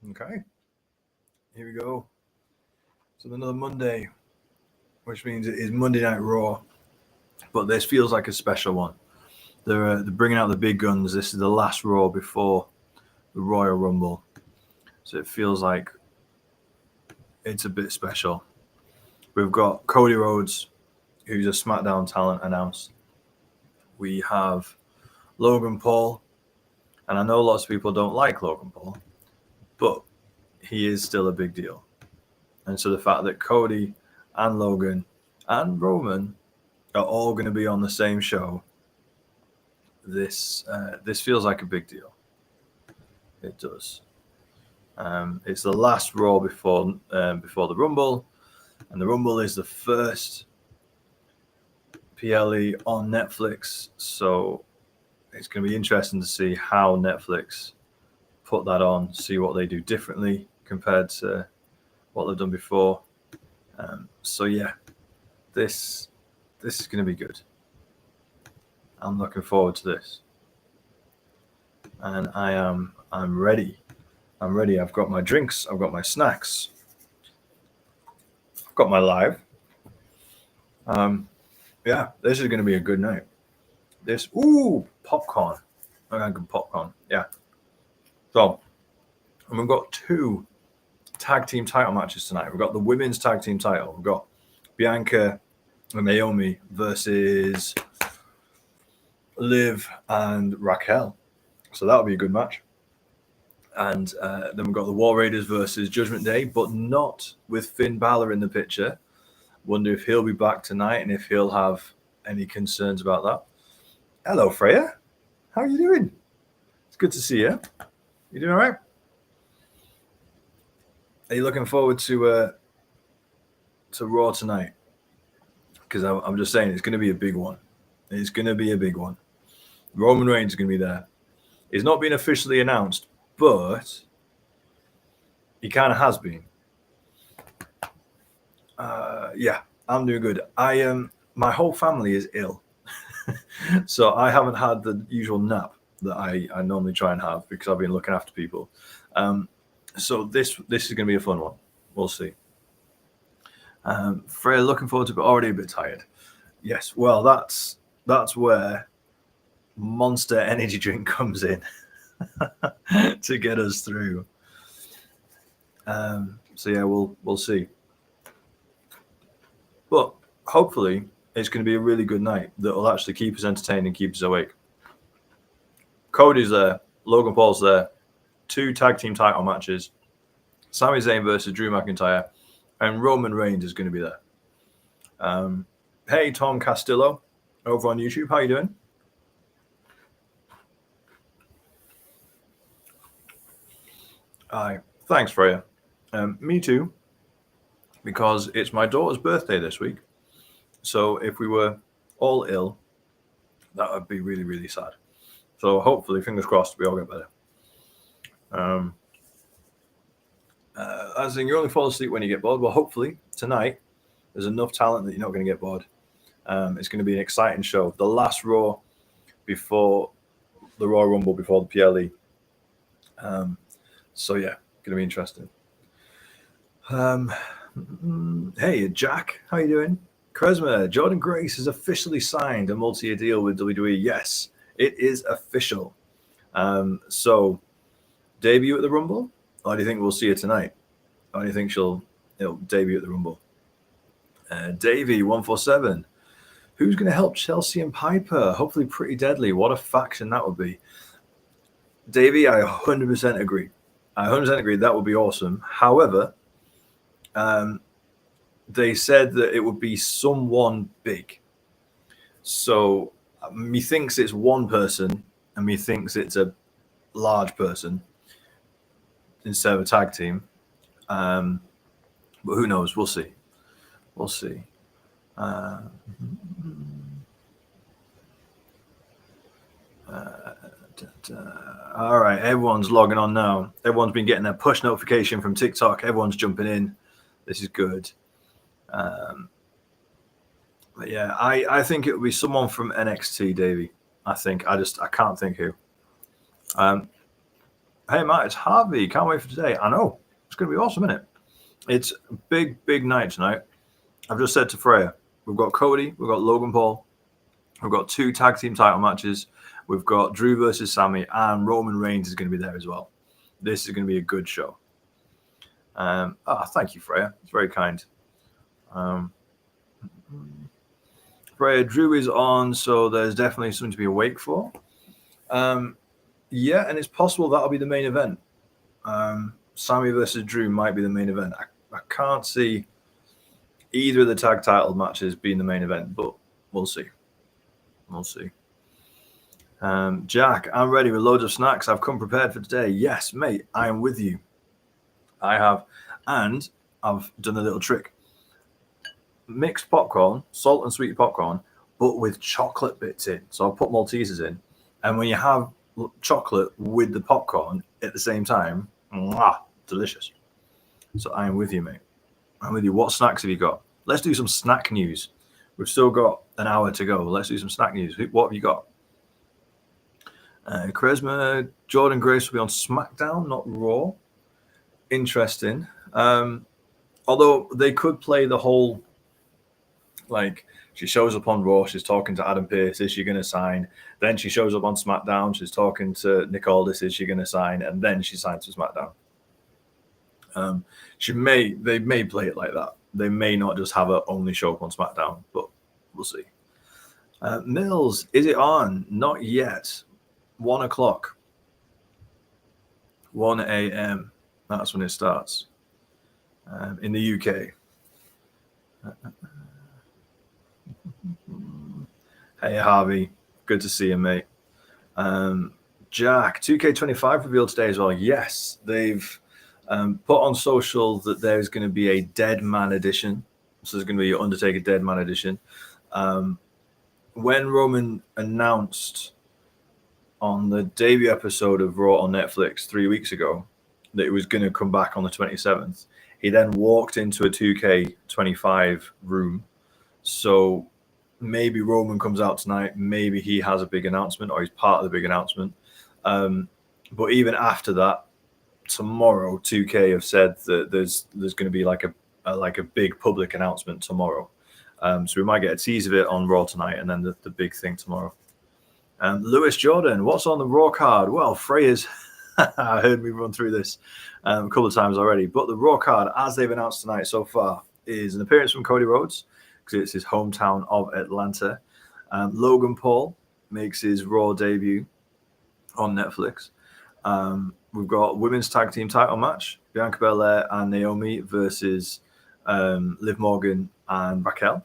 Okay, here we go. So another Monday, which means it is Monday Night Raw, but this feels like a special one. They're bringing out the big guns. This is the last Raw before the Royal Rumble, so it feels like it's a bit special. We've got Cody Rhodes, who's a SmackDown talent, announced. We have Logan Paul, and I know lots of people don't like Logan Paul, but he is still a big deal. And so the fact that Cody and Logan and Roman are all going to be on the same show, this feels like a big deal. It does. It's the last Raw before the Rumble, and the Rumble is the first PLE on Netflix. So it's going to be interesting to see how Netflix put that on, see what they do differently compared to what they've done before. So yeah, this is going to be good. I'm looking forward to this, and I'm ready. I'm ready. I've got my drinks. I've got my snacks. I've got my live. Yeah, this is going to be a good night. Popcorn. I got good popcorn. Yeah. So, and we've got two tag team title matches tonight. We've got the women's tag team title. We've got Bianca and Naomi versus Liv and Raquel. So that'll be a good match. And then we've got the War Raiders versus Judgment Day, but not with Finn Balor in the picture. Wonder if he'll be back tonight and if he'll have any concerns about that. Hello, Freya. How are you doing? It's good to see you. You doing all right? Are you looking forward to Raw tonight? Because I'm just saying it's going to be a big one. It's going to be a big one. Roman Reigns is going to be there. It's not been officially announced, but he kind of has been. Yeah, I'm doing good. My whole family is ill, so I haven't had the usual nap that I normally try and have because I've been looking after people. So this is going to be a fun one. We'll see. Freya, looking forward to it, but already a bit tired. Yes, well, that's where Monster Energy Drink comes in to get us through. So yeah, we'll see. But hopefully it's going to be a really good night that will actually keep us entertained and keep us awake. Cody's there. Logan Paul's there. 2 tag team title matches. Sami Zayn versus Drew McIntyre. And Roman Reigns is going to be there. Hey, Tom Castillo over on YouTube. How you doing? Hi. Thanks, Freya. Me too. Because it's my daughter's birthday this week. So if we were all ill, that would be really, really sad. So hopefully, fingers crossed, we all get better. As in, you only fall asleep when you get bored. Well, hopefully tonight there's enough talent that you're not going to get bored. It's going to be an exciting show. The last Raw before the Royal Rumble, before the PLE. So yeah, going to be interesting. Hey, Jack, how you doing? Kresma, Jordan Grace has officially signed a multi-year deal with WWE. Yes, it is official. So, debut at the Rumble? Or do you think we'll see her tonight? Or do you think she'll debut at the Rumble? Davey147. Who's going to help Chelsea and Piper? Hopefully Pretty Deadly. What a faction that would be. Davey, I 100% agree. I 100% agree. That would be awesome. However, they said that it would be someone big. So methinks it's one person and methinks it's a large person instead of a tag team. But who knows? We'll see. We'll see. All right, everyone's logging on now. Everyone's been getting their push notification from TikTok. Everyone's jumping in. This is good. But yeah, I think it would be someone from NXT, Davey. I can't think who. Hey, Matt, it's Harvey. Can't wait for today. I know. It's going to be awesome, isn't it? It's a big, big night tonight. I've just said to Freya, we've got Cody, we've got Logan Paul, we've got 2 tag team title matches, we've got Drew versus Sammy, and Roman Reigns is going to be there as well. This is going to be a good show. Thank you, Freya. It's very kind. Freya, Drew is on, so there's definitely something to be awake for. Yeah, and it's possible that'll be the main event. Sammy versus Drew might be the main event. I can't see either of the tag title matches being the main event, but we'll see. We'll see. Jack, I'm ready with loads of snacks. I've come prepared for today. Yes, mate, I am with you. I have. And I've done a little trick. Mixed popcorn, salt and sweet popcorn, but with chocolate bits in. So I'll put Maltesers in. And when you have chocolate with the popcorn at the same time, delicious. So I am with you, mate. I'm with you. What snacks have you got? Let's do some snack news. We've still got an hour to go. Let's do some snack news. What have you got? Charisma, Jordan Grace will be on SmackDown, not Raw. Interesting. Although they could play the whole, like, she shows up on Raw, she's talking to Adam Pearce, is she going to sign? Then she shows up on SmackDown, she's talking to Nick Aldis, is she going to sign? And then she signs to SmackDown. They may play it like that. They may not just have her only show up on SmackDown, but we'll see. Mills, is it on? Not yet. 1 o'clock. 1 a.m. That's when it starts. In the UK. Hey, Harvey. Good to see you, mate. Jack, 2K25 revealed today as well. Yes, they've put on social that there's going to be a Dead Man edition. So there's going to be an Undertaker Dead Man edition. When Roman announced on the debut episode of Raw on Netflix 3 weeks ago that it was going to come back on the 27th, he then walked into a 2K25 room. So maybe Roman comes out tonight. Maybe he has a big announcement or he's part of the big announcement. But even after that, tomorrow, 2K have said that there's going to be like a big public announcement tomorrow. So we might get a tease of it on Raw tonight and then the big thing tomorrow. Lewis Jordan, what's on the Raw card? Well, Freya's, I heard me run through this a couple of times already, but the Raw card, as they've announced tonight so far, is an appearance from Cody Rhodes, because it's his hometown of Atlanta. Logan Paul makes his Raw debut on Netflix. We've got women's tag team title match, Bianca Belair and Naomi versus Liv Morgan and Raquel.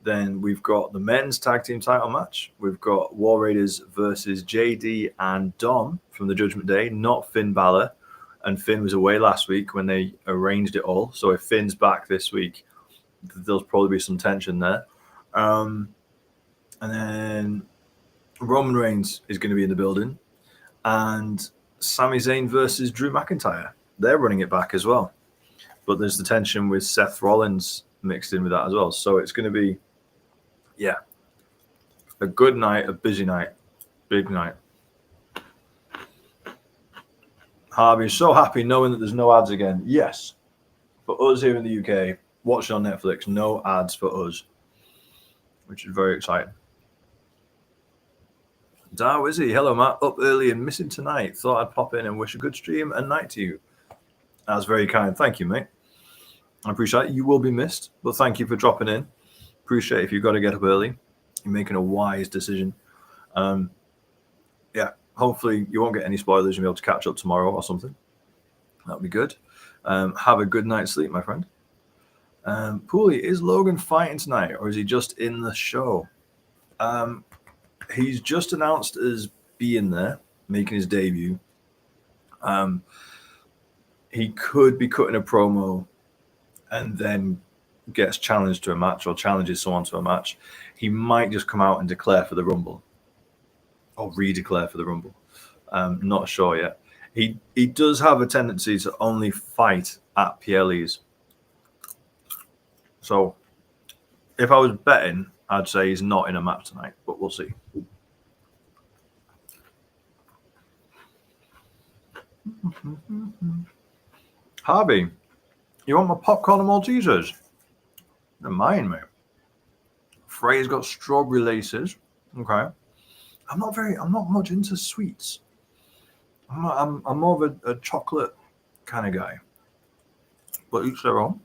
Then we've got the men's tag team title match. We've got War Raiders versus JD and Dom from the Judgment Day, not Finn Balor. And Finn was away last week when they arranged it all. So if Finn's back this week, there'll probably be some tension there. And then Roman Reigns is going to be in the building. And Sami Zayn versus Drew McIntyre. They're running it back as well. But there's the tension with Seth Rollins mixed in with that as well. So it's going to be, a good night, a busy night, big night. Harvey, so happy knowing that there's no ads again. Yes. For us here in the UK, watching on Netflix, no ads for us, which is very exciting. Dar Izzy, hello Matt, up early and missing tonight. Thought I'd pop in and wish a good stream and night to you. That's very kind. Thank you, mate. I appreciate it. You will be missed, but thank you for dropping in. Appreciate it. If you've got to get up early, you're making a wise decision. Hopefully you won't get any spoilers. You'll be able to catch up tomorrow or something. That'll be good. Have a good night's sleep, my friend. Pooley, is Logan fighting tonight or is he just in the show? He's just announced as being there, making his debut. He could be cutting a promo and then gets challenged to a match or challenges someone to a match. He might just come out and declare for the Rumble or re-declare for the Rumble. Not sure yet. He does have a tendency to only fight at PLEs. So if I was betting, I'd say he's not in a match tonight, but we'll see. Harvey, you want my popcorn and Maltesers? They're mine, mate. Freya's got strawberry laces. Okay. I'm not much into sweets. I'm more of a chocolate kind of guy. But each their own.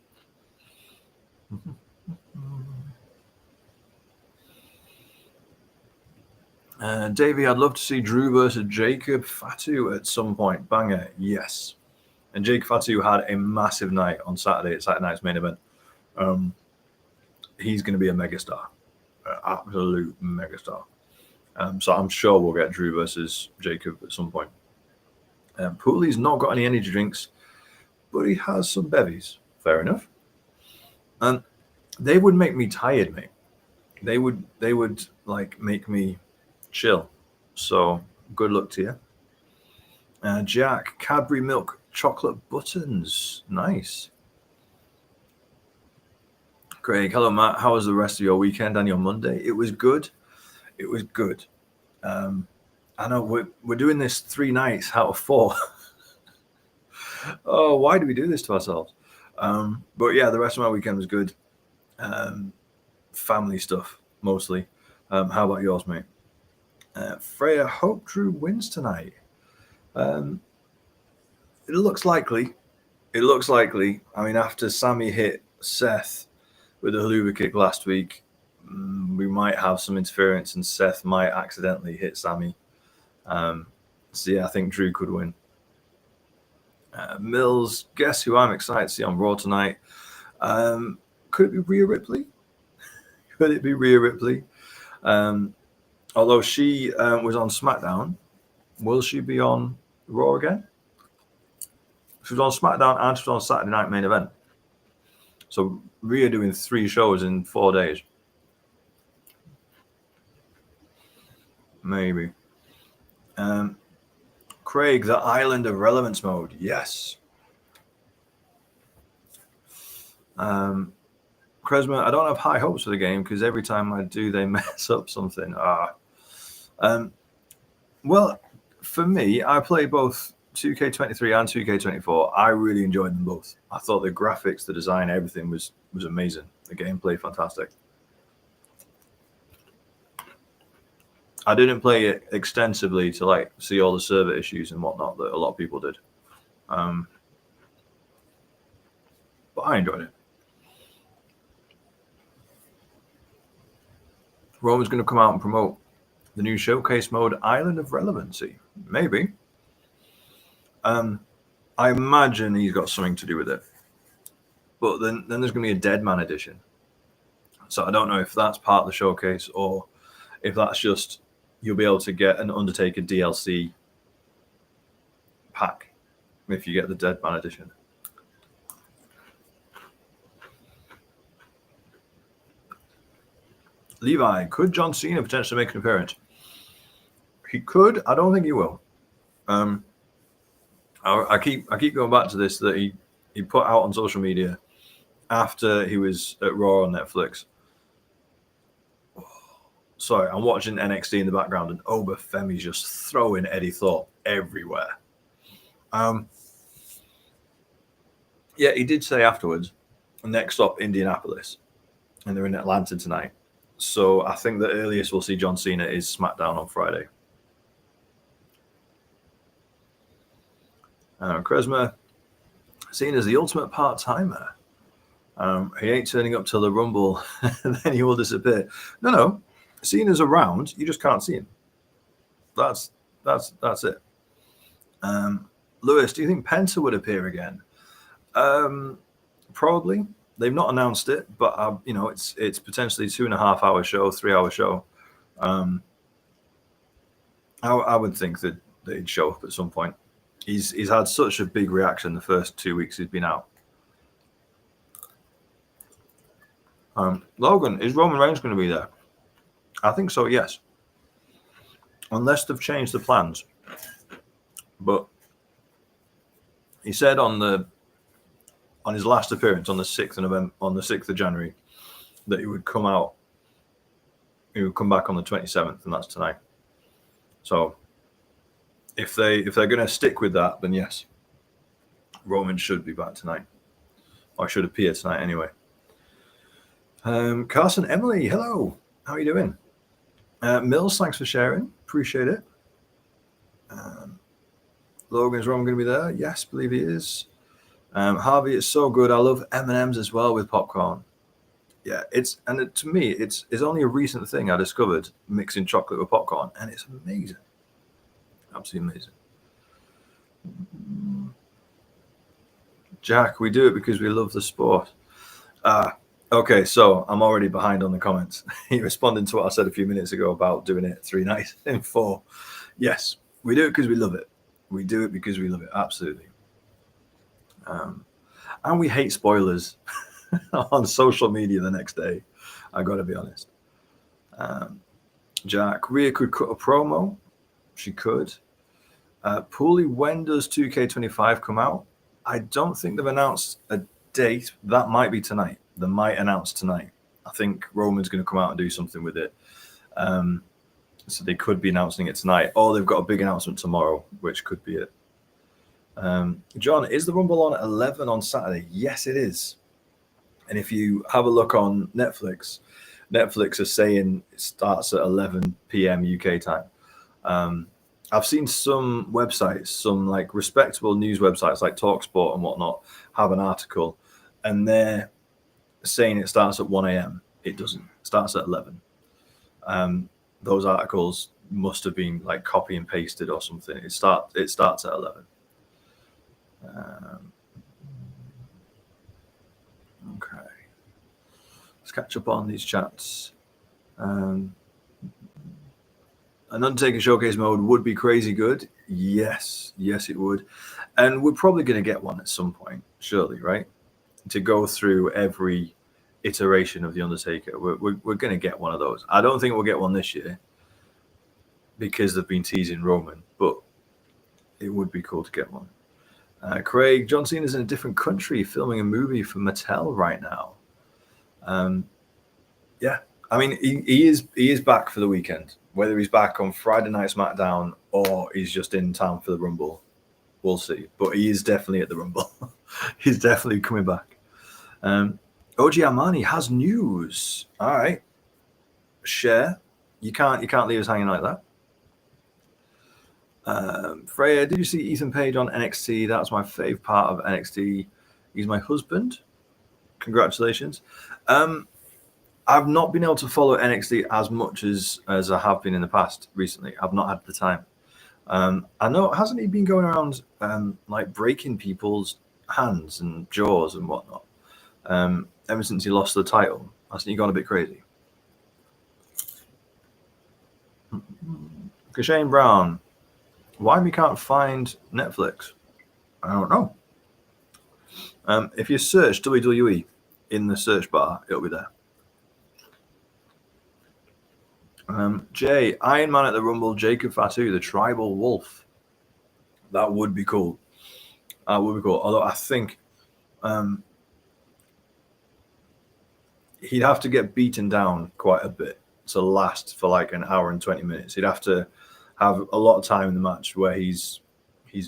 Davey, I'd love to see Drew versus Jacob Fatu at some point. Banger, yes. And Jacob Fatu had a massive night on Saturday at Saturday Night's main event. He's going to be a megastar, absolute megastar. So I'm sure we'll get Drew versus Jacob at some point. Pooley's not got any energy drinks, but he has some bevies. Fair enough. And they would make me tired, mate. They would like make me chill. So good luck to you. Jack, Cadbury milk chocolate buttons. Nice. Craig, hello Matt. How was the rest of your weekend and your Monday? It was good. It was good. I know we're doing this 3 nights out of 4. Oh, why do we do this to ourselves? But yeah, the rest of my weekend was good. Family stuff mostly. How about yours, mate? Freya, hope Drew wins tonight. It looks likely. It looks likely. I mean, after Sammy hit Seth with a haluva kick last week, we might have some interference and Seth might accidentally hit Sammy. So yeah, I think Drew could win. Mills, guess who I'm excited to see on Raw tonight? Could it be Rhea Ripley? Could it be Rhea Ripley? Although she was on SmackDown, will she be on Raw again? She was on SmackDown and she was on Saturday Night Main Event. So Rhea doing 3 shows in 4 days. Maybe. Craig, the Island of Relevance mode. Yes. Kresma, I don't have high hopes for the game because every time I do, they mess up something. Well, for me, I play both 2K23 and 2K24. I really enjoyed them both. I thought the graphics, the design, everything was amazing. The gameplay, fantastic. I didn't play it extensively to like see all the server issues and whatnot that a lot of people did. But I enjoyed it. Roman's going to come out and promote the new showcase mode, Island of Relevancy. Maybe. I imagine he's got something to do with it. But then there's going to be a Dead Man edition. So I don't know if that's part of the showcase or if that's just you'll be able to get an Undertaker DLC pack if you get the Dead Man edition. Levi, could John Cena potentially make an appearance? He could. I don't think he will. I keep going back to this that he put out on social media after he was at Raw on Netflix. Sorry, I'm watching NXT in the background and Oba Femi's just throwing Eddie Thorpe everywhere. Yeah, he did say afterwards, next stop Indianapolis, and they're in Atlanta tonight. So I think the earliest we'll see John Cena is SmackDown on Friday. Kresma, Cena's the ultimate part-timer. He ain't turning up till the Rumble, and then he will disappear. No. Cena's around, you just can't see him. That's it. Lewis, do you think Penta would appear again? Probably. They've not announced it, but it's potentially 2.5 hour show, 3 hour show. I would think that they'd show up at some point. He's had such a big reaction the first 2 weeks he's been out. Logan, is Roman Reigns going to be there? I think so, yes. Unless they've changed the plans. But he said on his last appearance on the 6th of November, on the 6th of January, that he would come out. He would come back on the 27th, and that's tonight. So if they're going to stick with that, then yes, Roman should be back tonight, or should appear tonight anyway. Carson, Emily, hello. How are you doing? Mills, thanks for sharing. Appreciate it. Logan, is Roman going to be there? Yes, believe he is. Harvey, it's so good. I love M&Ms as well with popcorn. Yeah, to me, it's only a recent thing I discovered, mixing chocolate with popcorn, and it's amazing. Absolutely amazing. Jack, we do it because we love the sport. Okay, so I'm already behind on the comments. He responded to what I said a few minutes ago about doing it 3 nights in 4. Yes, we do it because we love it. We do it because we love it, absolutely. And we hate spoilers on social media the next day. I got to be honest. Jack, Rhea could cut a promo. She could. Pooley, when does 2K25 come out? I don't think they've announced a date. That might be tonight. They might announce tonight. I think Roman's going to come out and do something with it. So they could be announcing it tonight. Or they've got a big announcement tomorrow, which could be it. John, is the Rumble on at 11 on Saturday? Yes, it is. And if you have a look on Netflix are saying it starts at 11 p.m. UK time. I've seen some websites, some like respectable news websites like TalkSport and whatnot, have an article, and they're saying it starts at 1 a.m. It doesn't. It starts at 11. Those articles must have been like copy and pasted or something. It starts at 11. Okay. Let's catch up on these chats. An Undertaker Showcase mode would be crazy good. Yes, it would. And we're probably going to get one at some point, surely, right? To go through every iteration of The Undertaker. We're going to get one of those. I don't think we'll get one this year because they've been teasing Roman, but it would be cool to get one. Craig, John Cena's in a different country filming a movie for Mattel right now. Yeah, I mean, he is back for the weekend. Whether he's back on Friday Night SmackDown or he's just in town for the Rumble, we'll see. But he is definitely at the Rumble. He's definitely coming back. OG Armani has news. All right, share. You can't leave us hanging like that. Freya, did you see Ethan Page on NXT? That's my fave part of NXT. He's my husband. Congratulations. I've not been able to follow NXT as much as I have been in the past recently. I've not had the time. I know, hasn't he been going around like breaking people's hands and jaws and whatnot ever since he lost the title? Hasn't he gone a bit crazy? Shane Brown, why we can't find Netflix? I don't know. If you search WWE in the search bar, it'll be there. Jay, Iron Man at the Rumble, Jacob Fatu, the Tribal Wolf. That would be cool. Although I think he'd have to get beaten down quite a bit to last for like an hour and 20 minutes. He'd have to have a lot of time in the match where he's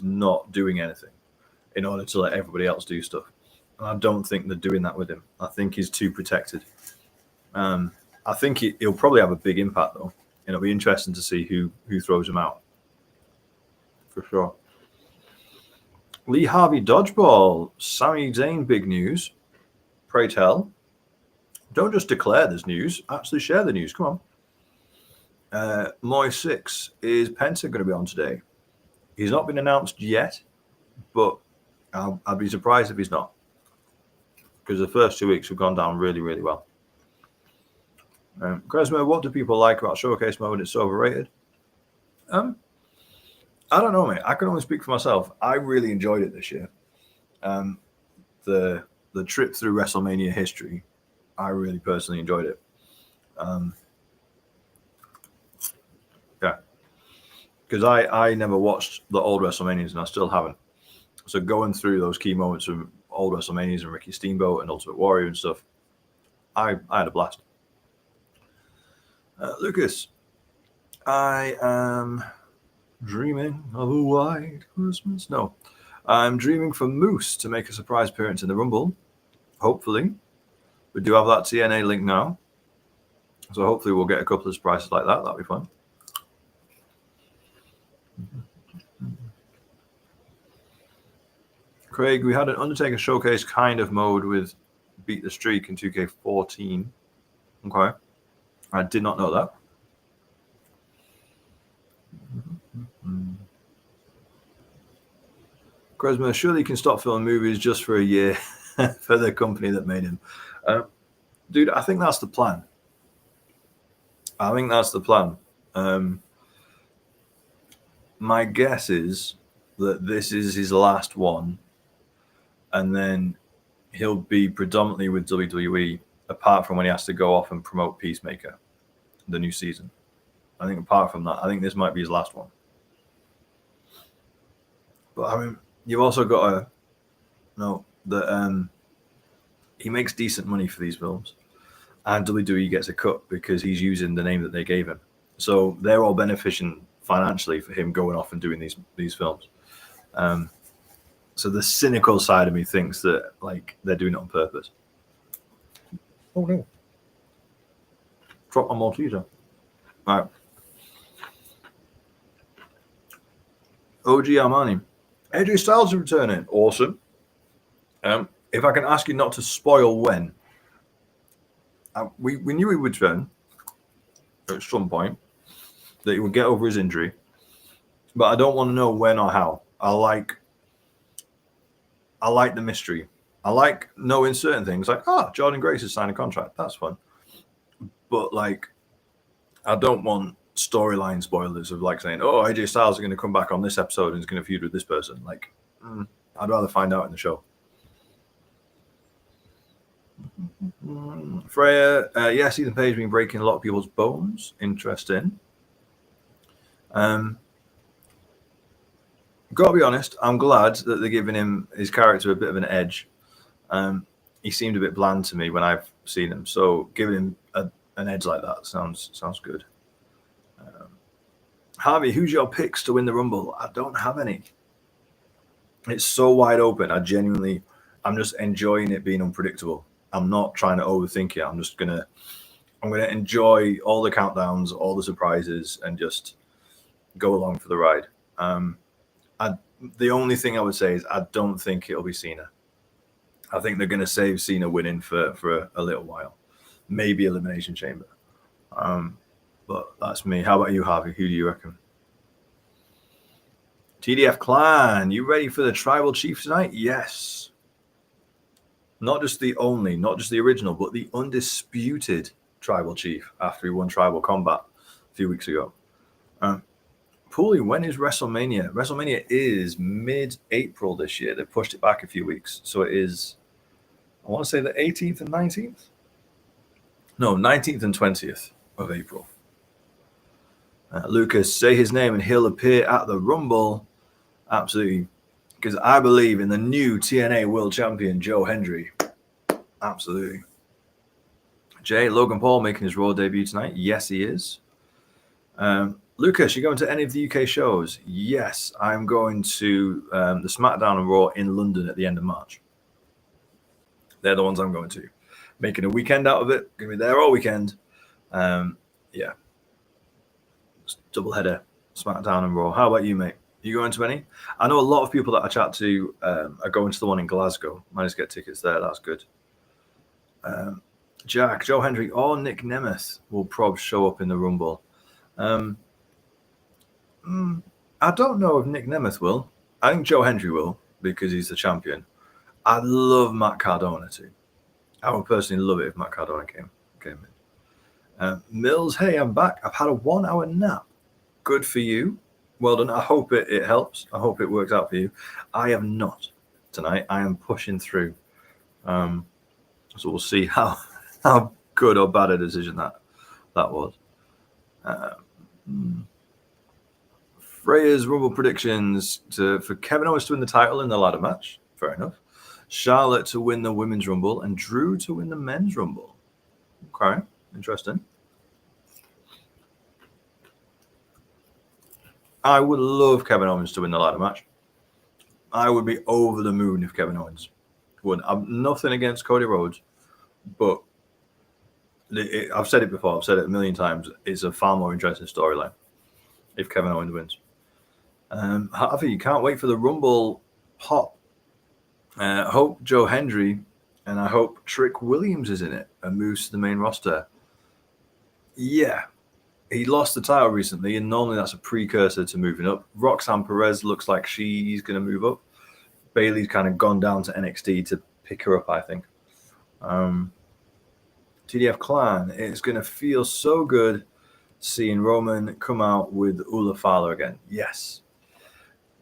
not doing anything in order to let everybody else do stuff. And I don't think they're doing that with him. I think he's too protected. I think he'll probably have a big impact, though. And it'll be interesting to see who throws him out. For sure. Lee Harvey Dodgeball. Sami Zayn, big news. Pray tell. Don't just declare there's news. Actually share the news. Come on. Moy 6. Is Penta going to be on today? He's not been announced yet, but I'd be surprised if he's not. Because the first 2 weeks have gone down really, really well. Cresmo, what do people like about Showcase mode? It's so overrated. I don't know, mate. I can only speak for myself. I really enjoyed it this year. The trip through WrestleMania history, I really personally enjoyed it. Yeah. Because I never watched the old WrestleManias, and I still haven't. So going through those key moments of old WrestleManias and Ricky Steamboat and Ultimate Warrior and stuff, I had a blast. Lucas, I am Dreaming of a white Christmas. No. I'm dreaming for Moose to make a surprise appearance in the Rumble. Hopefully. We do have that TNA link now. So hopefully we'll get a couple of surprises like that. That'll be fun. Craig, we had an Undertaker showcase kind of mode with Beat the Streak in 2K14. Okay. I did not know that. Kresma, surely you can stop filming movies just for a year for the company that made him. Dude, I think that's the plan. My guess is that this is his last one, and then he'll be predominantly with WWE, apart from when he has to go off and promote Peacemaker, the new season. I think apart from that, I think this might be his last one. But I mean, you've also got to know that he makes decent money for these films, and WWE gets a cut because he's using the name that they gave him. So they're all benefiting financially for him going off and doing these films. So the cynical side of me thinks that like they're doing it on purpose. Oh no! Drop my Malteser. All right. OG Armani. AJ Styles is returning. Awesome. If I can ask you not to spoil when. We knew he would return at some point, that he would get over his injury, but I don't want to know when or how. I like the mystery. I like knowing certain things, like, Jordan Grace has signed a contract. That's fun. But like, I don't want storyline spoilers of like saying, AJ Styles is going to come back on this episode and he's going to feud with this person. Like, I'd rather find out in the show. Freya, yes, Ethan Page been breaking a lot of people's bones. Interesting. Gotta be honest, I'm glad that they're giving him his character a bit of an edge. He seemed a bit bland to me when I've seen him, so giving him an edge like that sounds good. Harvey, who's your picks to win the Rumble? I don't have any. It's so wide open. I'm just enjoying it being unpredictable. I'm not trying to overthink it. I'm gonna enjoy all the countdowns, all the surprises, and just go along for the ride. The only thing I would say is I don't think it'll be Cena. I think they're going to save Cena winning for a little while, maybe Elimination Chamber. But that's me. How about you, Harvey? Who do you reckon? TDF Clan, you ready for the Tribal Chief tonight? Yes. Not just the original, but the undisputed Tribal Chief after he won Tribal Combat a few weeks ago. Pooley, when is WrestleMania? WrestleMania is mid-April this year. They pushed it back a few weeks. So it is, I want to say the 18th and 19th? No, 19th and 20th of April. Lucas, say his name and he'll appear at the Rumble. Absolutely. Because I believe in the new TNA World Champion, Joe Hendry. Absolutely. Jay, Logan Paul making his Raw debut tonight. Yes, he is. Lucas, you going to any of the UK shows? Yes, I'm going to the SmackDown and Raw in London at the end of March. They're the ones I'm going to. Making a weekend out of it. Going to be there all weekend. Yeah. Double header, SmackDown and Raw. How about you, mate? You going to any? I know a lot of people that I chat to are going to the one in Glasgow. Managed to get tickets there. That's good. Jack, Joe Hendry, or Nick Nemeth will probably show up in the Rumble. I don't know if Nick Nemeth will. I think Joe Hendry will because he's the champion. I'd love Matt Cardona too. I would personally love it if Matt Cardona came in. Mills, hey, I'm back. I've had a 1 hour nap. Good for you. Well done. I hope it helps. I hope it works out for you. I am not tonight. I am pushing through. So we'll see how good or bad a decision that was. Freya's Rumble predictions for Kevin Owens to win the title in the ladder match. Fair enough. Charlotte to win the Women's Rumble and Drew to win the Men's Rumble. Okay, interesting. I would love Kevin Owens to win the ladder match. I would be over the moon if Kevin Owens won. I'm nothing against Cody Rhodes, but I've said it before. I've said it a million times. It's a far more interesting storyline if Kevin Owens wins. Harvey, you can't wait for the Rumble pop. I hope Joe Hendry and I hope Trick Williams is in it and moves to the main roster. Yeah, he lost the title recently, and normally that's a precursor to moving up. Roxanne Perez looks like she's going to move up. Bayley's kind of gone down to NXT to pick her up, I think. TDF Clan, it's going to feel so good seeing Roman come out with Ula Fowler again. Yes.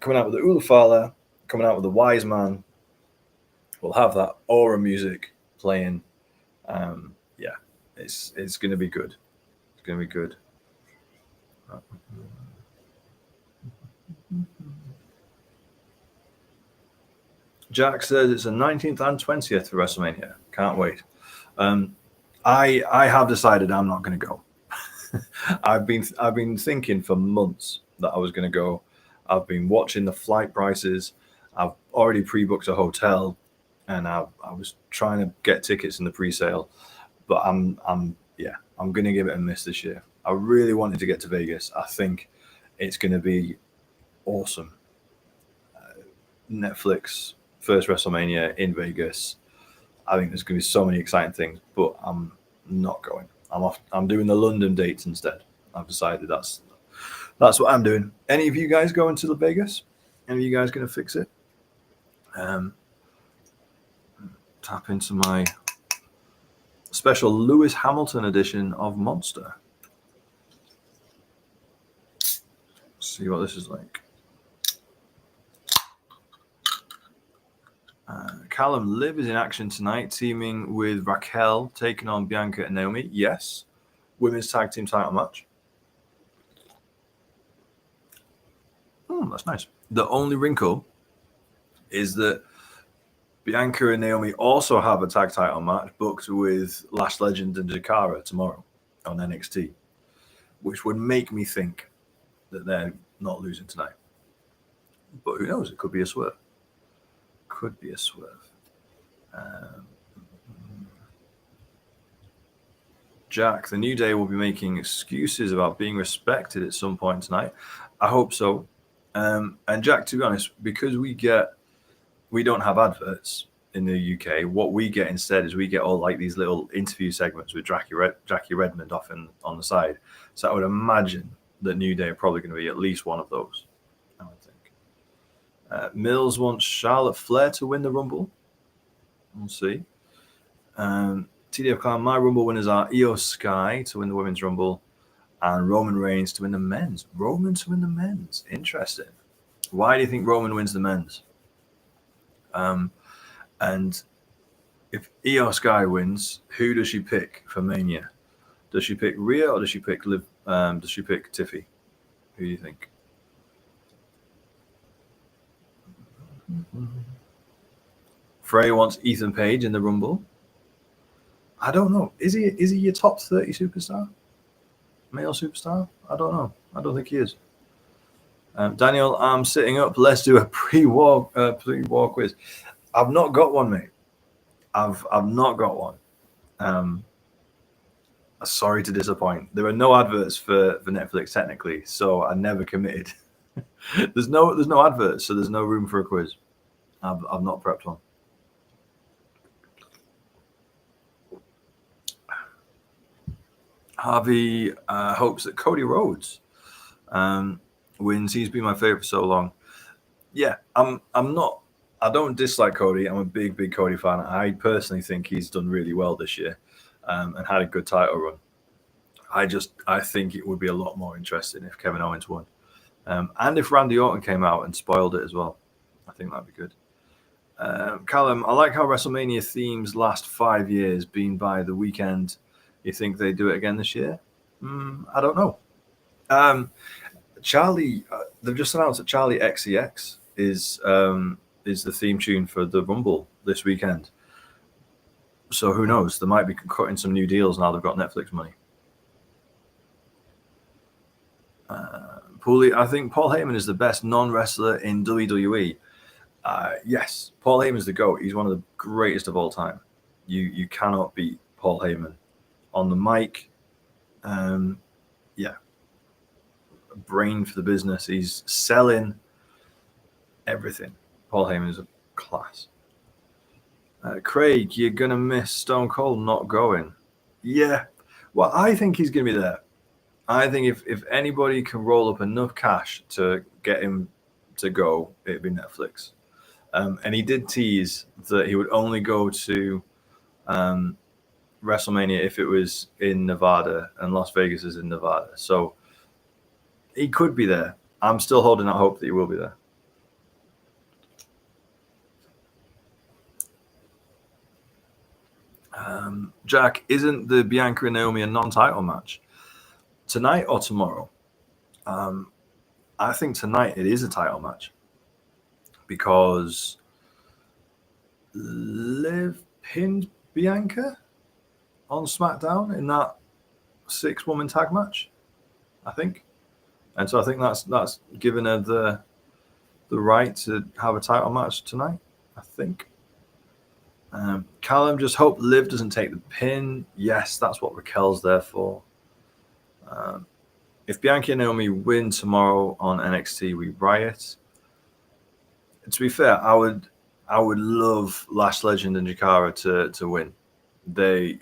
Coming out with the Ula Fowler, coming out with the Wise Man. We'll have that aura music playing. Yeah, it's going to be good. It's going to be good. Jack says it's the 19th and 20th for WrestleMania. Can't wait. I have decided I'm not going to go. I've been thinking for months that I was going to go. I've been watching the flight prices. I've already pre-booked a hotel, and I was trying to get tickets in the pre-sale. But I'm going to give it a miss this year. I really wanted to get to Vegas. I think it's going to be awesome. Netflix first WrestleMania in Vegas. I think there's going to be so many exciting things, but I'm not going. I'm off. I'm doing the London dates instead. I've decided that's what I'm doing. Any of you guys going to Vegas? Any of you guys going to fix it? Tap into my special Lewis Hamilton edition of Monster. See what this is like. Callum Liv is in action tonight, teaming with Raquel, taking on Bianca and Naomi. Yes. Women's tag team title match. That's nice. The only wrinkle is that Bianca and Naomi also have a tag title match booked with Lash Legend and Jakara tomorrow on NXT, which would make me think that they're not losing tonight. But who knows? It could be a swerve. Could be a swerve. Jack, the New Day will be making excuses about being respected at some point tonight. I hope so. And Jack, to be honest, because we don't have adverts in the UK, what we get instead is we get all like these little interview segments with Jackie Redmond off on the side. So I would imagine that New Day are probably going to be at least one of those, I would think. Mills wants Charlotte Flair to win the Rumble. We'll see. TDF Clan, my Rumble winners are Io Sky to win the Women's Rumble and Roman Reigns to win the Men's. Roman to win the Men's. Interesting. Why do you think Roman wins the Men's? And if Io Sky wins, who does she pick for Mania? Does she pick Rhea or does she pick Liv? Does she pick Tiffy? Who do you think? Frey wants Ethan Page in the Rumble. I don't know. Is he your top 30 superstar? Male superstar? I don't know. I don't think he is. Daniel, I'm sitting up. Let's do a pre-war quiz. I've not got one, mate. I've not got one. Sorry to disappoint. There are no adverts for Netflix technically, so I never committed. there's no adverts, so there's no room for a quiz. I've not prepped one. Harvey hopes that Cody Rhodes wins. He's been my favorite for so long. Yeah, I'm not. I don't dislike Cody. I'm a big Cody fan. I personally think he's done really well this year and had a good title run. I think it would be a lot more interesting if Kevin Owens won. And if Randy Orton came out and spoiled it as well. I think that'd be good. Callum, I like how WrestleMania themes last 5 years, being by the weekend. You think they do it again this year? I don't know. Charlie, they've just announced that Charlie XCX is the theme tune for the Rumble this weekend. So who knows? They might be cutting some new deals now they've got Netflix money. Pooley, I think Paul Heyman is the best non-wrestler in WWE. Yes, Paul Heyman's the GOAT. He's one of the greatest of all time. You cannot beat Paul Heyman on the mic. Yeah, a brain for the business. He's selling everything. Paul Heyman is a class. Craig, you're going to miss Stone Cold not going. Yeah, well, I think he's going to be there. I think if anybody can roll up enough cash to get him to go, it'd be Netflix. And he did tease that he would only go to WrestleMania if it was in Nevada, and Las Vegas is in Nevada. So he could be there. I'm still holding out hope that he will be there. Jack, isn't the Bianca and Naomi a non-title match? Tonight or tomorrow? I think tonight it is a title match because Liv pinned Bianca on SmackDown in that 6-woman tag match, I think. And so I think that's given her the right to have a title match tonight, I think. Callum, just hope Liv doesn't take the pin. Yes, that's what Raquel's there for. If Bianca and Naomi win tomorrow on NXT, we riot. To be fair, I would love Lash Legend and Jakara to win. They've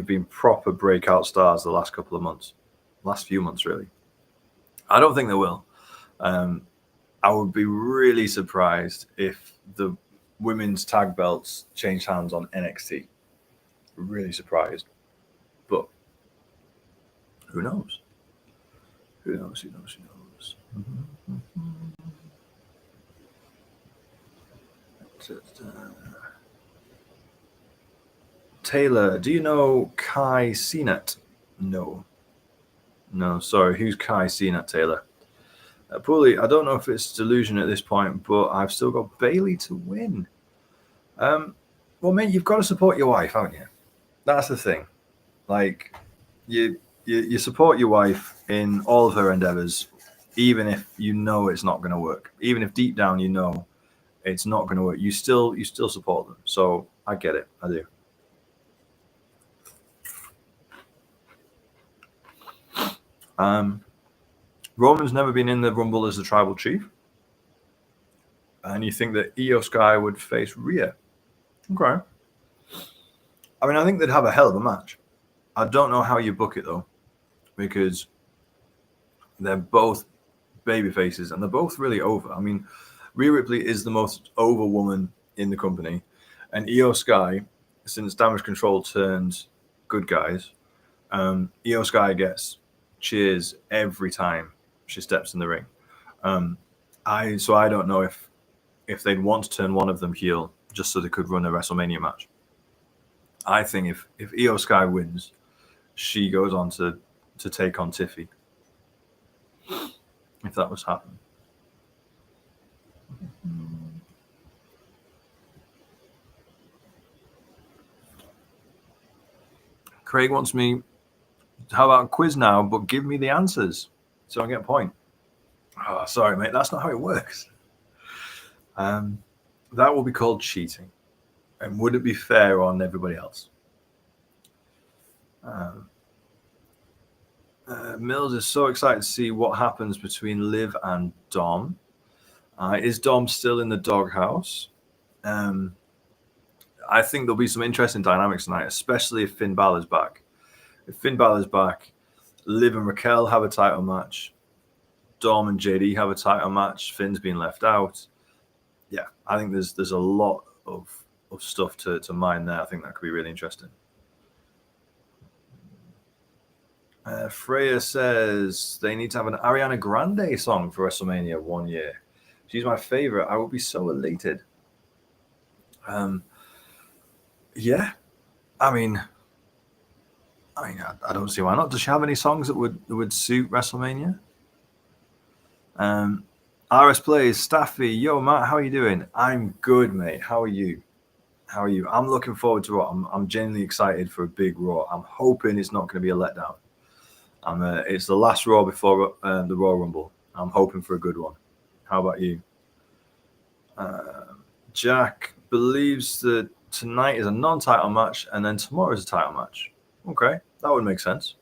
been proper breakout stars the last couple of months, last few months really. I don't think they will. I would be really surprised if the women's tag belts change hands on NXT. Really surprised, but who knows? Who knows? Taylor, do you know Kai Cenat? No, sorry. Who's Kai Cenat, Taylor? Pooley, I don't know if it's delusion at this point, but I've still got Bailey to win. Well, mate, you've got to support your wife, haven't you? That's the thing. Like, you support your wife in all of her endeavors, even if you know it's not going to work. Even if deep down you know it's not going to work, you still support them. So I get it. I do. Roman's never been in the Rumble as the tribal chief. And you think that Io Sky would face Rhea. Okay. I mean, I think they'd have a hell of a match. I don't know how you book it, though, because they're both baby faces and they're both really over. I mean, Rhea Ripley is the most over woman in the company. And Io Sky, since Damage Control turned good guys, Io Sky gets cheers every time she steps in the ring. I don't know if they'd want to turn one of them heel just so they could run a WrestleMania match. I think if Io Sky wins, she goes on to take on Tiffy. If that was happening. Craig wants me, how about a quiz now, but give me the answers so I get a point. Oh, sorry, mate. That's not how it works. That will be called cheating. And would it be fair on everybody else? Mills is so excited to see what happens between Liv and Dom. Is Dom still in the doghouse? I think there'll be some interesting dynamics tonight, especially if Finn Balor's back. If Finn Balor's back, Liv and Raquel have a title match. Dom and JD have a title match. Finn's been left out. Yeah, I think there's a lot of stuff to mine there. I think that could be really interesting. Freya says they need to have an Ariana Grande song for WrestleMania one year. She's my favorite. I would be so elated. Yeah, I mean, I don't see why not. Does she have any songs that would suit WrestleMania? RS Plays, Staffy, yo Matt, how are you doing? I'm good, mate. How are you? I'm looking forward to Raw. I'm genuinely excited for a big Raw. I'm hoping it's not going to be a letdown. It's the last Raw before the Royal Rumble. I'm hoping for a good one. How about you? Jack believes that tonight is a non-title match and then tomorrow is a title match. Okay, that would make sense.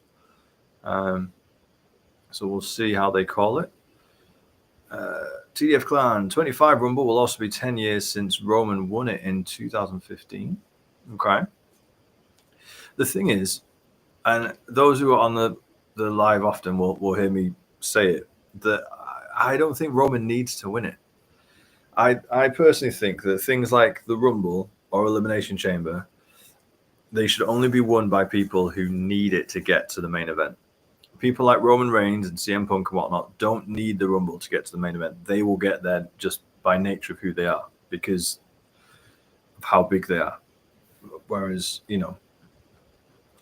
So we'll see how they call it. TDF Clan 25 Rumble will also be 10 years since Roman won it in 2015. Okay. The thing is, and those who are on the live often will hear me say it, that I don't think Roman needs to win it. I personally think that things like the Rumble or Elimination Chamber, they should only be won by people who need it to get to the main event. People like Roman Reigns and CM Punk and whatnot don't need the Rumble to get to the main event. They will get there just by nature of who they are because of how big they are. Whereas, you know,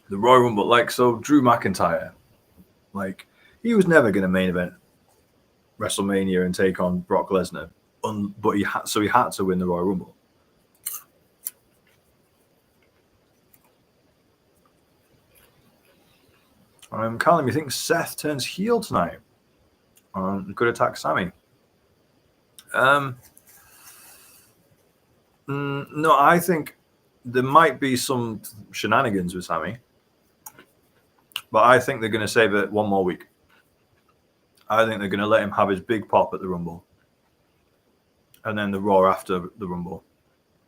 the Royal Rumble, like, so Drew McIntyre, like, he was never going to main event WrestleMania and take on Brock Lesnar, but he had to win the Royal Rumble. Callum, you think Seth turns heel tonight? Could attack Sammy. No, I think there might be some shenanigans with Sammy, but I think they're going to save it one more week. I think they're going to let him have his big pop at the Rumble, and then the Raw after the Rumble.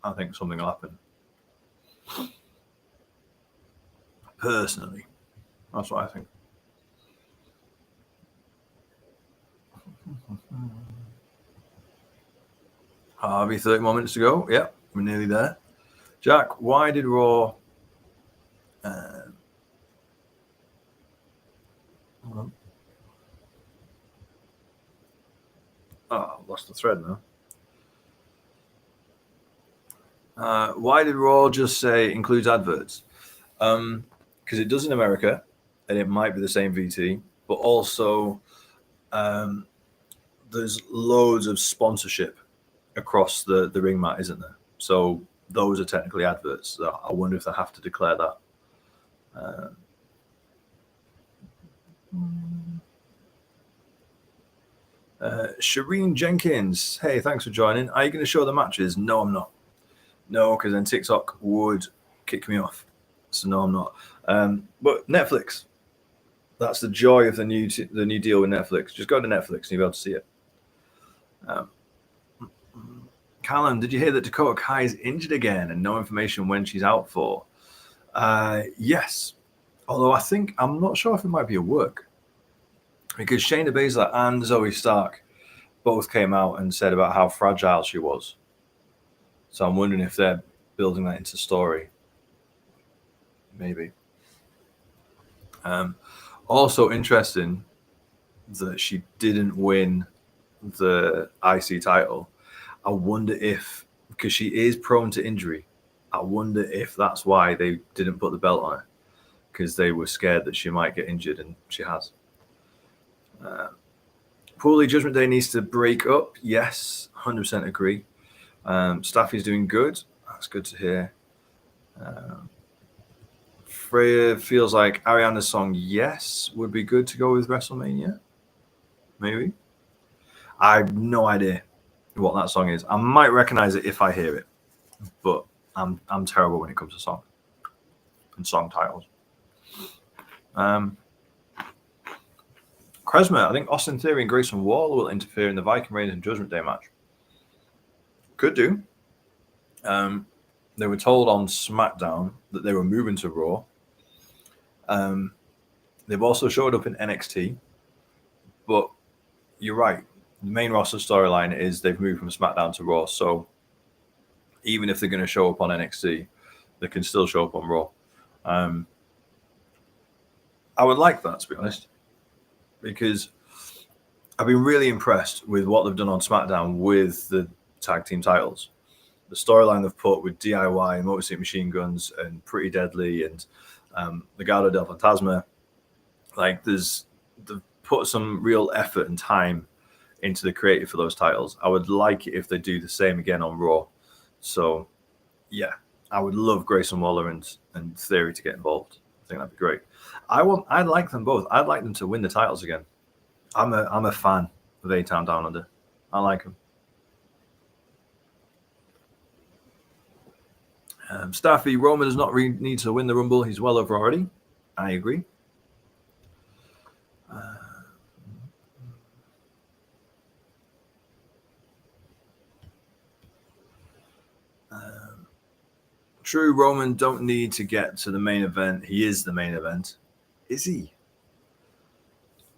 I think something will happen. Personally, that's what I think. Harvey, 30 more minutes to go. Yeah, we're nearly there. Jack, why did Raw... lost the thread now. Why did Raw just say includes adverts? Because it does in America, and it might be the same VT, but also there's loads of sponsorship across the ring mat, isn't there? So those are technically adverts. So I wonder if they have to declare that. Shireen Jenkins, hey, thanks for joining. Are you going to show the matches? No, I'm not. No, because then TikTok would kick me off. So no, I'm not. But Netflix, that's the joy of the new deal with Netflix. Just go to Netflix and you'll be able to see it. Callum, did you hear that Dakota Kai is injured again and no information when she's out for? Yes. Although I'm not sure if it might be a work. Because Shayna Baszler and Zoe Stark both came out and said about how fragile she was. So I'm wondering if they're building that into story. Maybe. Also interesting that she didn't win the IC title. I wonder if, because she is prone to injury, I wonder if that's why they didn't put the belt on her, because they were scared that she might get injured, and she has. Poorly, Judgment Day needs to break up. Yes, 100% agree. Staffy's doing good. That's good to hear. Freya feels like Ariana's song Yes would be good to go with WrestleMania. Maybe. I have no idea what that song is. I might recognize it if I hear it, but I'm terrible when it comes to song and song titles. Kresma, I think Austin Theory and Grayson Waller will interfere in the Viking Raiders and Judgment Day match. Could do. They were told on SmackDown that they were moving to Raw. They've also showed up in NXT, but you're right. The main roster storyline is they've moved from SmackDown to Raw. So even if they're going to show up on NXT, they can still show up on Raw. I would like that, to be honest, because I've been really impressed with what they've done on SmackDown with the tag team titles. The storyline they've put with DIY and Motor City Machine Guns and Pretty Deadly and Legado del Fantasma, like they've put some real effort and time into the creative for those titles. I would like it if they do the same again on Raw. So, yeah, I would love Grayson Waller and Theory to get involved. I think that'd be great. I'd like them both. I'd like them to win the titles again. I'm a fan of A-Town Down Under. I like him. Staffy, Roman does not really need to win the Rumble. He's well over already. I agree. True, Roman don't need to get to the main event. He is the main event. Is he?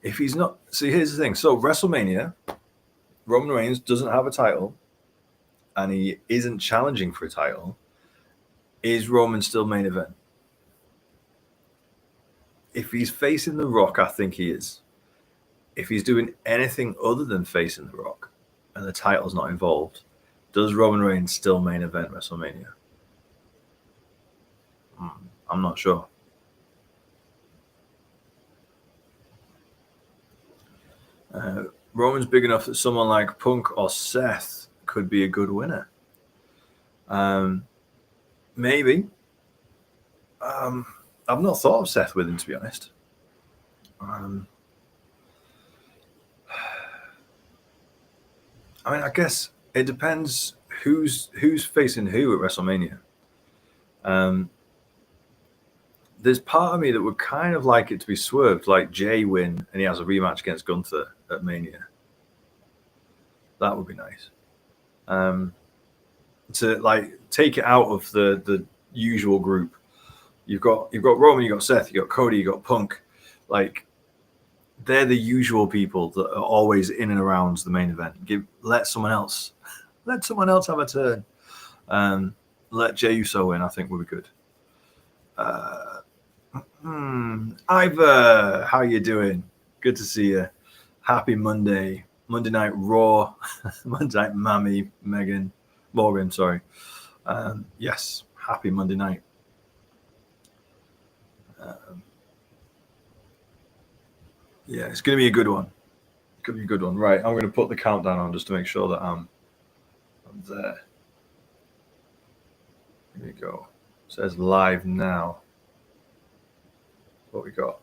If he's not... See, here's the thing. So, WrestleMania, Roman Reigns doesn't have a title, and he isn't challenging for a title. Is Roman still main event? If he's facing The Rock, I think he is. If he's doing anything other than facing The Rock, and the title's not involved, does Roman Reigns still main event WrestleMania? I'm not sure. Roman's big enough that someone like Punk or Seth could be a good winner. Maybe. I've not thought of Seth with him, to be honest. I mean, I guess it depends who's facing who at WrestleMania. There's part of me that would kind of like it to be swerved, like Jay win and he has a rematch against Gunther at Mania. That would be nice. To like take it out of the usual group. You've got Roman, you've got Seth, you've got Cody, you've got Punk. Like they're the usual people that are always in and around the main event. Let someone else have a turn. Let Jey Uso win, I think would be good. Ivor, how you doing? Good to see you. Happy Monday. Monday Night Raw. Monday Night Morgan, sorry. Yes, happy Monday night. Yeah, it's going to be a good one. It's going to be a good one. Right, I'm going to put the countdown on just to make sure that I'm there. Here we go. It says live now. What we got?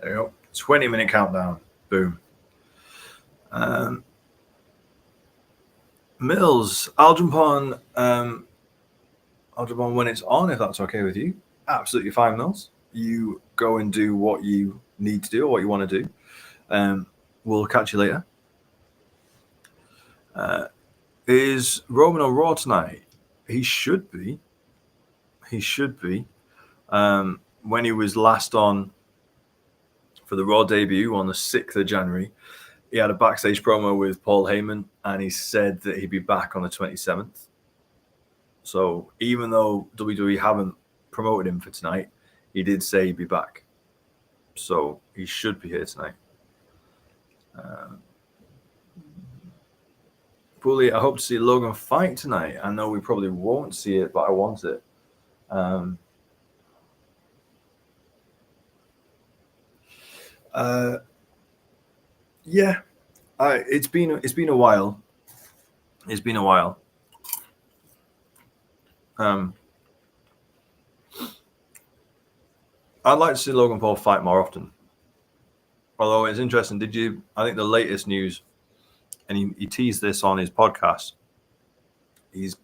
There we go. 20-minute countdown. Boom. Mills, I'll jump on when it's on, if that's okay with you. Absolutely fine, Mills. You go and do what you need to do or what you want to do. We'll catch you later. Is Roman on Raw tonight? He should be. When he was last on for the Raw debut on the 6th of January, he had a backstage promo with Paul Heyman, and he said that he'd be back on the 27th. So even though WWE haven't promoted him for tonight, he did say he'd be back. So he should be here tonight. Bully, I hope to see Logan fight tonight. I know we probably won't see it, but I want it. Yeah, it's been a while. It's been a while. I'd like to see Logan Paul fight more often. Although it's interesting, I think the latest news, and he teased this on his podcast, he's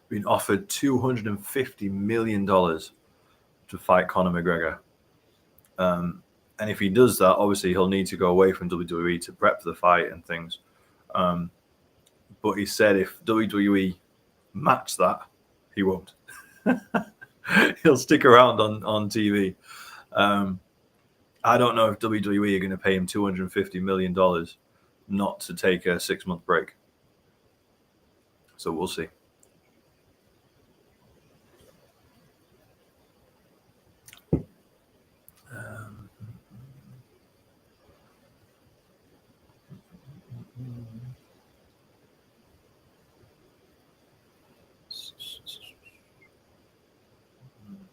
been offered $250 million to fight Conor McGregor. And if he does that, obviously he'll need to go away from WWE to prep for the fight and things. But he said if WWE match that, he won't. He'll stick around on TV. I don't know if WWE are going to pay him $250 million not to take a 6-month break. So we'll see.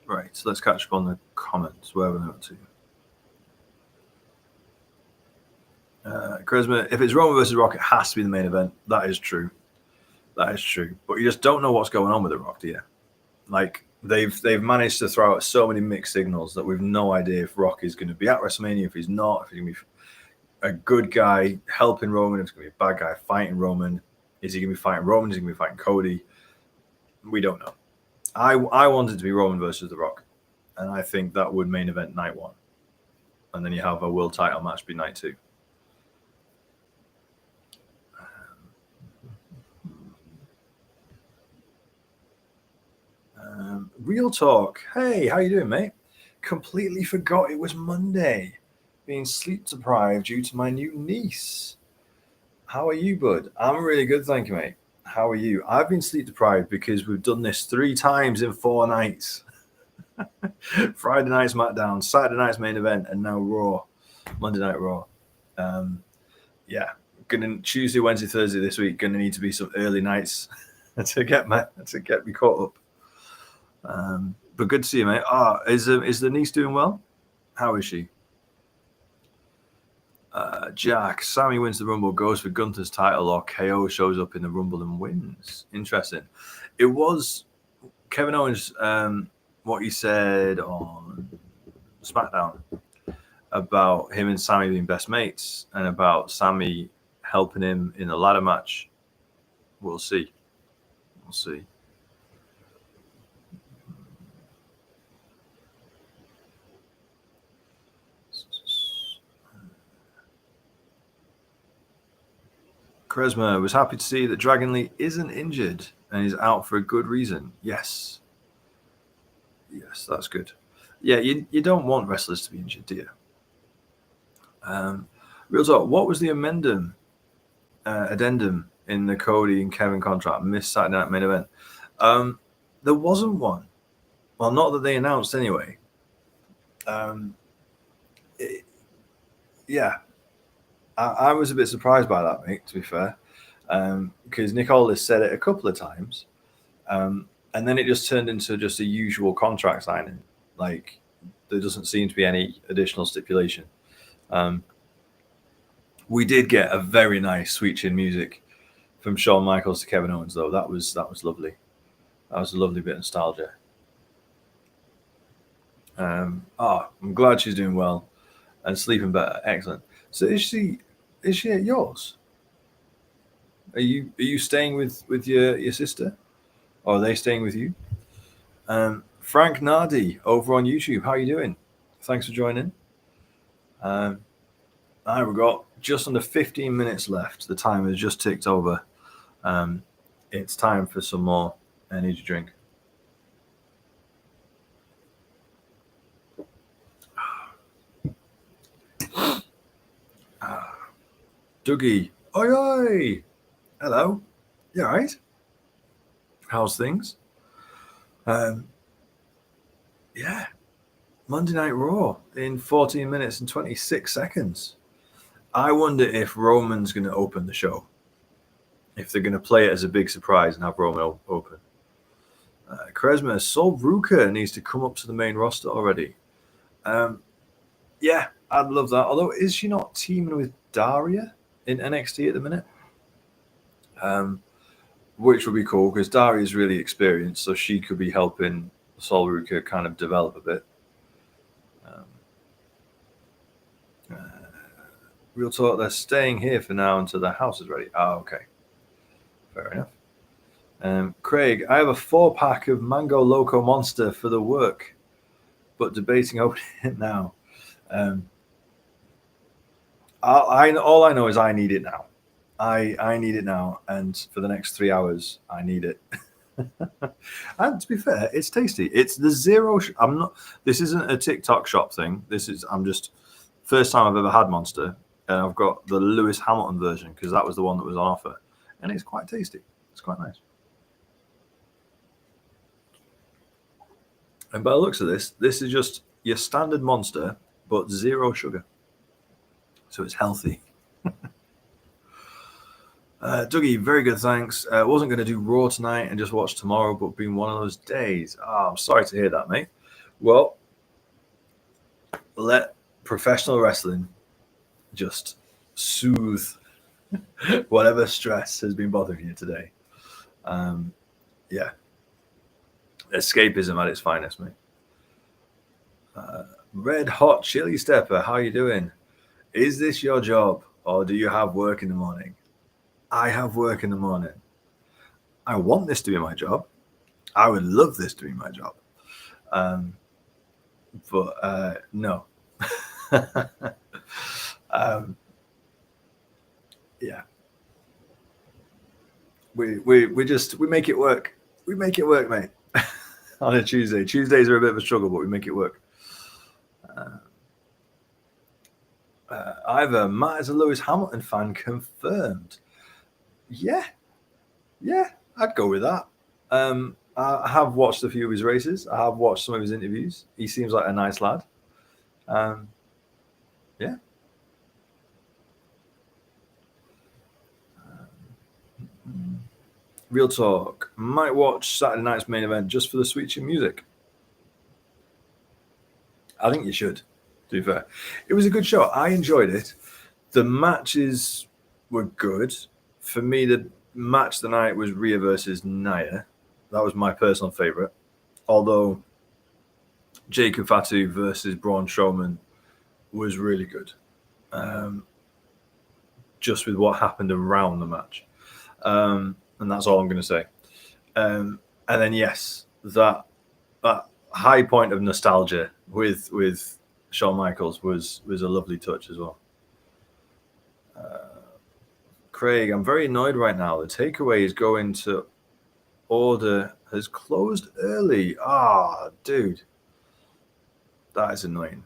Right, so let's catch up on the comments. Where we're up to. Charisma, if it's Roman versus Rock, it has to be the main event. That is true. But you just don't know what's going on with The Rock, do you? Like, they've managed to throw out so many mixed signals that we've no idea if Rock is going to be at WrestleMania, if he's not, if he's going to be a good guy helping Roman, if he's going to be a bad guy fighting Roman. Is he going to be fighting Roman? Is he going to be fighting Cody? We don't know. I wanted to be Roman versus The Rock, and I think that would main event night 1. And then you have a world title match be night 2. Real talk. Hey, how you doing, mate? Completely forgot it was Monday. Being sleep deprived due to my new niece. How are you, bud? I'm really good, thank you, mate. How are you? I've been sleep deprived because we've done this 3 times in 4 nights. Friday night's SmackDown, Saturday night's main event, and now Raw, Monday Night Raw. Yeah, gonna Tuesday, Wednesday, Thursday this week. Gonna need to be some early nights to get me caught up. But good to see you, mate. Is the niece doing well? How is she? Jack, Sammy wins the Rumble, goes for Gunther's title, or KO shows up in the Rumble and wins. Interesting. It was Kevin Owens, what he said on SmackDown about him and Sammy being best mates and about Sammy helping him in the ladder match. We'll see. We'll see. Kresma was happy to see that Dragon Lee isn't injured and is out for a good reason. Yes. Yes, that's good. Yeah, you don't want wrestlers to be injured, do you? Real talk, what was the addendum in the Cody and Kevin contract? Missed Saturday night main event. There wasn't one. Well, not that they announced anyway. Yeah. I was a bit surprised by that, mate, to be fair, because Nick Aldis said it a couple of times, and then it just turned into just a usual contract signing. Like, there doesn't seem to be any additional stipulation. We did get a very nice Sweet Chin music from Shawn Michaels to Kevin Owens, though. That was lovely. That was a lovely bit of nostalgia. I'm glad she's doing well and sleeping better. Excellent. So is she at yours? Are you staying with your sister, or are they staying with you? Frank Nardi over on YouTube. How are you doing? Thanks for joining. We've got just under 15 minutes left. The time has just ticked over. It's time for some more energy drink. Dougie. Oi, oi. Hello. You all right? How's things? Yeah. Monday Night Raw in 14 minutes and 26 seconds. I wonder if Roman's going to open the show. If they're going to play it as a big surprise and have Roman open. Kresma, Sol Ruka needs to come up to the main roster already. Yeah, I'd love that. Although, is she not teaming with Daria in NXT at the minute? Which would be cool because Daria's really experienced, so she could be helping Sol Ruka kind of develop a bit. Real talk, they're staying here for now until the house is ready. Okay. Fair enough. Craig, I have a 4-pack of Mango Loco Monster for the work, but debating opening it now. All I know is I need it now. I need it now, and for the next 3 hours, I need it. And to be fair, it's tasty. It's the zero. This isn't a TikTok shop thing. I'm just first time I've ever had Monster, and I've got the Lewis Hamilton version because that was the one that was on offer, and it's quite tasty. It's quite nice. And by the looks of this is just your standard Monster, but 0 sugar, so it's healthy. Dougie, very good, thanks. Wasn't going to do Raw tonight and just watch tomorrow, but been one of those days. I'm sorry to hear that, mate. Well, let professional wrestling just soothe whatever stress has been bothering you today. Yeah. Escapism at its finest, mate. Red Hot Chili Stepper, how you doing? Is this your job, or do you have work in the morning? I have work in the morning. I want this to be my job. I would love this to be my job. But no. Yeah. We make it work. We make it work, mate. On a Tuesday. Tuesdays are a bit of a struggle, but we make it work. Either Matt is a Lewis Hamilton fan confirmed. Yeah, I'd go with that. I have watched a few of his races. I have watched some of his interviews. He seems like a nice lad. Yeah. Real talk. Might watch Saturday night's main event just for the sweet chin music. I think you should, to be fair. It was a good show. I enjoyed it. The matches were good. For me, the match of the night was Rhea versus Nia. That was my personal favorite. Although Jacob Fatu versus Braun Strowman was really good. Just with what happened around the match. And that's all I'm going to say. And then, yes, that high point of nostalgia with Shawn Michaels was a lovely touch as well. Craig, I'm very annoyed right now. The takeaway is going to order has closed early. Dude. That is annoying.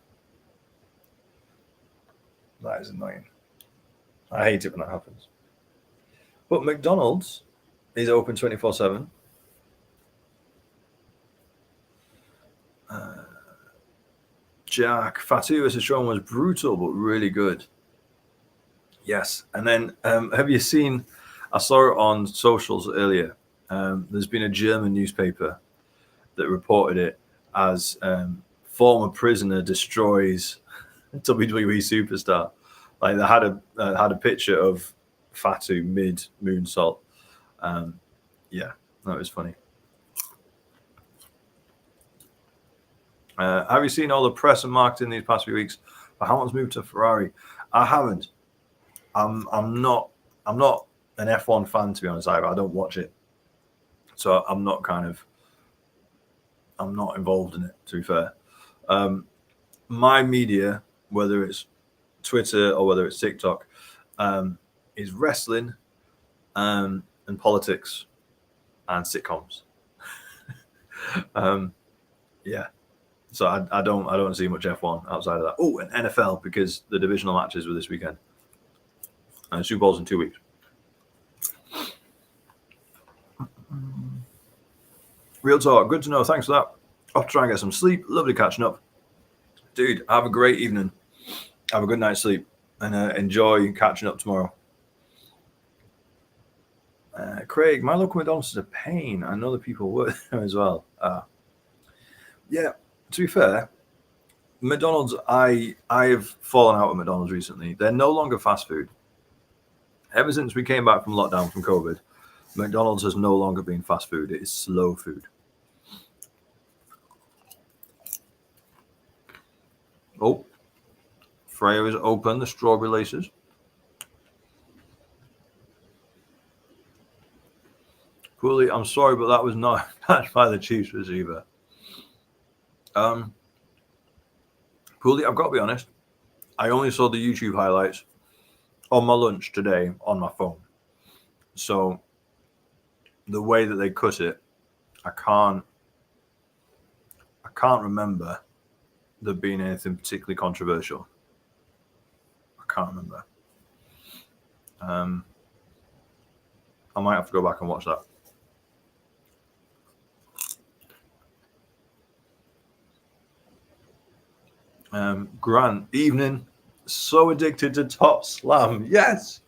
That is annoying. I hate it when that happens. But McDonald's is open 24/7. Jack, Fatu versus Strowman was brutal, but really good. Yes. And then have you seen, I saw it on socials earlier. There's been a German newspaper that reported it as former prisoner destroys WWE superstar. Like they had a picture of Fatu mid moonsault. Yeah, that was funny. Have you seen all the press and marketing these past few weeks for Hamilton's move to Ferrari? I haven't. I'm not an F1 fan, to be honest. I don't watch it, so I'm not involved in it, to be fair. My media, whether it's Twitter or whether it's TikTok, is wrestling and politics and sitcoms. Yeah. So I don't see much F1 outside of that. Oh, and NFL, because the divisional matches were this weekend. And Super Bowl's in 2 weeks. Real talk. Good to know. Thanks for that. Off to try and get some sleep. Lovely catching up. Dude, have a great evening. Have a good night's sleep. And enjoy catching up tomorrow. Craig, my local McDonald's is a pain. I know the people work there as well. Yeah, to be fair, McDonald's, I have fallen out with McDonald's recently. They're no longer fast food. Ever since we came back from lockdown from COVID, McDonald's has no longer been fast food. It is slow food. Oh, Freya is open, the strawberry laces. Cooley, I'm sorry, but that was not matched by the Chiefs receiver. Cooley, I've got to be honest. I only saw the YouTube highlights on my lunch today on my phone. So the way that they cut it, I can't remember there being anything particularly controversial. I can't remember. I might have to go back and watch that. Grant, evening. So addicted to Top Slam. Yes.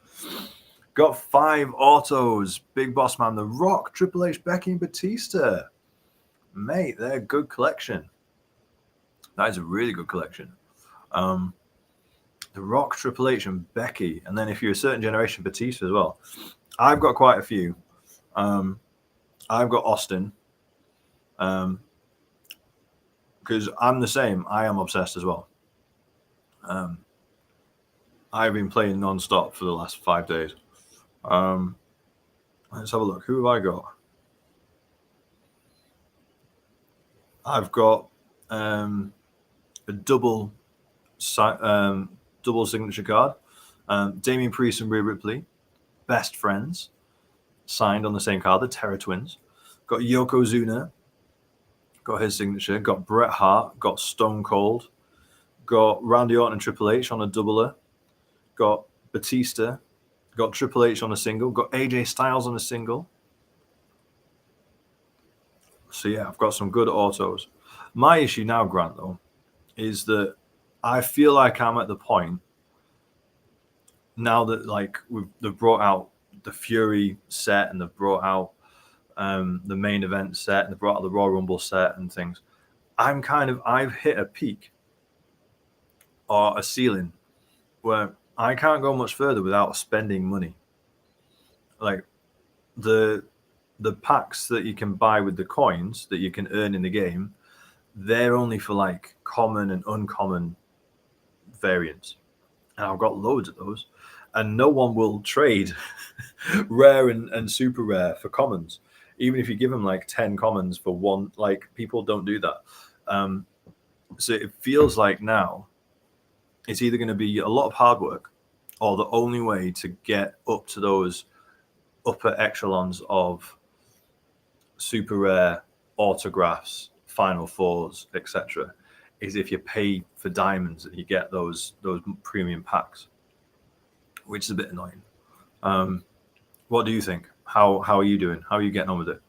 Got 5 autos. Big Boss Man, The Rock, Triple H, Becky, and Batista. Mate, they're a good collection. That is a really good collection. The Rock, Triple H, and Becky. And then if you're a certain generation, Batista as well. I've got quite a few. I've got Austin. Because I'm the same. I am obsessed as well. I've been playing non-stop for the last 5 days. Let's have a look. Who have I got? I've got a double signature card. Damian Priest and Rhea Ripley, best friends, signed on the same card, the Terror Twins. Got Yokozuna, got his signature. Got Bret Hart, got Stone Cold. Got Randy Orton and Triple H on a doubler. Got Batista. Got Triple H on a single. Got AJ Styles on a single. So yeah, I've got some good autos. My issue now, Grant, though, is that I feel like I'm at the point now that like they've brought out the Fury set and they've brought out the main event set and they've brought out the Royal Rumble set and things. I've hit a peak or a ceiling where I can't go much further without spending money. Like the packs that you can buy with the coins that you can earn in the game, they're only for like common and uncommon variants. And I've got loads of those. And no one will trade rare and super rare for commons. Even if you give them like 10 commons for one, like people don't do that. So it feels like now it's either going to be a lot of hard work or the only way to get up to those upper echelons of super rare autographs, final fours, etc., is if you pay for diamonds and you get those premium packs, which is a bit annoying. What do you think? How are you doing? How are you getting on with it?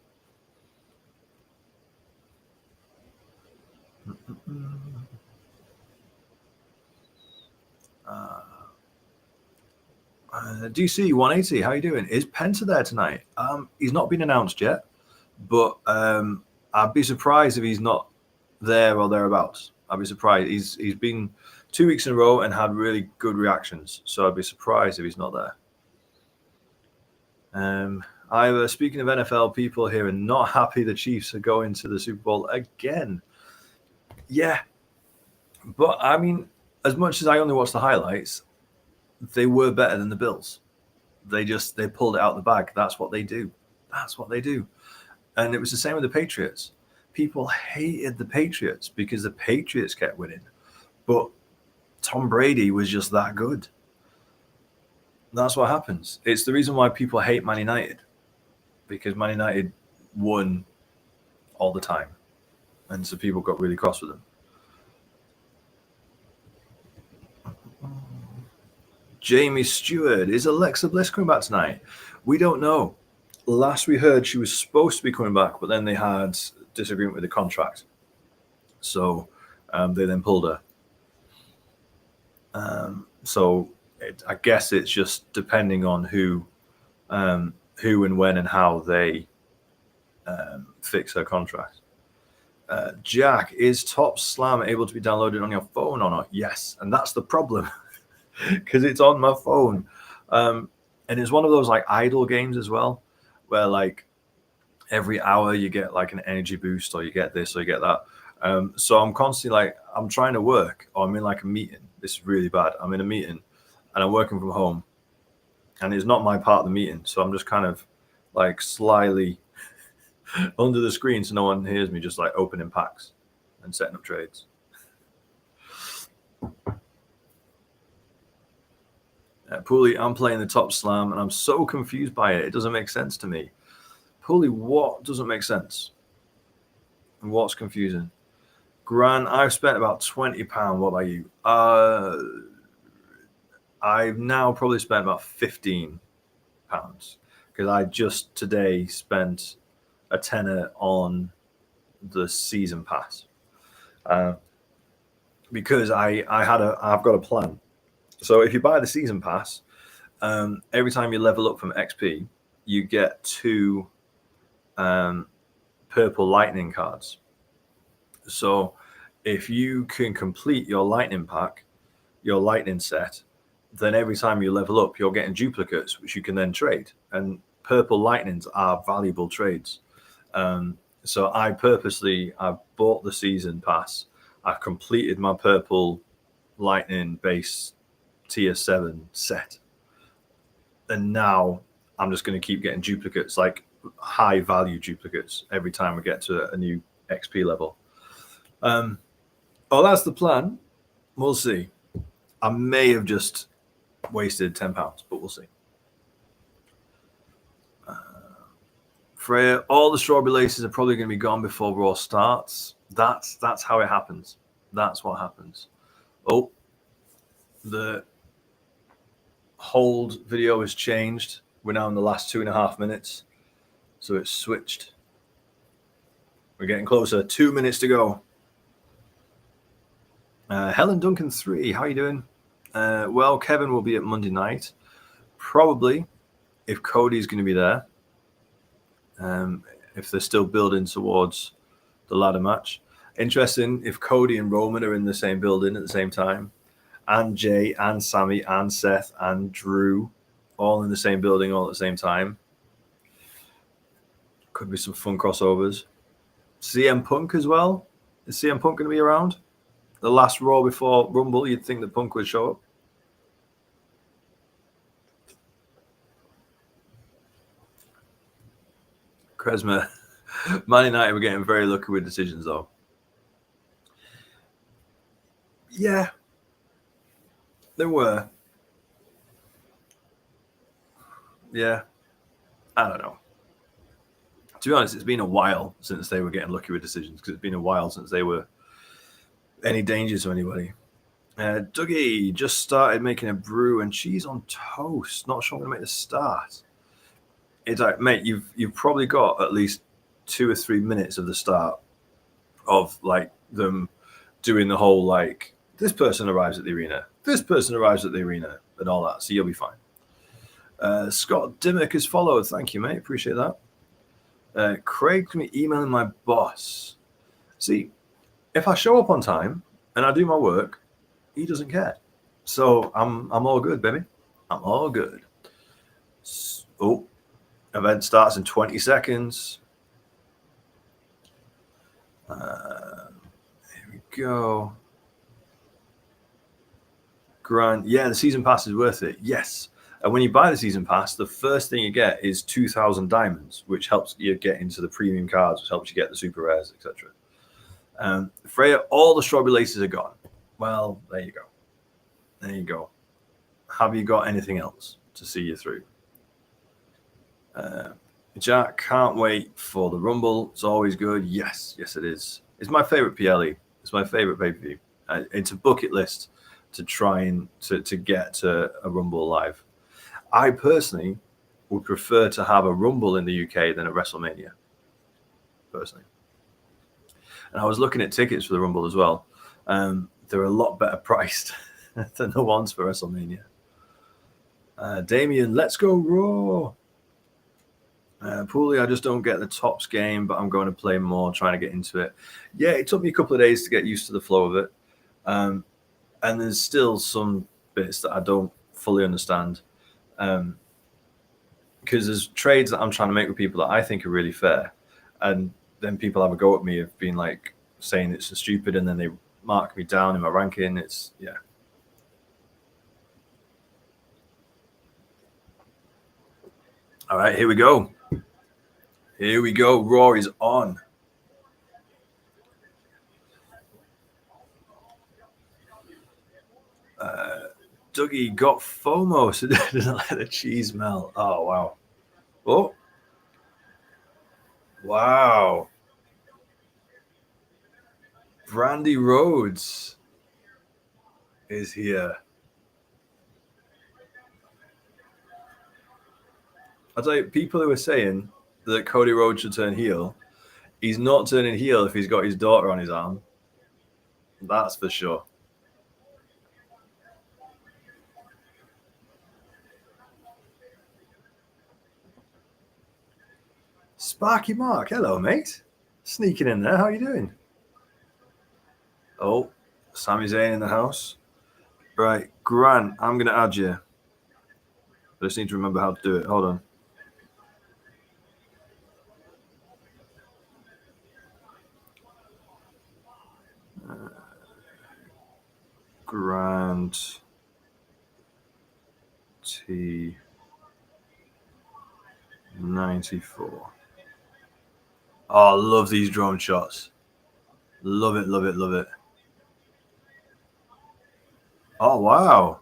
DC 180, how are you doing? Is Penta there tonight? He's not been announced yet, but I'd be surprised if he's not there or thereabouts. I'd be surprised. He's been 2 weeks in a row and had really good reactions, so I'd be surprised if he's not there. Speaking of NFL, people here are not happy the Chiefs are going to the Super Bowl again. Yeah, but I mean, as much as I only watched the highlights, they were better than the Bills. They pulled it out of the bag. That's what they do. And it was the same with the Patriots. People hated the Patriots because the Patriots kept winning. But Tom Brady was just that good. That's what happens. It's the reason why people hate Man United. Because Man United won all the time. And so people got really cross with them. Jamie Stewart, is Alexa Bliss coming back tonight? We don't know. Last we heard, she was supposed to be coming back, but then they had disagreement with the contract. So they then pulled her. I guess it's just depending on who and when and how they fix her contract. Jack, is Top Slam able to be downloaded on your phone or not? Yes, and that's the problem because it's on my phone. And it's one of those like idle games as well, where like every hour you get like an energy boost or you get this or you get that. So I'm constantly like, I'm trying to work or I'm in like a meeting. This is really bad. I'm in a meeting and I'm working from home and it's not my part of the meeting. So I'm just kind of like slyly under the screen so no one hears me, just like opening packs and setting up trades. Pooley, I'm playing the Top Slam and I'm so confused by it. It doesn't make sense to me. Pooley, what doesn't make sense? And what's confusing? Grant, I've spent about £20. What about you? I've now probably spent about £15 because I just today spent a tenner on the season pass because I've got a plan. So if you buy the season pass, every time you level up from XP, you get 2 purple lightning cards. So if you can complete your lightning pack, your lightning set, then every time you level up, you're getting duplicates, which you can then trade. And purple lightnings are valuable trades. So I bought the season pass. I've completed my purple lightning base tier 7 set. And now I'm just going to keep getting duplicates, like high value duplicates, every time I get to a new XP level. That's the plan. We'll see. I may have just wasted £10, but we'll see. Freya, all the strawberry laces are probably going to be gone before Raw starts. That's how it happens. That's what happens. Oh, the hold video has changed. We're now in the last 2.5 minutes. So it's switched. We're getting closer. 2 minutes to go. Helen Duncan 3, how are you doing? Well, Kevin will be at Monday night. Probably, if Cody's going to be there. If they're still building towards the ladder match. Interesting if Cody and Roman are in the same building at the same time. And Jay and Sammy and Seth and Drew all in the same building all at the same time. Could be some fun crossovers. CM Punk as well. Is CM Punk going to be around? The last Raw before Rumble, you'd think that Punk would show up. Kresma, Man United were getting very lucky with decisions, though. Yeah, they were. Yeah, I don't know. To be honest, it's been a while since they were getting lucky with decisions because it's been a while since they were any danger to anybody. Dougie just started making a brew and cheese on toast. Not sure I'm going to make the start. It's like, mate, you've probably got at least 2 or 3 minutes of the start of like them doing the whole like this person arrives at the arena, this person arrives at the arena, and all that. So you'll be fine. Scott Dimmock has followed. Thank you, mate. Appreciate that. Craig's me emailing my boss. See, if I show up on time and I do my work, he doesn't care. So I'm all good, baby. I'm all good. Event starts in 20 seconds. Here we go. Grant, yeah, the season pass is worth it. Yes. And when you buy the season pass, the first thing you get is 2,000 diamonds, which helps you get into the premium cards, which helps you get the super rares, etc. Freya, all the strawberry laces are gone. Well, there you go. There you go. Have you got anything else to see you through? Jack, can't wait for the Rumble. It's always good. Yes, it is. It's my favorite PLE. It's my favorite pay-per-view. It's a bucket list to try and to get to a Rumble live. I personally would prefer to have a Rumble in the UK than a WrestleMania. Personally. And I was looking at tickets for the Rumble as well. They're a lot better priced than the ones for WrestleMania. Damien, let's go Raw. Pooley, I just don't get the tops game, but I'm going to play more, trying to get into it. Yeah, it took me a couple of days to get used to the flow of it. And there's still some bits that I don't fully understand. Because there's trades that I'm trying to make with people that I think are really fair. And then people have a go at me of being like saying it's stupid, and then they mark me down in my ranking. It's, yeah. All right, here we go. Here we go. Raw is on. Dougie got FOMO, so doesn't let the cheese melt. Oh, wow. Oh. Wow. Brandy Rhodes is here. I'll tell you, people who are saying that Cody Rhodes should turn heel, he's not turning heel if he's got his daughter on his arm. That's for sure. Sparky Mark, hello, mate. Sneaking in there. How are you doing? Oh, Sami Zayn in the house. Right, Grant, I'm going to add you. I just need to remember how to do it. Hold on. Grant T 94. Oh, I love these drone shots. Love it, love it, love it. Oh, wow.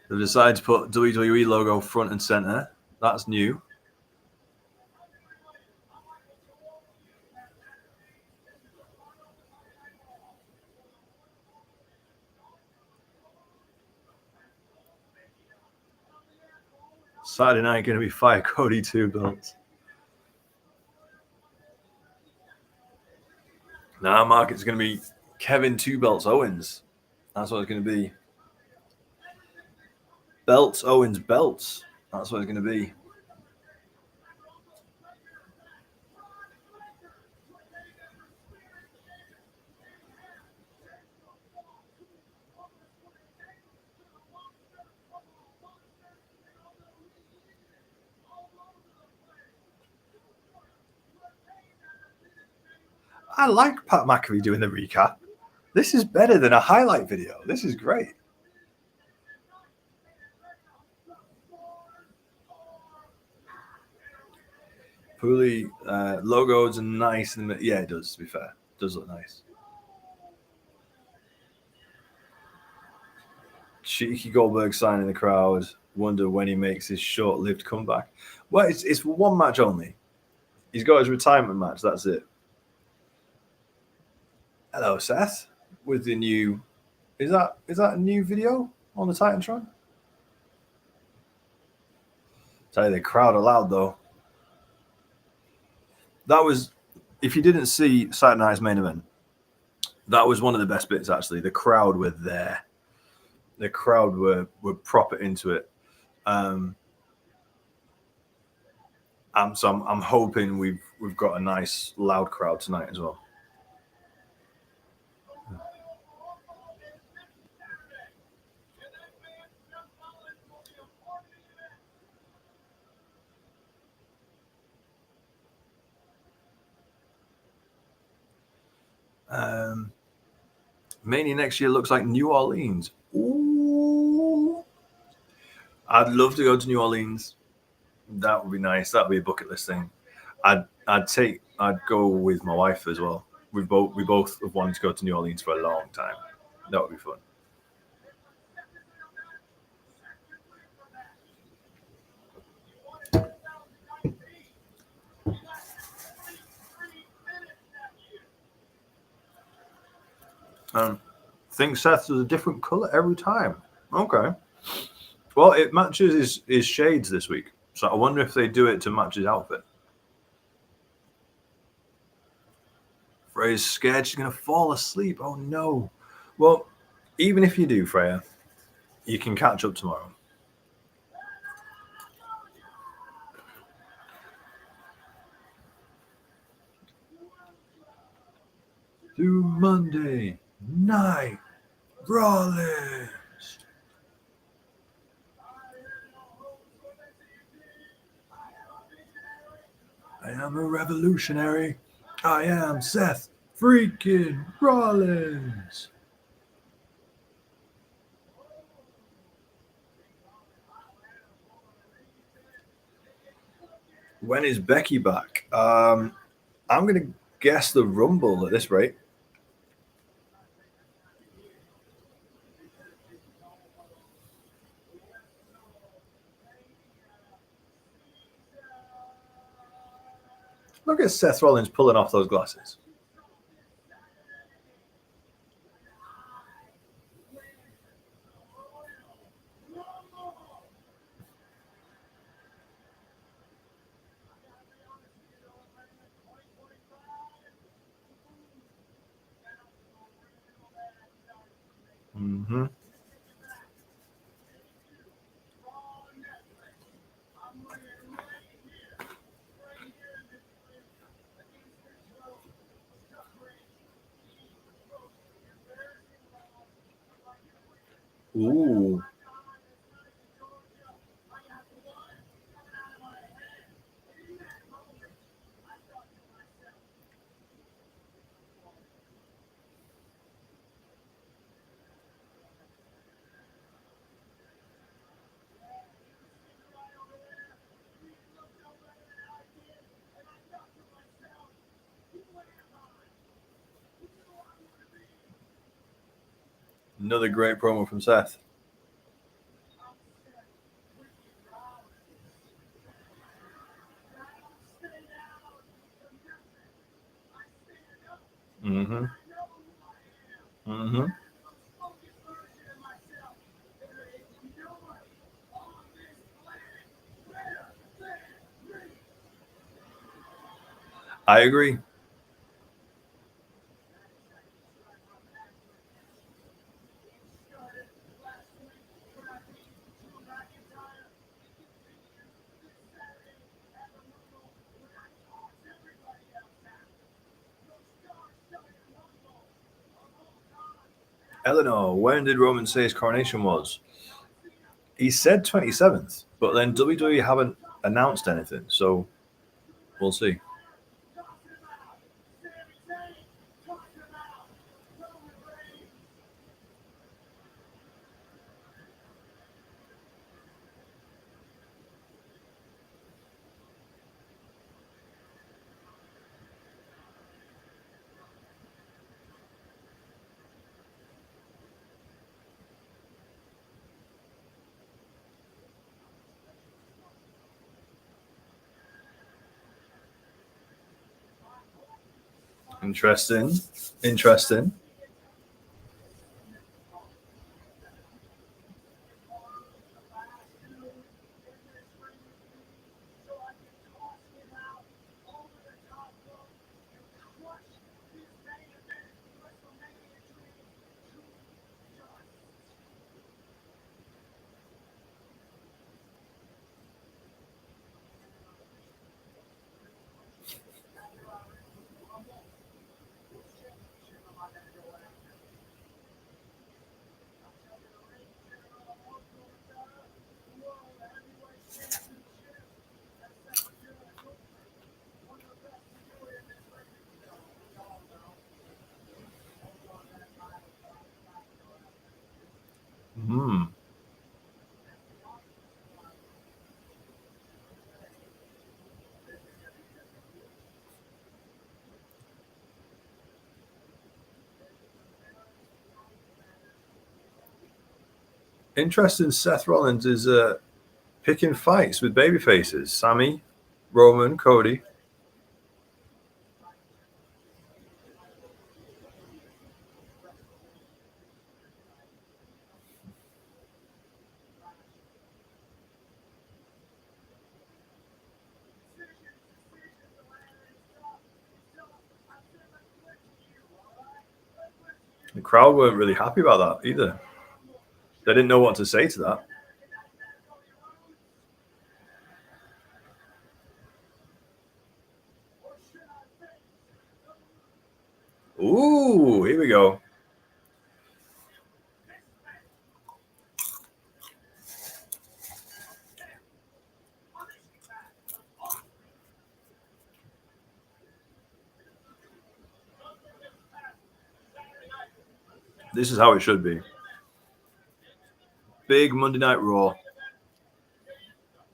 They've decided to put WWE logo front and center. That's new. Saturday night going to be Fire Cody 2 belts. Now, Mark, it's going to be Kevin 2 belts Owens. That's what it's going to be. Belts, Owens, belts. That's what it's going to be. I like Pat McAfee doing the recap. This is better than a highlight video. This is great. Pooley logos are nice. Yeah, it does, to be fair. It does look nice. Cheeky Goldberg sign in the crowd. Wonder when he makes his short-lived comeback. Well, it's one match only. He's got his retirement match. That's it. Hello, Seth. With the new, is that a new video on the Titantron? Tell you, the crowd are loud though. That was, if you didn't see Saturday Night's main event, that was one of the best bits actually. The crowd were there. The crowd were proper into it. I'm hoping we've got a nice loud crowd tonight as well. Mania next year looks like New Orleans. Ooh. I'd love to go to New Orleans. That would be nice. That would be a bucket list thing. I'd go with my wife as well. We both have wanted to go to New Orleans for a long time. That would be fun. I think Seth is a different color every time. Okay. Well, it matches his shades this week. So I wonder if they do it to match his outfit. Freya's scared she's going to fall asleep. Oh, no. Well, even if you do, Freya, you can catch up tomorrow. To Monday Night Rollins. I am a revolutionary. I am Seth freaking Rollins. When is Becky back? I'm going to guess the Rumble at this rate. Look at Seth Rollins pulling off those glasses. Mm-hmm. Ooh. Another great promo from Seth. Mm-hmm. Mm-hmm. I agree. Eleanor, when did Roman say his coronation was? He said 27th, but then WWE haven't announced anything, so we'll see. Interesting. Interesting. Hmm. Interesting. Seth Rollins is picking fights with baby faces. Sammy, Roman, Cody. The crowd weren't really happy about that either. They didn't know what to say to that. Ooh, here we go. This is how it should be. Big Monday Night Raw.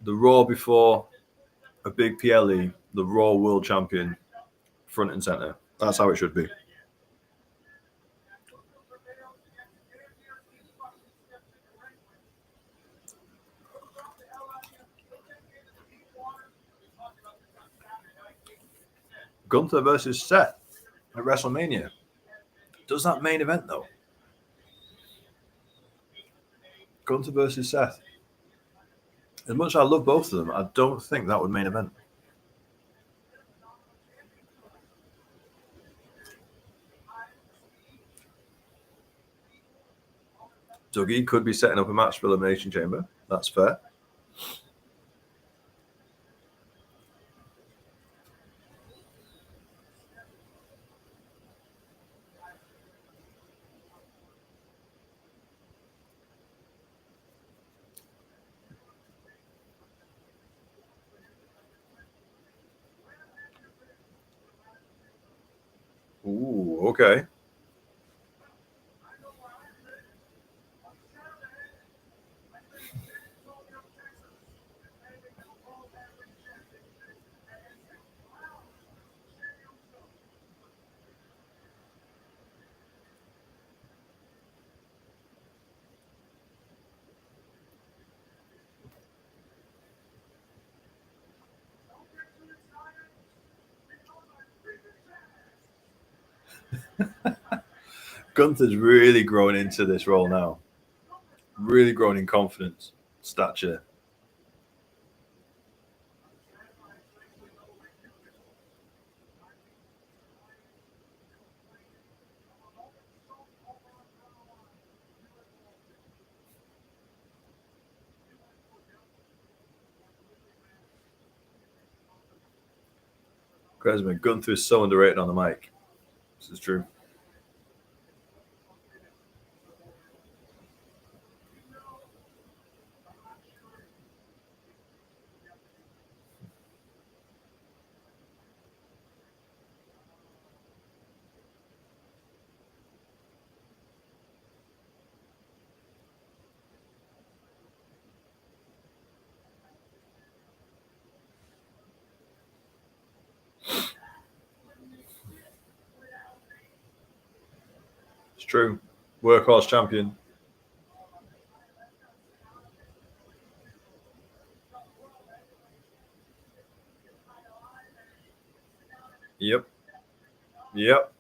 The Raw before a big PLE. The Raw World Champion, front and center. That's how it should be. Gunther versus Seth at WrestleMania. Does that main event though? Gunther versus Seth. As much as I love both of them, I don't think that would main event. Dougie could be setting up a match for Elimination Chamber. That's fair. Ooh, okay. Gunther's really grown into this role now. Really grown in confidence, stature. Cresman, Gunther is so underrated on the mic. This is true. It's true. Workhorse champion. Yep. Yep.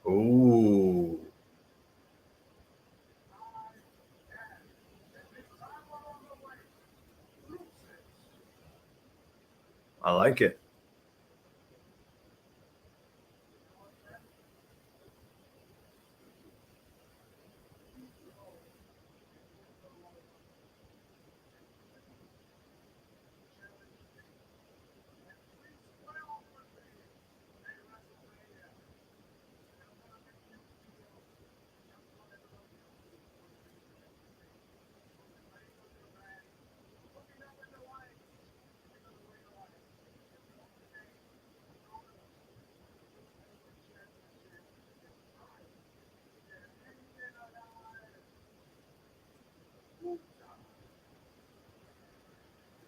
Ooh. I like it.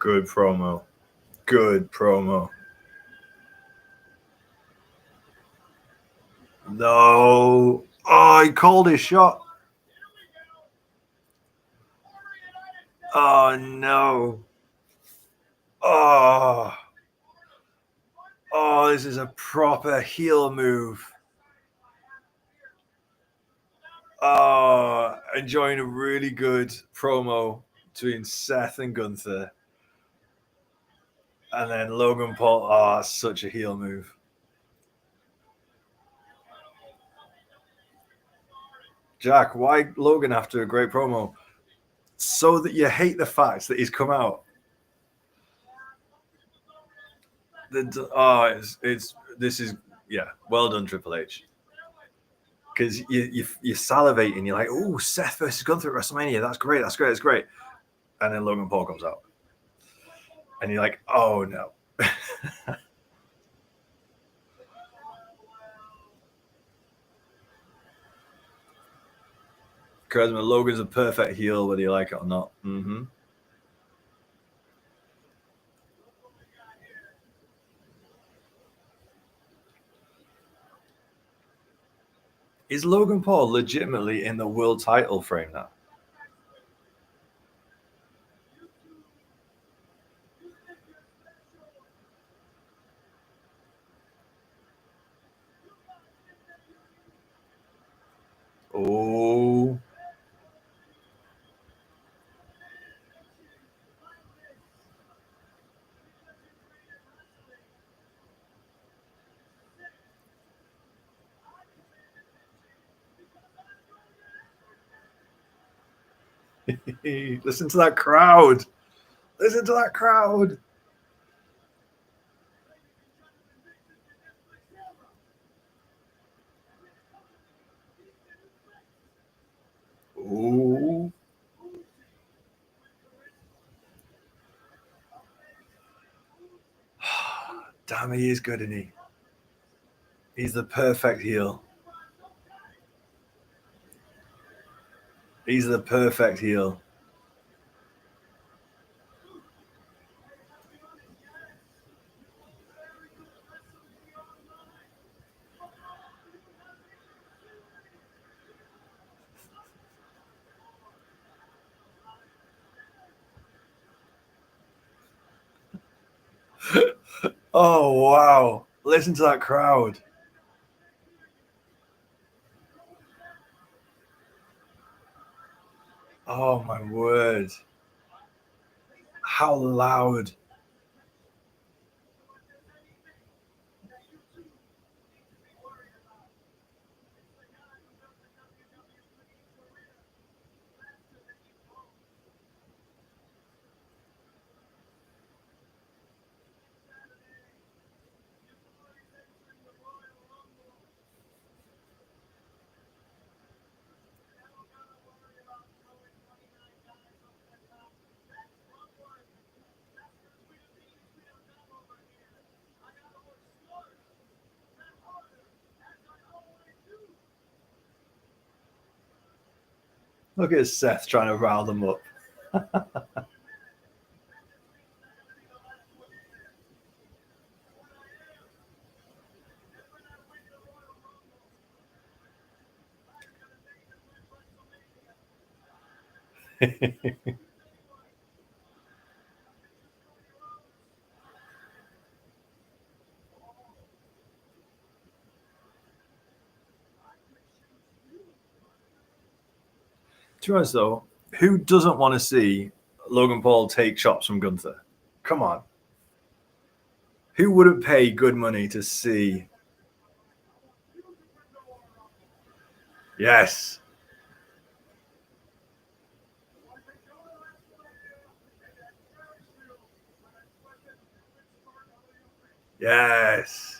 Good promo. Good promo. No. Oh, he called his shot. Oh, no. Oh. Oh, this is a proper heel move. Oh, enjoying a really good promo between Seth and Gunther. And then Logan Paul. Oh, such a heel move. Jack, why Logan after a great promo? So that you hate the fact that he's come out. It's this is well done, Triple H. Because you're salivating, you're like, oh, Seth versus Gunther at WrestleMania, that's great, that's great. And then Logan Paul comes out, and you're like, oh no. Charisma, Logan's a perfect heel, whether you like it or not. Mm-hmm. Is Logan Paul legitimately in the world title frame now? Oh. Listen to that crowd. Listen to that crowd. Ooh. Sammy is good, isn't he? He's the perfect heel. He's the perfect heel. Oh, wow. Listen to that crowd. Oh, my word. How loud. Look at Seth trying to rile them up. To be honest, though, who doesn't want to see Logan Paul take shots from Gunther? Come on. Who wouldn't pay good money to see? Yes. Yes.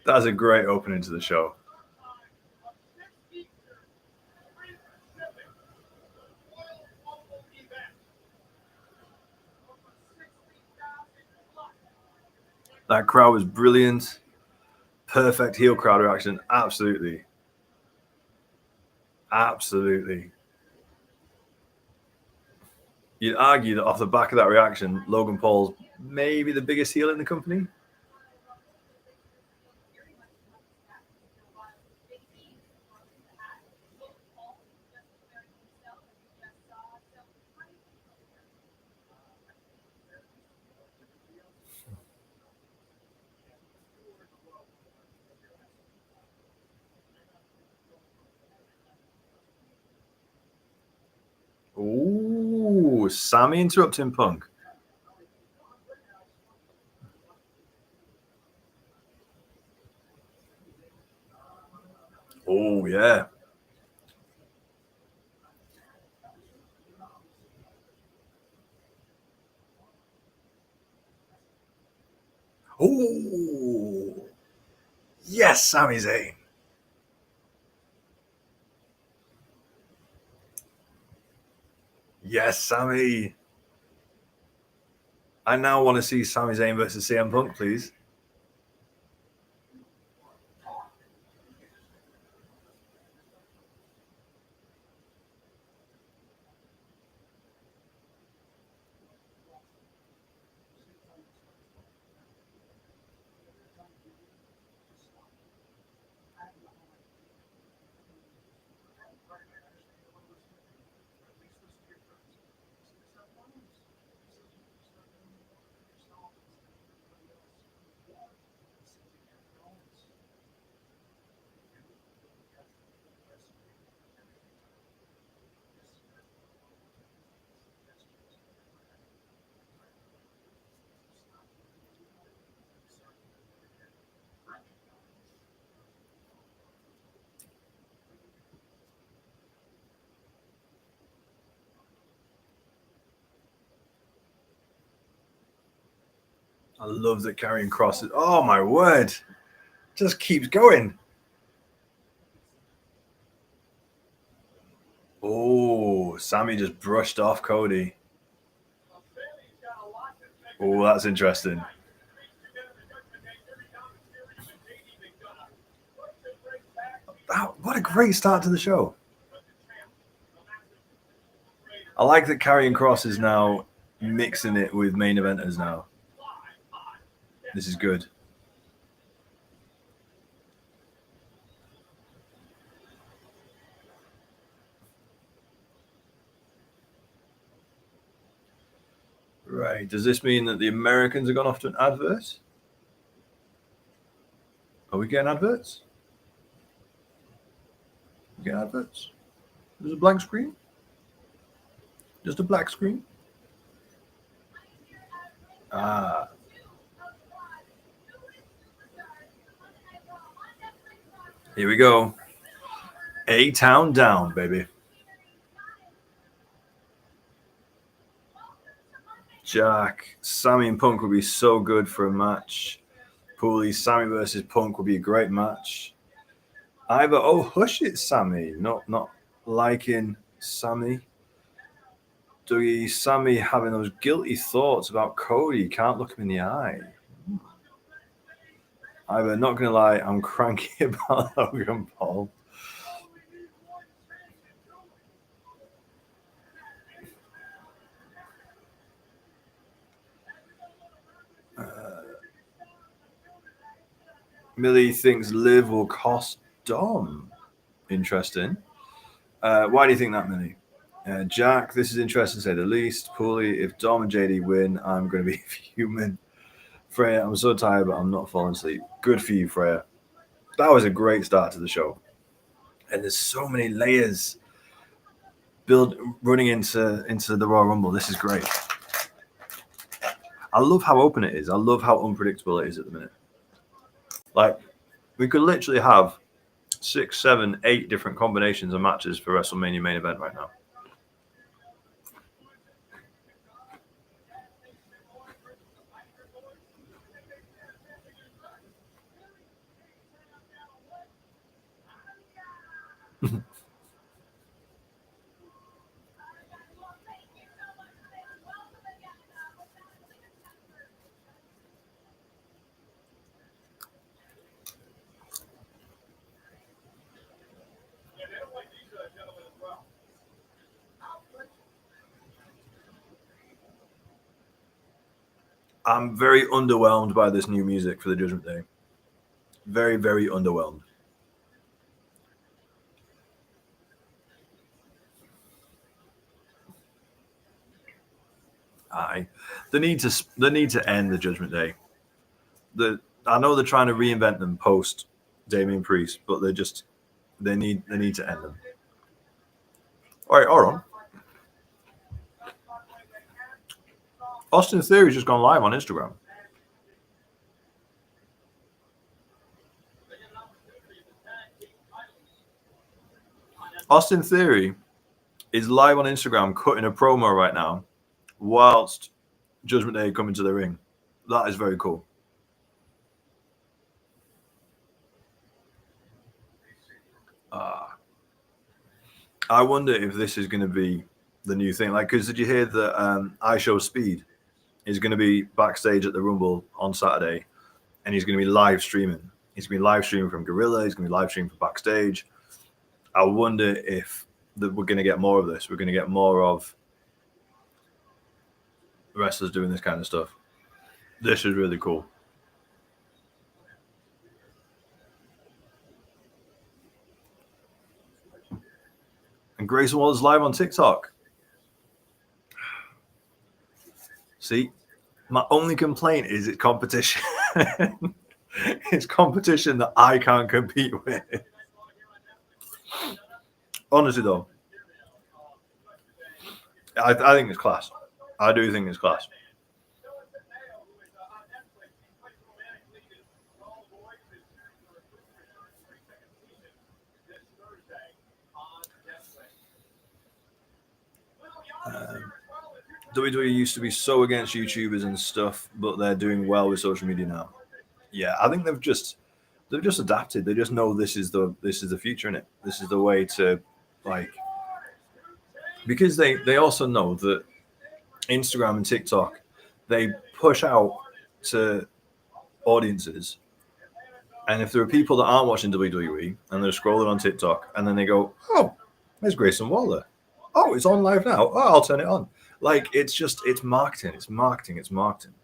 That's a great opening to the show. That crowd was brilliant. Perfect heel crowd reaction. Absolutely. Absolutely. You'd argue that off the back of that reaction, Logan Paul's maybe the biggest heel in the company. Ooh, Sammy interrupting Punk. Oh, yeah. Oh, yes, Sami Zayn. Yes, Sammy. I now want to see Sami Zayn versus CM Punk, please. I love that carrying crosses. Oh my word. Just keeps going. Oh, Sammy just brushed off Cody. Oh, that's interesting. What a great start to the show. I like that Karrion Kross is now mixing it with main eventers now. This is good. Right. Does this mean that the Americans have gone off to an advert? Are we getting adverts? We getting adverts? There's a blank screen? Just a black screen? Ah. Here we go. A-Town down, baby. Jack, Sammy and Punk would be so good for a match. Pooley, Sammy versus Punk would be a great match. Either, oh, hush it, Sammy. Not liking Sammy. Dougie, Sammy having those guilty thoughts about Cody. Can't look him in the eye. Either, not going to lie, I'm cranky about Logan Paul. Millie thinks Liv will cost Dom. Interesting. Why do you think that, Millie? Jack, this is interesting to say the least. Pooley, if Dom and JD win, I'm going to be fuming. Freya, I'm so tired, but I'm not falling asleep. Good for you, Freya. That was a great start to the show. And there's so many layers running into the Royal Rumble. This is great. I love how open it is. I love how unpredictable it is at the minute. Like, we could literally have 6, 7, 8 different combinations of matches for WrestleMania main event right now. I'm very underwhelmed by this new music for the Judgment Day. Very, very underwhelmed. They need to end the Judgment Day. I know they're trying to reinvent them post Damian Priest, but they need to end them. All right, hold on. Austin Theory's just gone live on Instagram. Austin Theory is live on Instagram cutting a promo right now whilst Judgment Day coming to the ring. That is very cool. I wonder if this is going to be the new thing. Like, because did you hear that I Show Speed is going to be backstage at the Rumble on Saturday, and he's going to be live streaming. He's going to be live streaming from Gorilla. He's going to be live streaming from backstage. I wonder if we're going to get more of this. We're going to get more of wrestlers doing this kind of stuff. This is really cool. And Grayson Waller's live on TikTok. See, my only complaint is it's competition. It's competition that I can't compete with. Honestly, though, I think it's class. I do think it's class. WWE used to be so against YouTubers and stuff, but they're doing well with social media now. Yeah, I think they've just adapted. They just know this is the future in it. This is the way to, like, because they also know that Instagram and TikTok, they push out to audiences. And if there are people that aren't watching WWE and they're scrolling on TikTok and then they go, oh, there's Grayson Waller. Oh, it's on live now. Oh, I'll turn it on. Like, it's marketing. It's marketing. It's marketing.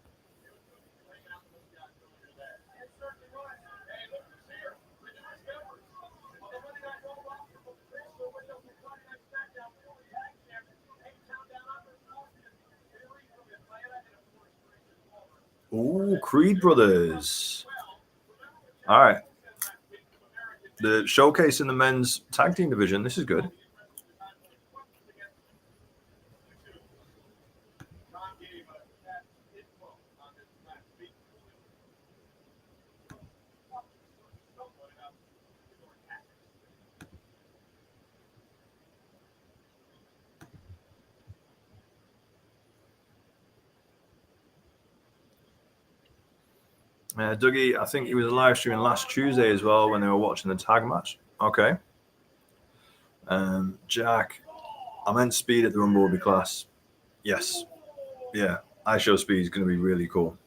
Ooh, Creed Brothers. All right. The showcase in the men's tag team division. This is good. Dougie, I think he was live streaming last Tuesday as well when they were watching the tag match. Okay. Jack, I meant speed at the Rumble will be class. Yes. Yeah. I show speed is going to be really cool.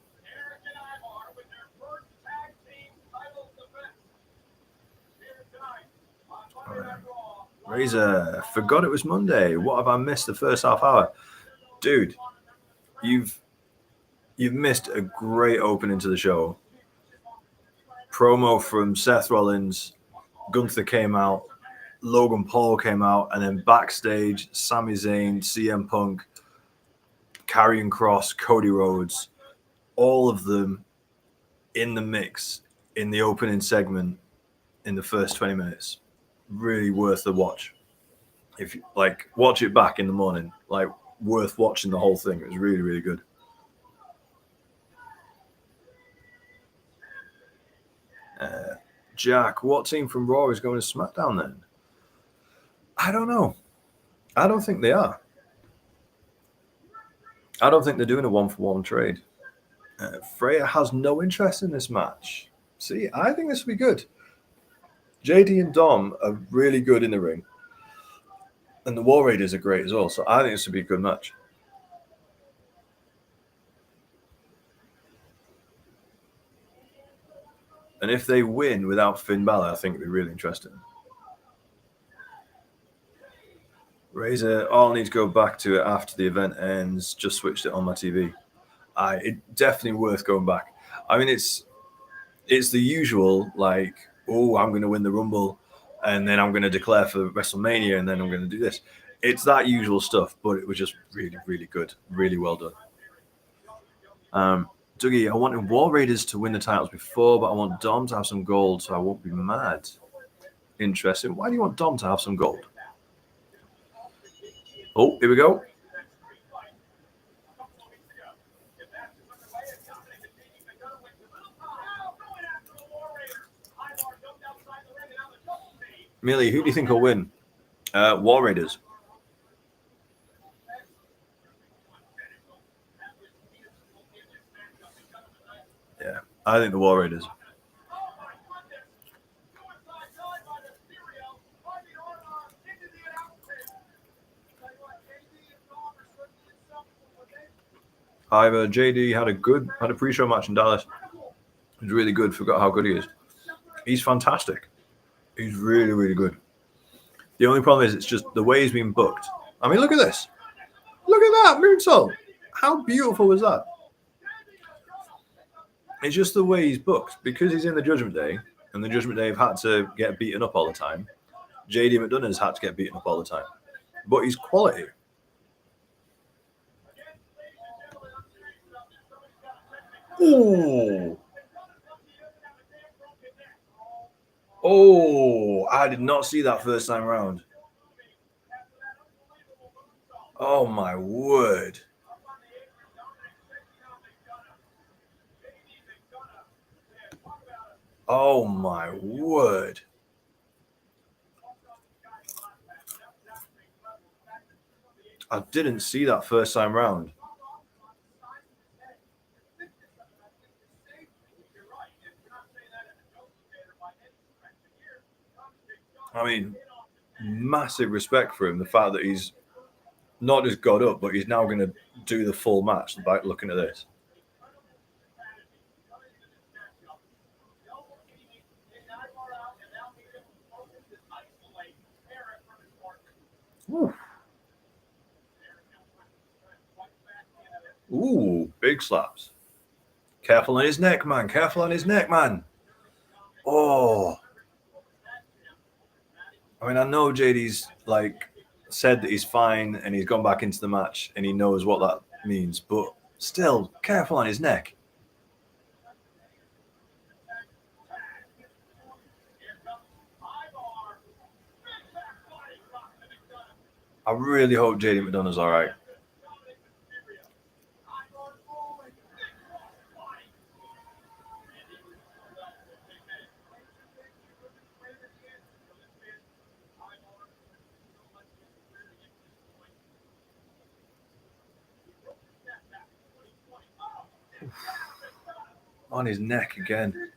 Razor, forgot it was Monday. What have I missed the first half hour? Dude, you've missed a great opening to the show. Promo from Seth Rollins, Gunther came out, Logan Paul came out, and then backstage, Sami Zayn, CM Punk, Karrion Kross, Cody Rhodes, all of them in the mix in the opening segment in the first 20 minutes. Really worth the watch. If you like, watch it back in the morning. Like, worth watching the whole thing. It was really, really good. Jack, what team from Raw is going to SmackDown then? I don't know. I don't think they are. I don't think they're doing a 1-for-1 trade. Freya has no interest in this match. See, I think this will be good. JD and Dom are really good in the ring. And the War Raiders are great as well. So I think this would be a good match. And if they win without Finn Balor, I think it'd be really interesting. Razor, I'll need to go back to it after the event ends. Just switched it on my TV. It's definitely worth going back. I mean, it's the usual, like, oh, I'm going to win the Rumble, and then I'm going to declare for WrestleMania, and then I'm going to do this. It's that usual stuff, but it was just really, really good. Really well done. Dougie, I wanted War Raiders to win the titles before, but I want Dom to have some gold, so I won't be mad. Interesting. Why do you want Dom to have some gold? Oh, here we go. Millie, who do you think will win? War Raiders. Yeah, I think the War Raiders. However, JD had a pre-show match in Dallas. It was really good. Forgot how good he is. He's fantastic. He's really, really good. The only problem is it's just the way he's been booked. I mean, look at this. Look at that moonsault. How beautiful was that? It's just the way he's booked. Because he's in the Judgment Day, and the Judgment Day have had to get beaten up all the time. JD McDonough's had to get beaten up all the time. But he's quality. Ooh. Oh, I did not see that first time around. Oh, my word. Oh, my word. I didn't see that first time round. I mean, massive respect for him. The fact that he's not just got up, but he's now going to do the full match by looking at this. Ooh, big slaps. Careful on his neck, man. Careful on his neck, man. Oh. I mean, I know JD's like said that he's fine and he's gone back into the match and he knows what that means, but still, careful on his neck. I really hope JD McDonough's all right. On his neck again.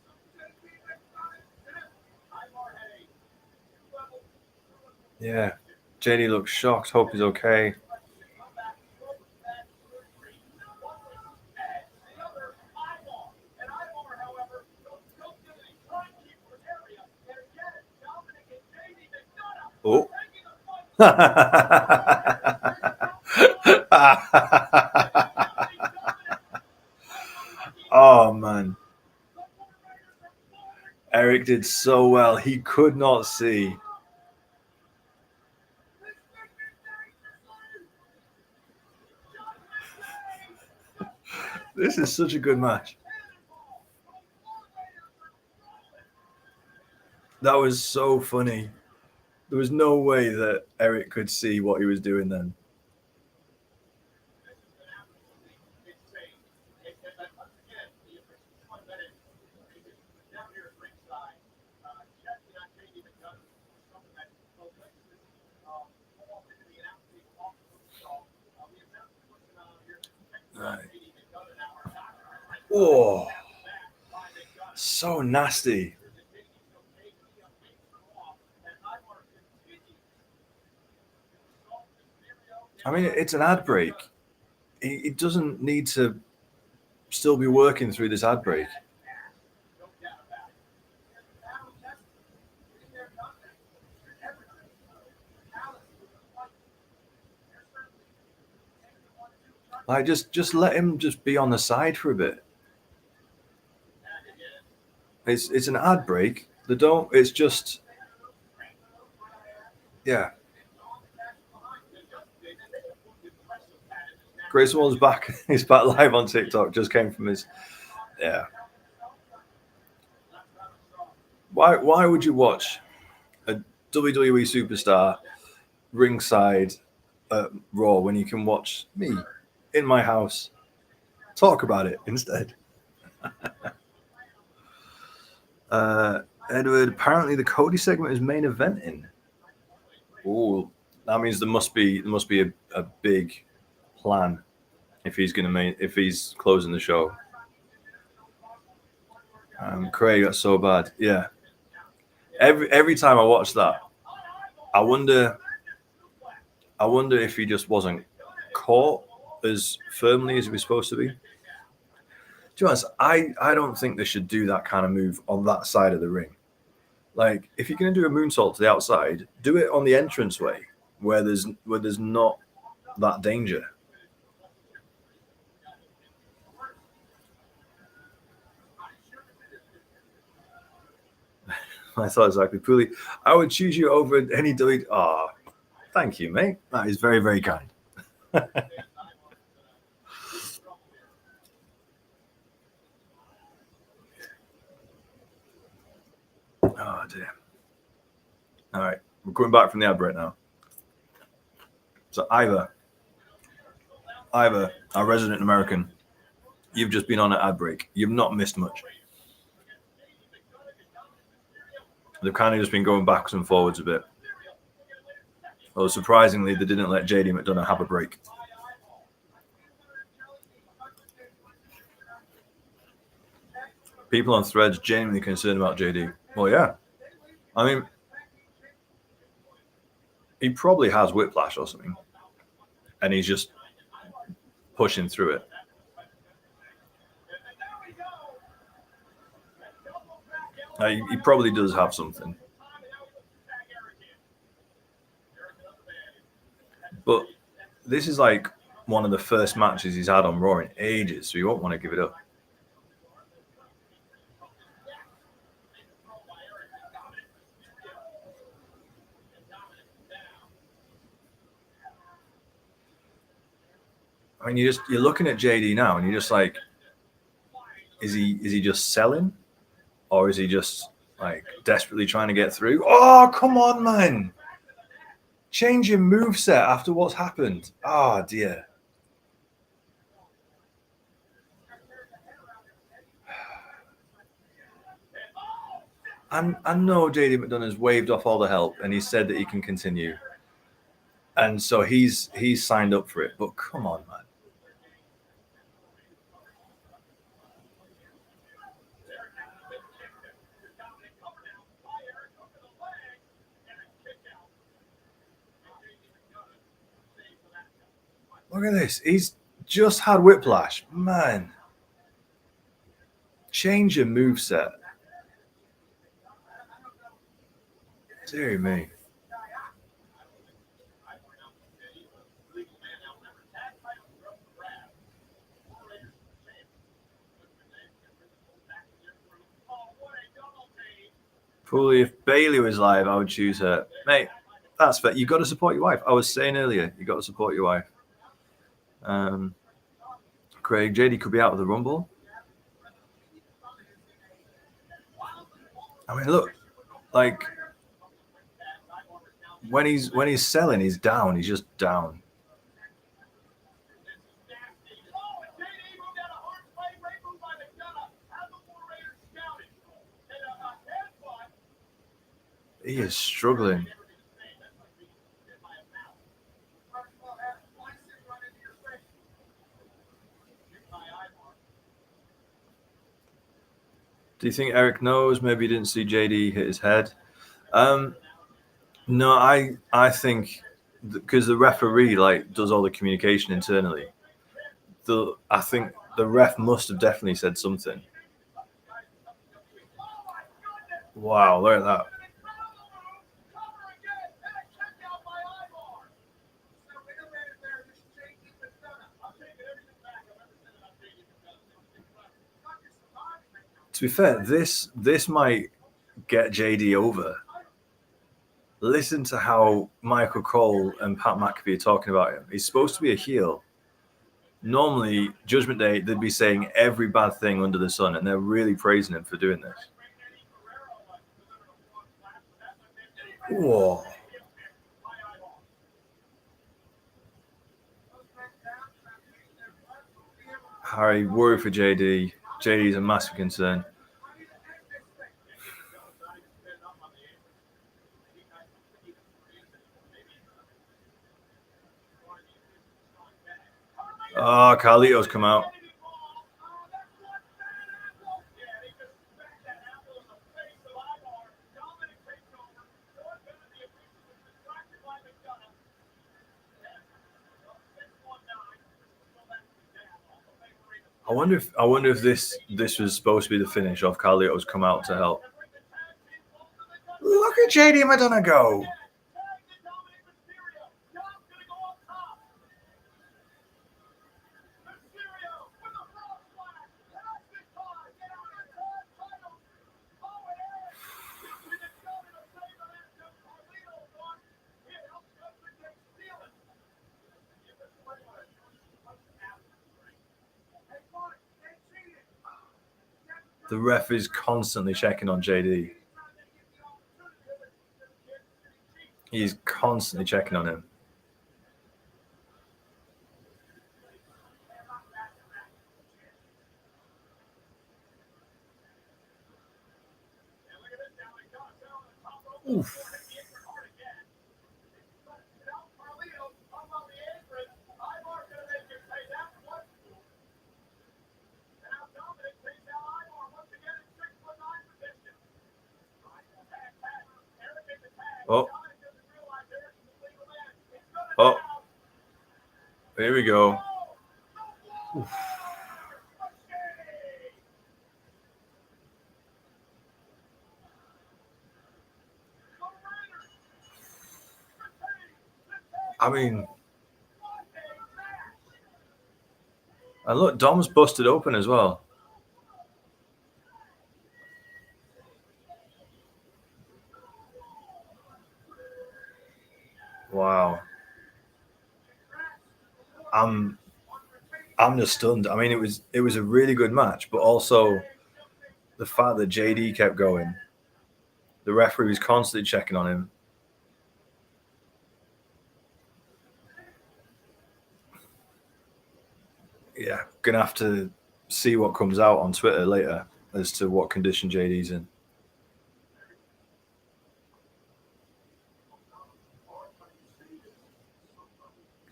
Yeah. JD looks shocked. Hope he's okay. Oh. Oh, man. Eric did so well. He could not see. This is such a good match. That was so funny. There was no way that Eric could see what he was doing then. Right. Oh, so nasty. I mean, it's an ad break. He doesn't need to still be working through this ad break. Like, just let him just be on the side for a bit. It's an ad break. It's just, yeah. Grayson Wall's back. He's back live on TikTok. Just came from his, yeah. Why would you watch a WWE superstar ringside at Raw when you can watch me in my house talk about it instead? Edward, apparently the Cody segment is main eventing. Oh, that means there must be a big plan if he's closing the show. Craig, that's so bad. Yeah. Every time I watch that, I wonder if he just wasn't caught as firmly as he was supposed to be. To be honest, I don't think they should do that kind of move on that side of the ring. Like, if you're going to do a moonsault to the outside, do it on the entranceway where there's not that danger. I thought exactly. Pooley, I would choose you over any delete. Ah, oh, thank you, mate. That is very, very kind. Oh, dear. All right. We're coming back from the ad break now. So, Ivor, our resident American, you've just been on an ad break. You've not missed much. They've kind of just been going backwards and forwards a bit. Well, surprisingly, they didn't let JD McDonough have a break. People on Threads genuinely concerned about JD. Well, yeah. I mean, he probably has whiplash or something, and he's just pushing through it. He probably does have something. But this is like one of the first matches he's had on Raw in ages, so you won't want to give it up. I mean, you're looking at JD now, and you're just like, is he just selling, or is he just like desperately trying to get through? Oh, come on, man! Change your moveset after what's happened. Ah, dear. I know JD McDonough's waved off all the help, and he said that he can continue, and so he's signed up for it. But come on, man. Look at this. He's just had whiplash. Man. Change your moveset. Dear me. Probably if Bailey was live, I would choose her. Mate, that's fair. You got to support your wife. I was saying earlier, you got to support your wife. Craig, JD could be out of the Rumble. I mean, look, like when he's selling, he's down. He's just down. He is struggling. Do you think Eric knows? Maybe he didn't see JD hit his head. No, I think because the referee like does all the communication internally. I think the ref must have definitely said something. Wow, look at that. To be fair, this might get JD over. Listen to how Michael Cole and Pat McAfee are talking about him. He's supposed to be a heel. Normally, Judgment Day, they'd be saying every bad thing under the sun, and they're really praising him for doing this. Whoa. Harry, worried for JD. JD's a massive concern. Oh, Carlito's come out. I wonder if this was supposed to be the finish of Carlito's come out to help. Look at JD Madonna go. The ref is constantly checking on JD. He's constantly checking on him. Oof. Oh. Oh. Here we go. Oof. I mean, and look, Dom's busted open as well. Wow. I'm just stunned. I mean, it was a really good match, but also the fact that JD kept going, the referee was constantly checking on him. Yeah, gonna have to see what comes out on Twitter later as to what condition JD's in.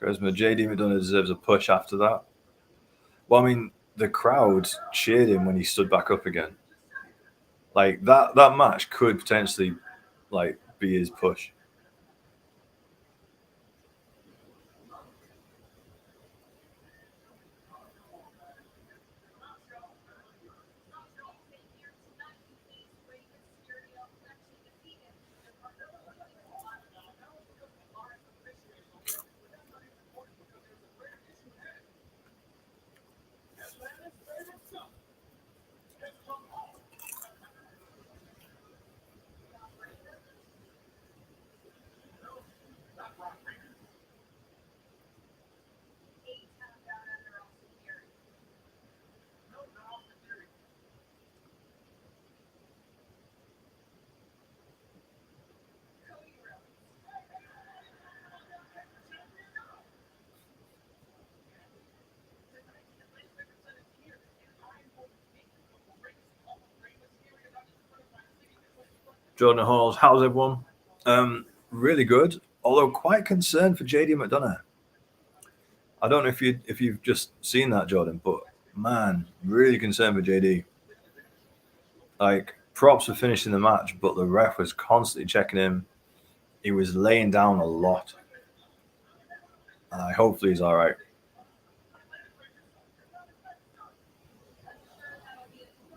Charisma, JD McDonough deserves a push after that. Well, I mean, the crowd cheered him when he stood back up again. Like that match could potentially like be his push. Jordan Halls, how's everyone? Really good, although quite concerned for JD McDonough. I don't know if you've just seen that, Jordan, but man, really concerned for JD. Like props for finishing the match, but the ref was constantly checking him. He was laying down a lot. Hopefully he's all right.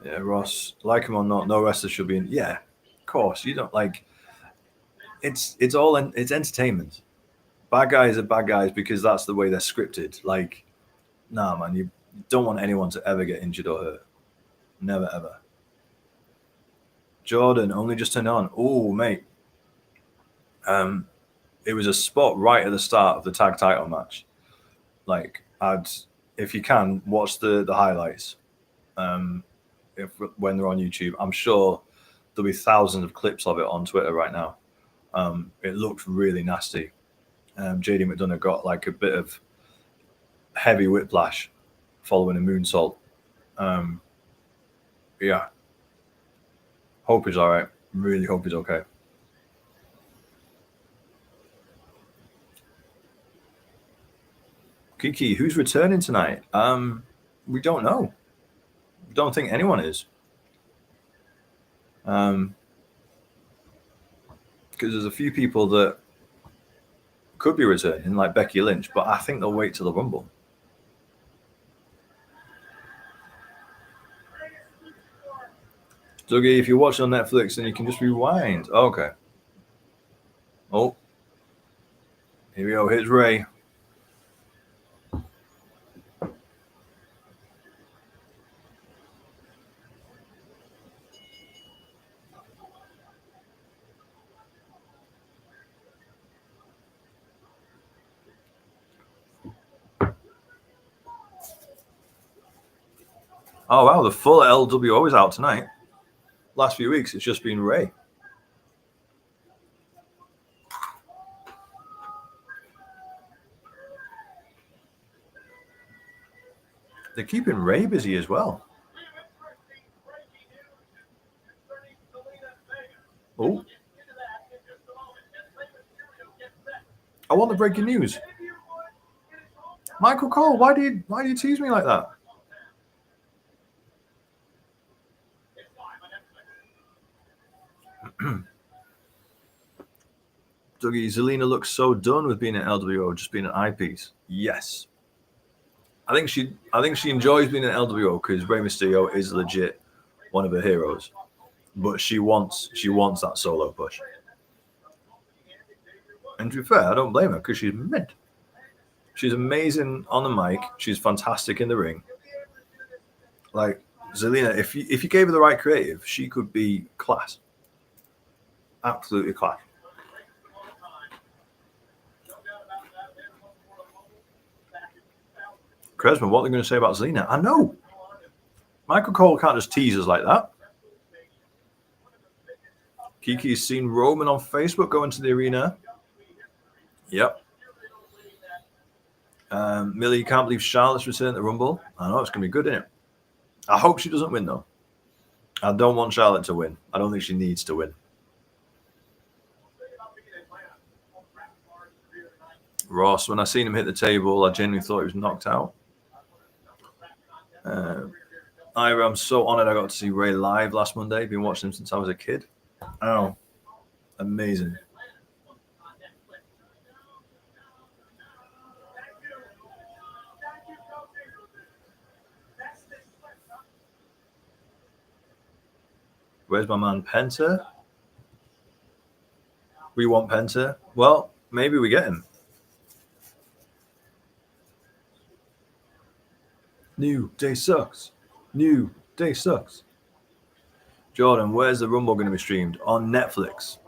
Yeah, Ross, like him or not, no wrestler should be in. Yeah, of course. You don't like. It's it's entertainment. Bad guys are bad guys because that's the way they're scripted. Like, nah, man, you don't want anyone to ever get injured or hurt. Never ever. Jordan only just turned on. Oh, mate. It was a spot right at the start of the tag title match. Like, if you can, watch the highlights. When they're on YouTube, I'm sure there'll be thousands of clips of it on Twitter right now. It looked really nasty. JD McDonough got like a bit of heavy whiplash following a moonsault. Yeah. Hope he's all right. Really hope he's okay. Kiki, who's returning tonight? We don't know. Don't think anyone is. Because there's a few people that could be returning, like Becky Lynch, but I think they'll wait till the Rumble. Dougie, if you're watching on Netflix, then you can just rewind. Oh, okay. Oh, here we go. Here's Ray. Oh, wow. The full LWO is out tonight. Last few weeks, it's just been Ray. They're keeping Ray busy as well. Oh. I want the breaking news. Michael Cole, why do you tease me like that? Dougie, Zelina looks so done with being an LWO, just being an eyepiece. Yes. I think she enjoys being an LWO because Rey Mysterio is legit one of her heroes. But she wants that solo push. And to be fair, I don't blame her because she's mint. She's amazing on the mic. She's fantastic in the ring. Like Zelina, if you gave her the right creative, she could be class. Absolutely class. Kresman, what are they going to say about Zelina? I know. Michael Cole can't just tease us like that. Kiki's seen Roman on Facebook going to the arena. Yep. Millie can't believe Charlotte's returned to Rumble. I know it's going to be good, isn't it? I hope she doesn't win, though. I don't want Charlotte to win. I don't think she needs to win. Ross, when I seen him hit the table, I genuinely thought he was knocked out. Ira, I'm so honored I got to see Ray live last Monday. Been watching him since I was a kid. Oh, amazing. Where's my man Penta? We want Penta. Well, maybe we get him. New day sucks. New day sucks. Jordan, where's the Rumble going to be streamed? On Netflix.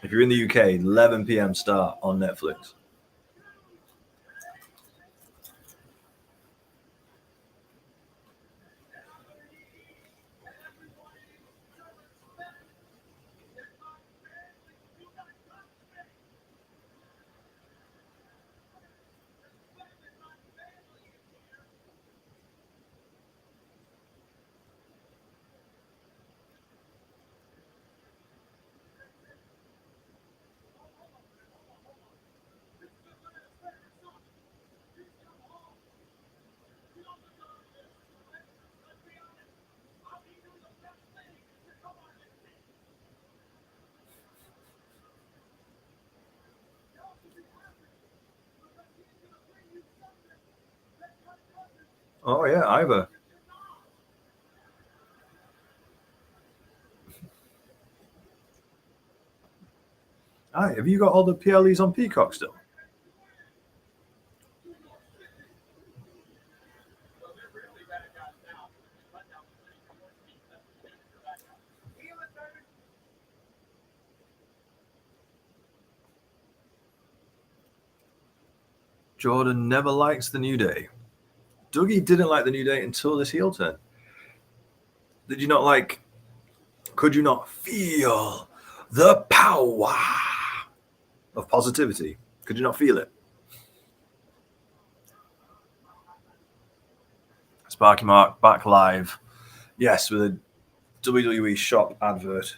If you're in the UK, 11 p.m. start on Netflix. Oh, yeah, Ivor. Hi, have you got all the PLEs on Peacock still? Jordan never likes the New Day. Dougie didn't like the New Day until this heel turn. Did you not like? Could you not feel the power of positivity? Could you not feel it? Sparky Mark back live. Yes, with a WWE shop advert.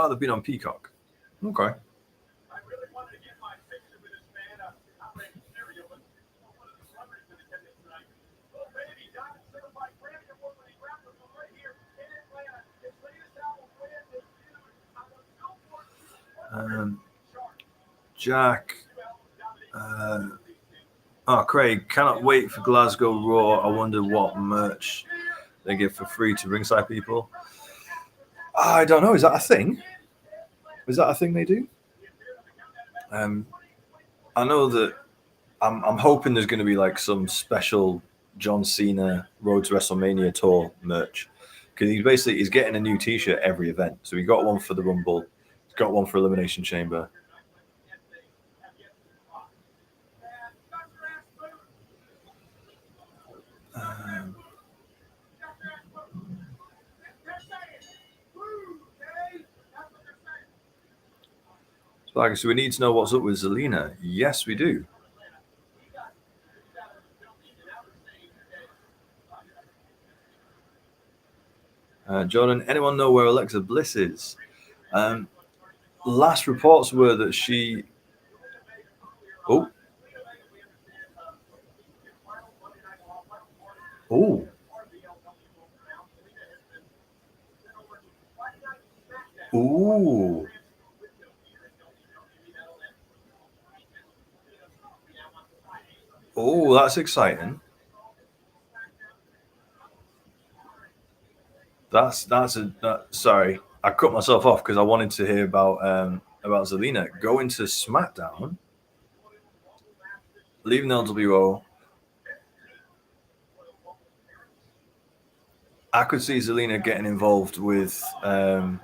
They've been on Peacock. Okay. Jack. Craig, cannot wait for Glasgow Raw. I wonder what merch they give for free to ringside people. I don't know. Is that a thing? Is that a thing they do? I know that I'm hoping there's going to be like some special John Cena Road to WrestleMania tour merch because he's getting a new T-shirt every event. So he got one for the Rumble, he's got one for Elimination Chamber. So we need to know what's up with Zelina. Yes, we do. Jordan, anyone know where Alexa Bliss is? last reports were that she. Oh. Oh. Ooh. Oh, that's exciting. Sorry, I cut myself off because I wanted to hear about Zelina going to SmackDown, leaving LWO. I could see Zelina getting involved with the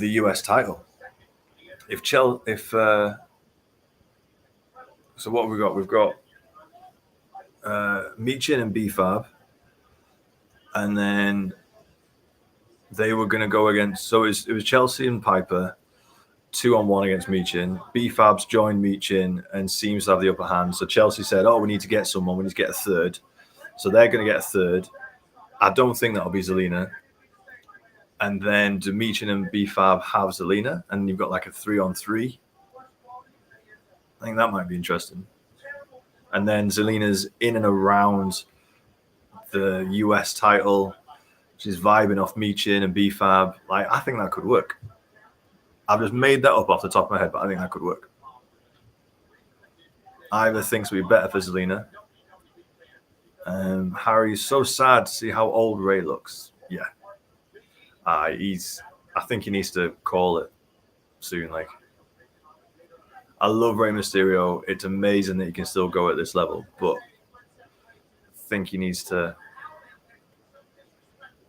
US title. So what have we got? We've got Michin and B-Fab, and then they were going to go against. So it was Chelsea and Piper, 2-on-1 against Michin. B-Fab's joined Michin and seems to have the upper hand. So Chelsea said, "Oh, we need to get someone. We need to get a third." So they're going to get a third. I don't think that'll be Zelina. And then do Michin and B-Fab have Zelina, and you've got like a 3-on-3. I think that might be interesting. And then Zelina's in and around the US title. She's vibing off Michin and B-Fab. Like, I think that could work. I've just made that up off the top of my head, but I think that could work. Ivor thinks we'd be better for Zelina. Harry's so sad to see how old Ray looks. Yeah. I think he needs to call it soon. Like, I love Rey Mysterio. It's amazing that he can still go at this level, but I think he needs to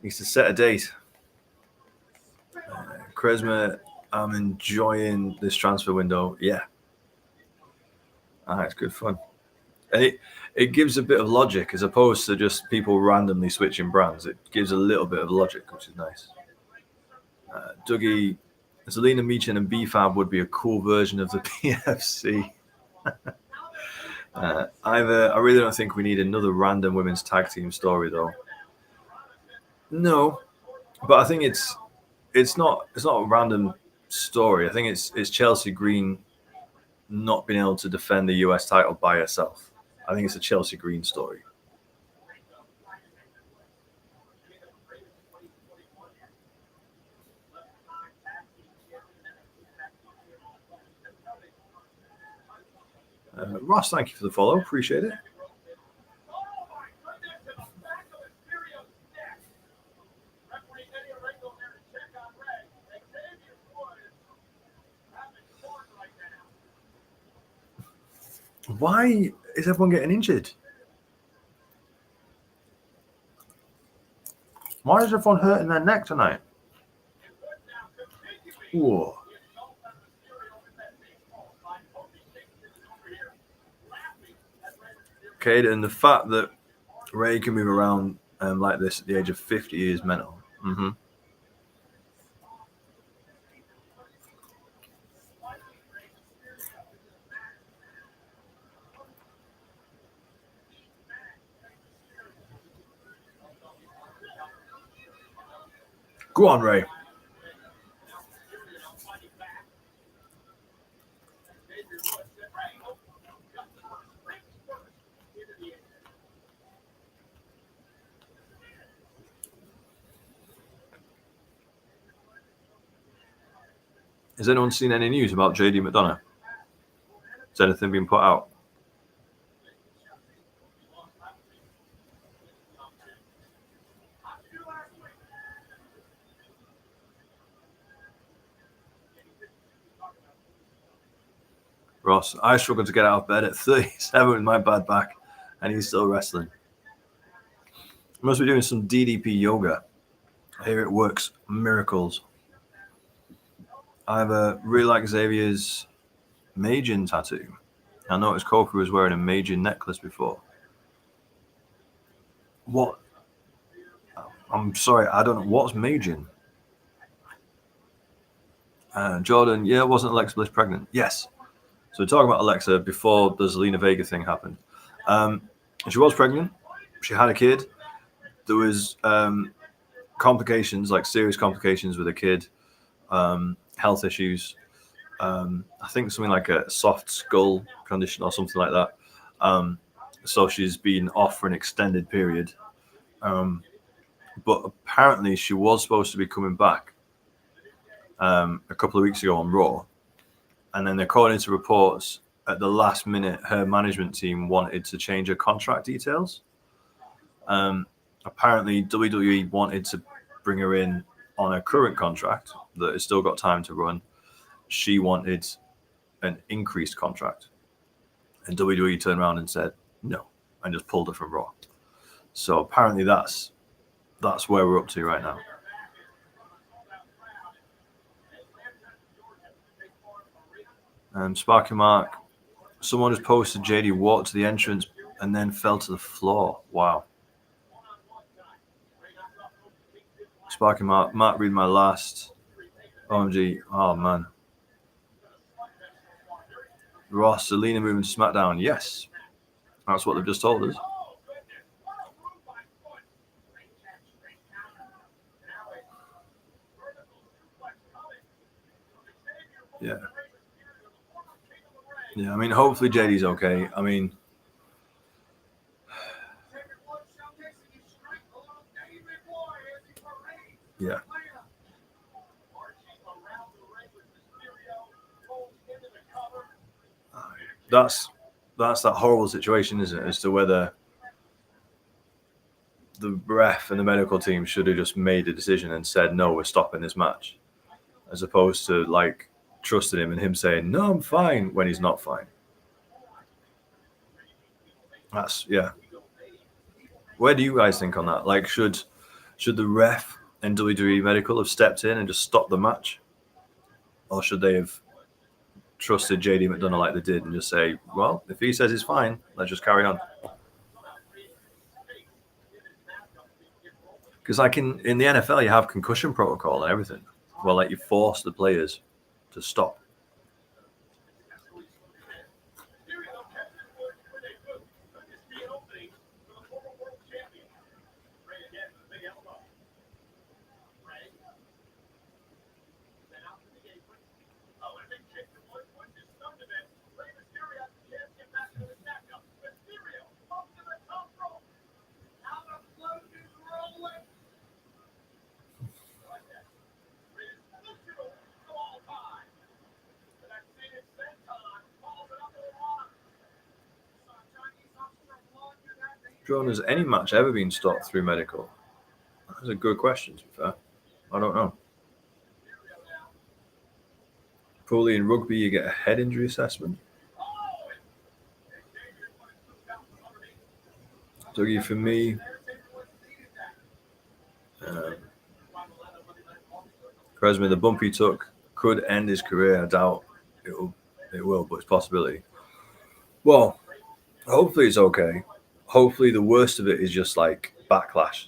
set a date. Charisma, I'm enjoying this transfer window. Yeah. It's good fun. And it gives a bit of logic as opposed to just people randomly switching brands. It gives a little bit of logic, which is nice. Dougie, Zelina Michin and B-Fab would be a cool version of the PFC. I really don't think we need another random women's tag team story, though. No, but I think it's not a random story. I think it's Chelsea Green not being able to defend the US title by herself. I think it's a Chelsea Green story. Ross, thank you for the follow. Appreciate it. Why is everyone getting injured? Why is everyone hurting their neck tonight? Whoa. Okay, and the fact that Ray can move around like this at the age of 50 is mental. Mm-hmm. Go on, Ray. Has anyone seen any news about JD McDonough? Has anything been put out? Ross, I struggled to get out of bed at 37 with my bad back, and he's still wrestling. He must be doing some DDP yoga. I hear it works miracles. I really like Xavier's Majin tattoo. I noticed Kofi was wearing a Majin necklace before. What? I'm sorry, I don't know. What's Majin? Jordan, yeah, wasn't Alexa Bliss pregnant? Yes. So we're talking about Alexa before the Zelina Vega thing happened. She was pregnant. She had a kid. There was complications, like serious complications with a kid, health issues. I think something like a soft skull condition or something like that. So she's been off for an extended period. But apparently she was supposed to be coming back a couple of weeks ago on Raw. And then according to reports, at the last minute, her management team wanted to change her contract details. Apparently, WWE wanted to bring her in on a current contract that has still got time to run. She wanted an increased contract. And WWE turned around and said no, and just pulled her from Raw. So apparently that's where we're up to right now. Sparky Mark, someone just posted JD walked to the entrance and then fell to the floor. Wow. Sparky Mark, read my last. OMG. Oh, man. Ross, Selena moving to SmackDown. Yes. That's what they've just told us. Yeah. Yeah, I mean, hopefully JD's okay. I mean, yeah. That's that horrible situation, isn't it? As to whether the ref and the medical team should have just made a decision and said, no, we're stopping this match, as opposed to like trusting him and him saying, no, I'm fine, when he's not fine. That's, yeah. Where do you guys think on that? Like, should the ref and WWE medical have stepped in and just stopped the match? Or should they have trusted JD McDonough like they did and just say, well, if he says he's fine, let's just carry on? Because like in the NFL, you have concussion protocol and everything. Well, like you force the players to stop. John, has any match ever been stopped through medical? That's a good question, to be fair. I don't know. Probably in rugby, you get a head injury assessment. Dougie, for me, Kresman, the bump he took could end his career. I doubt it will, but it's a possibility. Well, hopefully it's okay. Hopefully the worst of it is just like backlash,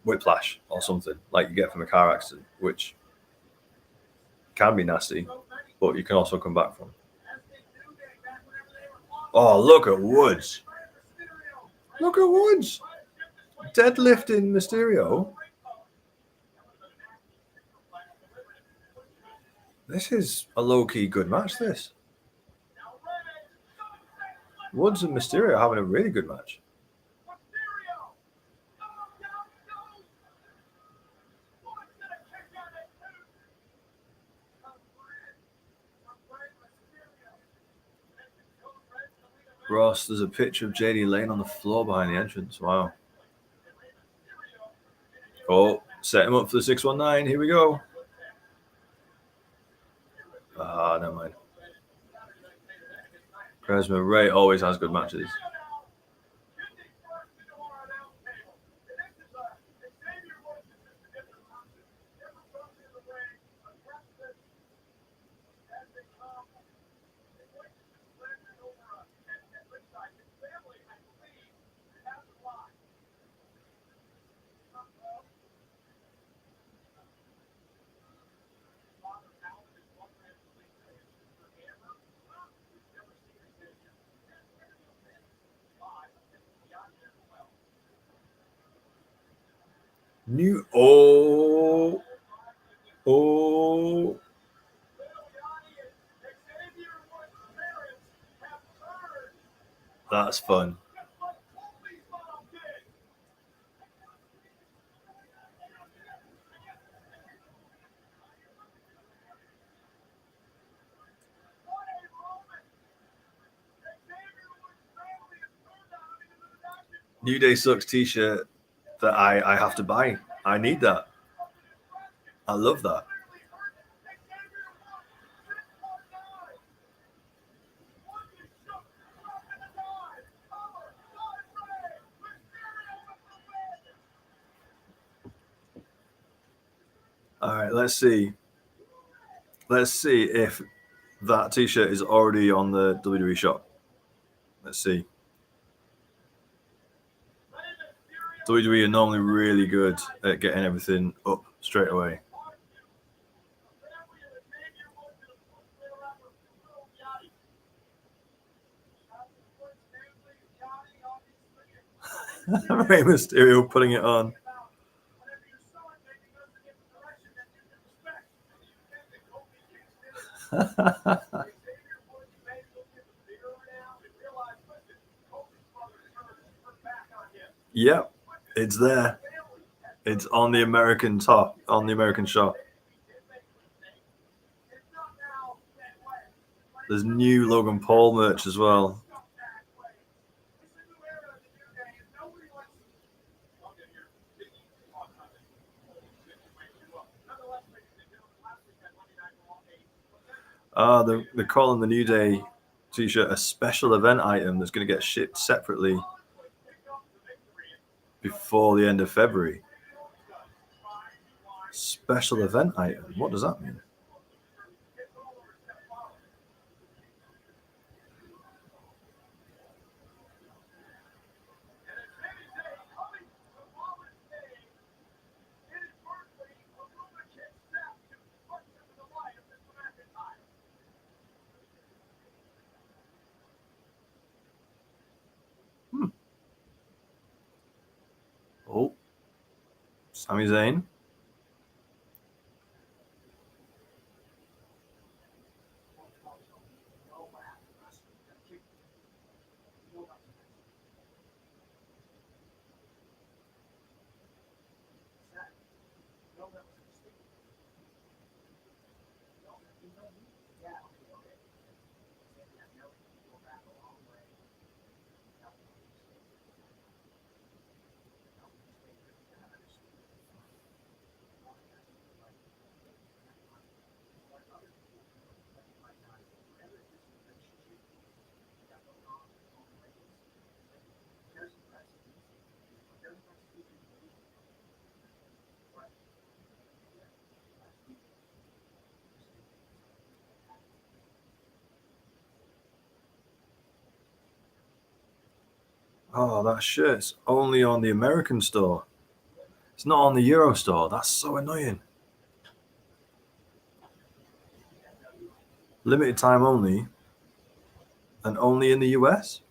whiplash or something like you get from a car accident, which can be nasty, but you can also come back from. Oh, look at Woods. Look at Woods. Deadlifting Mysterio. This is a low-key good match, this. Woods and Mysterio are having a really good match. Ross, there's a picture of JD laying on the floor behind the entrance. Wow. Oh, set him up for the 619. Here we go. Never mind. Kresman, Ray always has good matches. New. Oh. Oh. That's fun. New Day Sucks t-shirt that I have to buy. I need that. I love that. All right, let's see. Let's see if that t-shirt is already on the WWE shop. Let's see. WWE are normally really good at getting everything up straight away. Rey Mysterio putting it on. Yep, it's there. It's on the American top, on the American shop. There's new Logan Paul merch as well. They're calling the New Day t-shirt a special event item that's going to get shipped separately before the end of February. Special event item. What does that mean? Oh, Sami Zayn. Oh, that shirt's only on the American store. It's not on the Euro store. That's so annoying. Limited time only, and only in the US?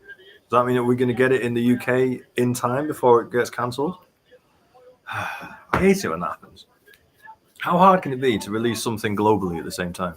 Does that mean that we're going to get it in the UK in time before it gets cancelled? I hate it when that happens. How hard can it be to release something globally at the same time?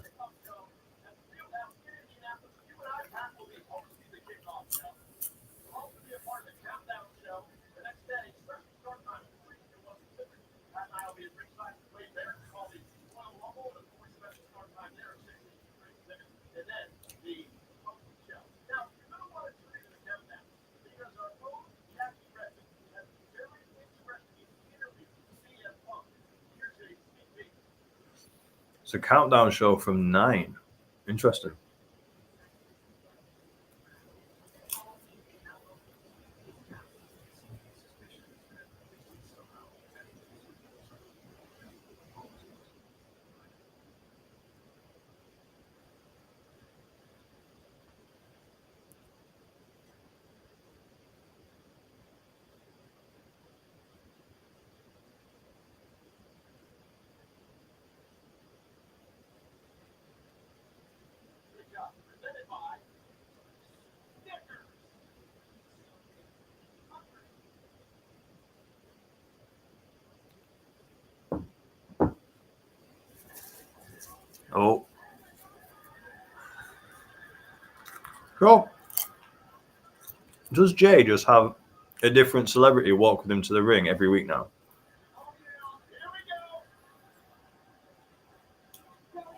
It's a countdown show from 9. Interesting. Oh. Cool. Does Jay just have a different celebrity walk with him to the ring every week now?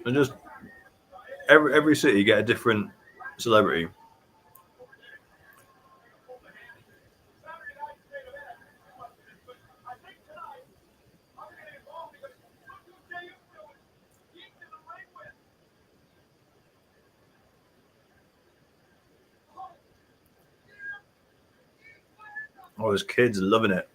And just every city get a different celebrity. Oh, his kids are loving it.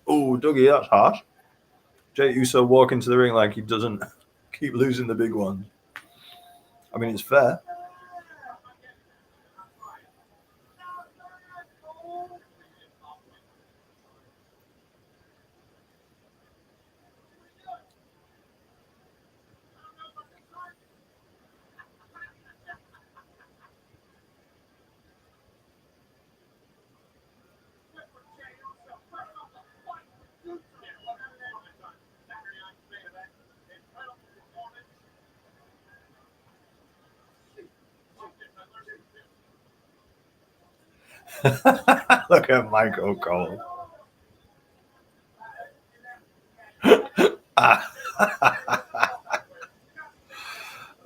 Oh, Dougie, that's harsh. Jay Uso walk into the ring like he doesn't keep losing the big one. I mean, it's fair. Look at Michael Cole.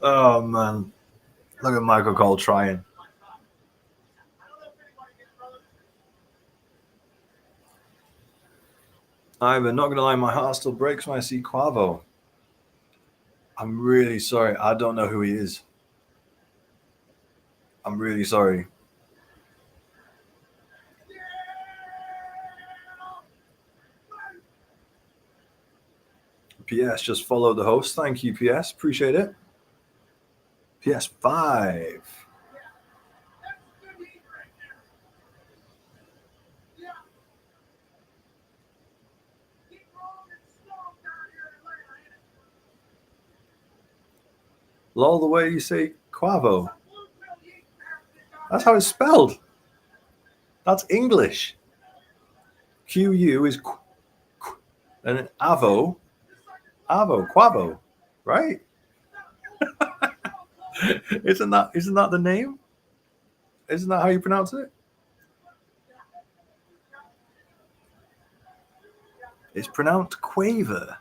Oh, man. Look at Michael Cole trying. I'm not going to lie, my heart still breaks when I see Quavo. I'm really sorry. I don't know who he is. I'm really sorry. PS, just follow the host. Thank you, PS. Appreciate it. PS5. Lol, the way you say Quavo. That's how it's spelled. That's English. QU is and Avo, Quavo, right? Isn't that the name? Isn't that how you pronounce it? It's pronounced Quaver,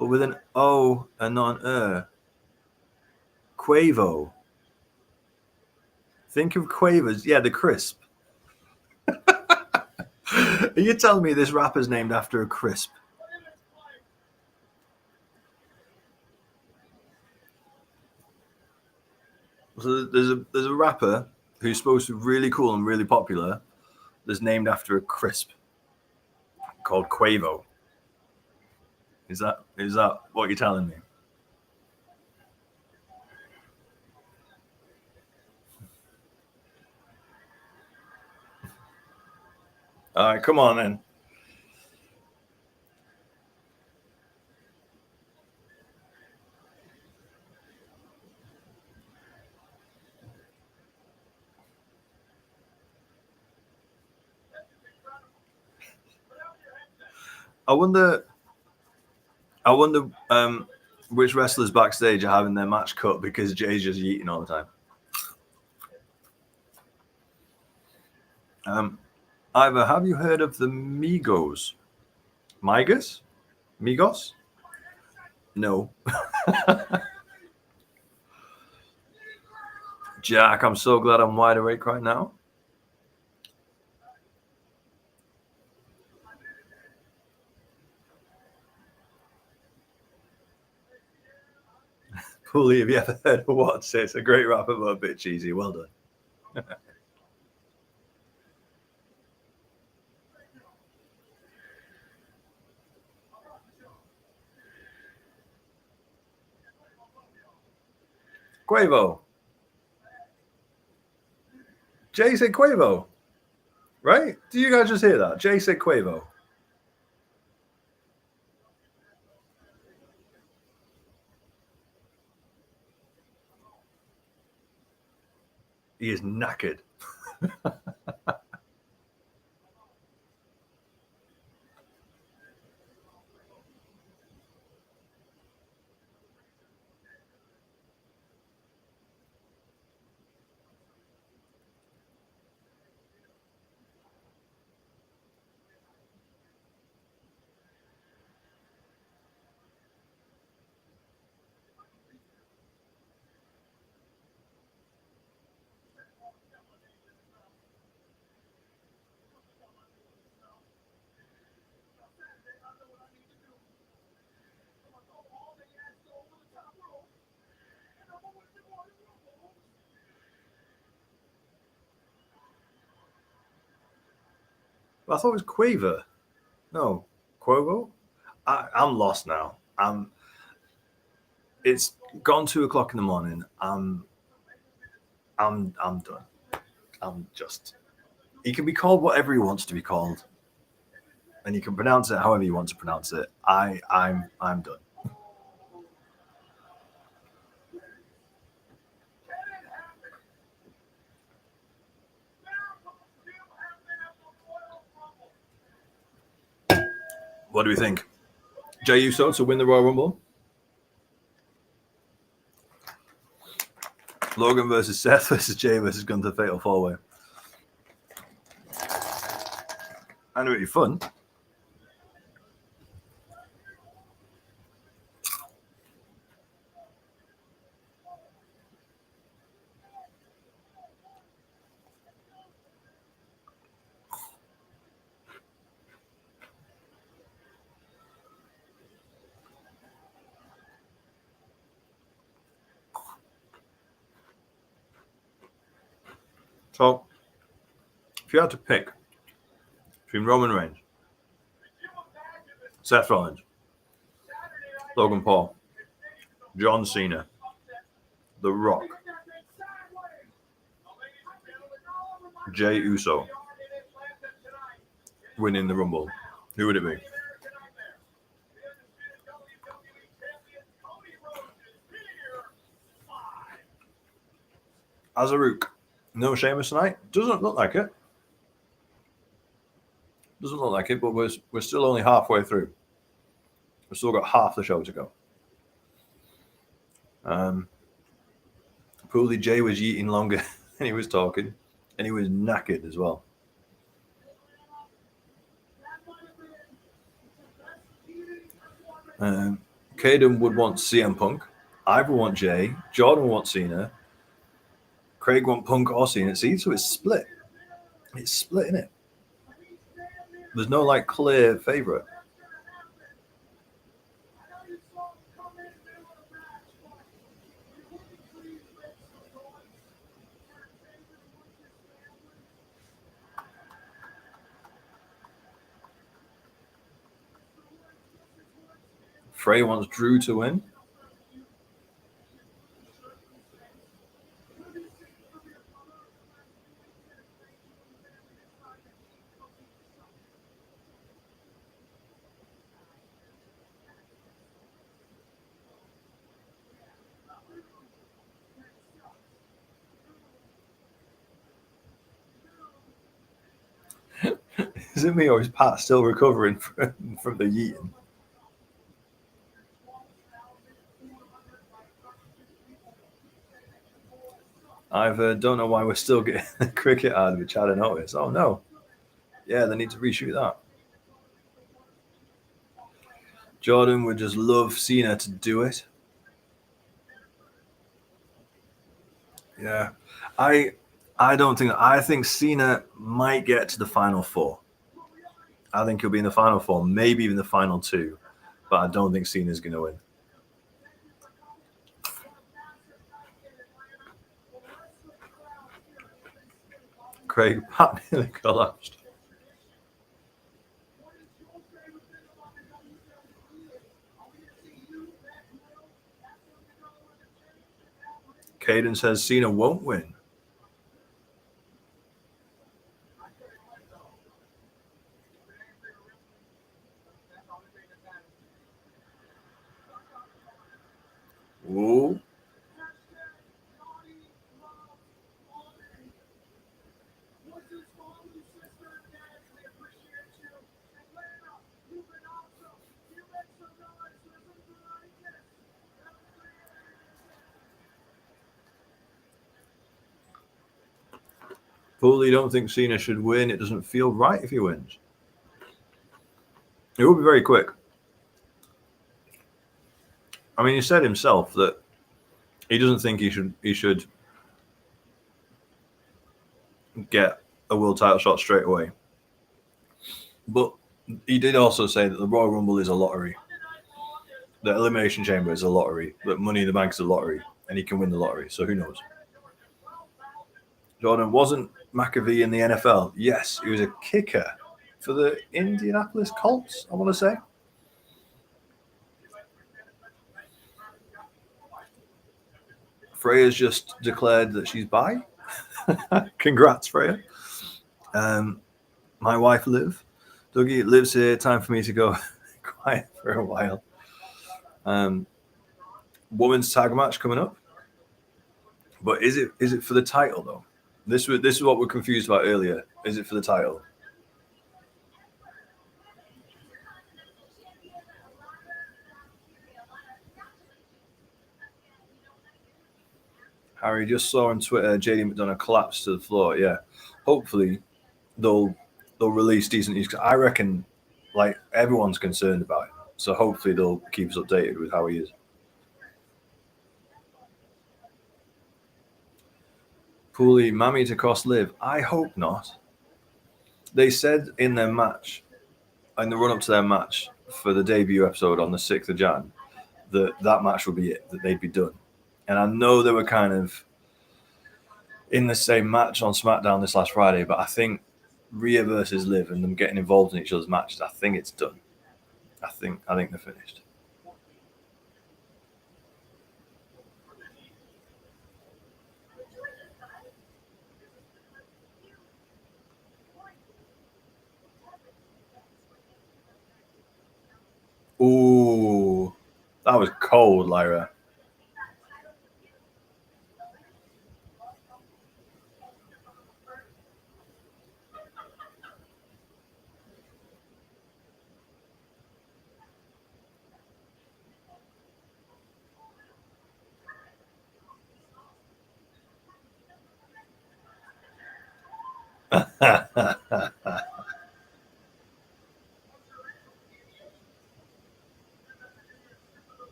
but with an O and not an Quavo. Think of Quavers. Yeah, the crisp. Are you telling me this rapper's named after a crisp? So there's a rapper who's supposed to be really cool and really popular that's named after a crisp called Quavo. Is that what you're telling me? All right, come on then. I wonder which wrestlers backstage are having their match cut because Jay's just eating all the time. Either have you heard of the Migos? Migos? No. Jack, I'm so glad I'm wide awake right now. Cooley, have you ever heard of What's It's a great rapper but a bit cheesy? Well done. Quavo. Jay said Quavo. Right? Do you guys just hear that? Jay said Quavo. He is knackered. I thought it was Quaver. No, Quavo. I'm lost now. It's gone 2:00 in the morning. I'm done. I'm just. He can be called whatever he wants to be called, and you can pronounce it however you want to pronounce it. I'm done. What do we think? Jey Uso to win the Royal Rumble. Logan versus Seth versus Jay versus Gunther Fatal 4-Way. I know it'd be fun. So, if you had to pick between Roman Reigns, Seth Rollins, Logan Paul, John Cena, The Rock, Jey Uso winning the Rumble, who would it be? Azaruk. No Sheamus tonight? Doesn't look like it. Doesn't look like it, but we're still only halfway through. We've still got half the show to go. Pooley Jay was eating longer than he was talking, and he was knackered as well. Caden would want CM Punk. Ivor would want Jay. Jordan would want Cena. Craig want Punk or Cena. See, so it's split. It's split, isn't it? There's no like clear favorite. Frey wants Drew to win. Is it me or is Pat still recovering from the yeeting? I don't know why we're still getting the cricket ad which I don't notice. Oh no. Yeah, they need to reshoot that. Jordan would just love Cena to do it. Yeah. I don't think I think Cena might get to the final four. I think he'll be in the final four, maybe even the final two. But I don't think Cena's gonna win. Craig Pat nearly collapsed. Caden says Cena won't win. Ooh. Fully don't think Cena should win. It doesn't feel right if he wins. It will be very quick. I mean, he said himself that he doesn't think he should get a world title shot straight away. But he did also say that the Royal Rumble is a lottery. The Elimination Chamber is a lottery. That Money in the Bank is a lottery. And he can win the lottery. So who knows? Jordan, wasn't McAfee in the NFL? Yes, he was a kicker for the Indianapolis Colts, I want to say. Freya's just declared that she's bi. Congrats, Freya. My wife, Liv. Dougie lives here. Time for me to go quiet for a while. Women's tag match coming up. But is it for the title, though? This is what we're confused about earlier. Is it for the title? Harry just saw on Twitter JD McDonough collapse to the floor. Yeah, hopefully they'll release decent news. I reckon like everyone's concerned about it, so hopefully they'll keep us updated with how he is. Pooley, Mammy to cost Liv. I hope not. They said in their match, in the run up to their match for the debut episode on the 6th of Jan, that match would be it, that they'd be done. And I know they were kind of in the same match on SmackDown this last Friday, but I think Rhea versus Liv and them getting involved in each other's matches, I think it's done. I think they're finished. Ooh, that was cold, Lyra.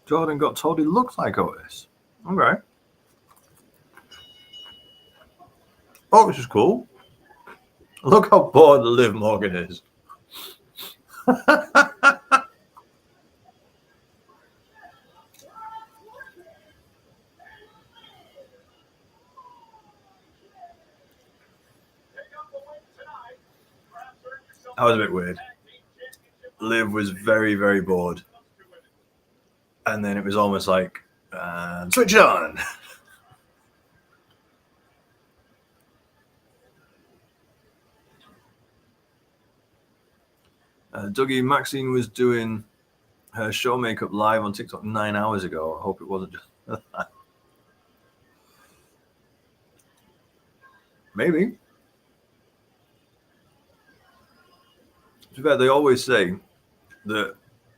Jordan got told he looked like Otis. Okay. Oh, this is cool. Look how bored Liv Morgan is. That was a bit weird. Liv was very, very bored. And then it was almost like, switch it on. Dougie, Maxine was doing her show makeup live on TikTok 9 hours ago. I hope it wasn't just that. Maybe. To be fair, they always say that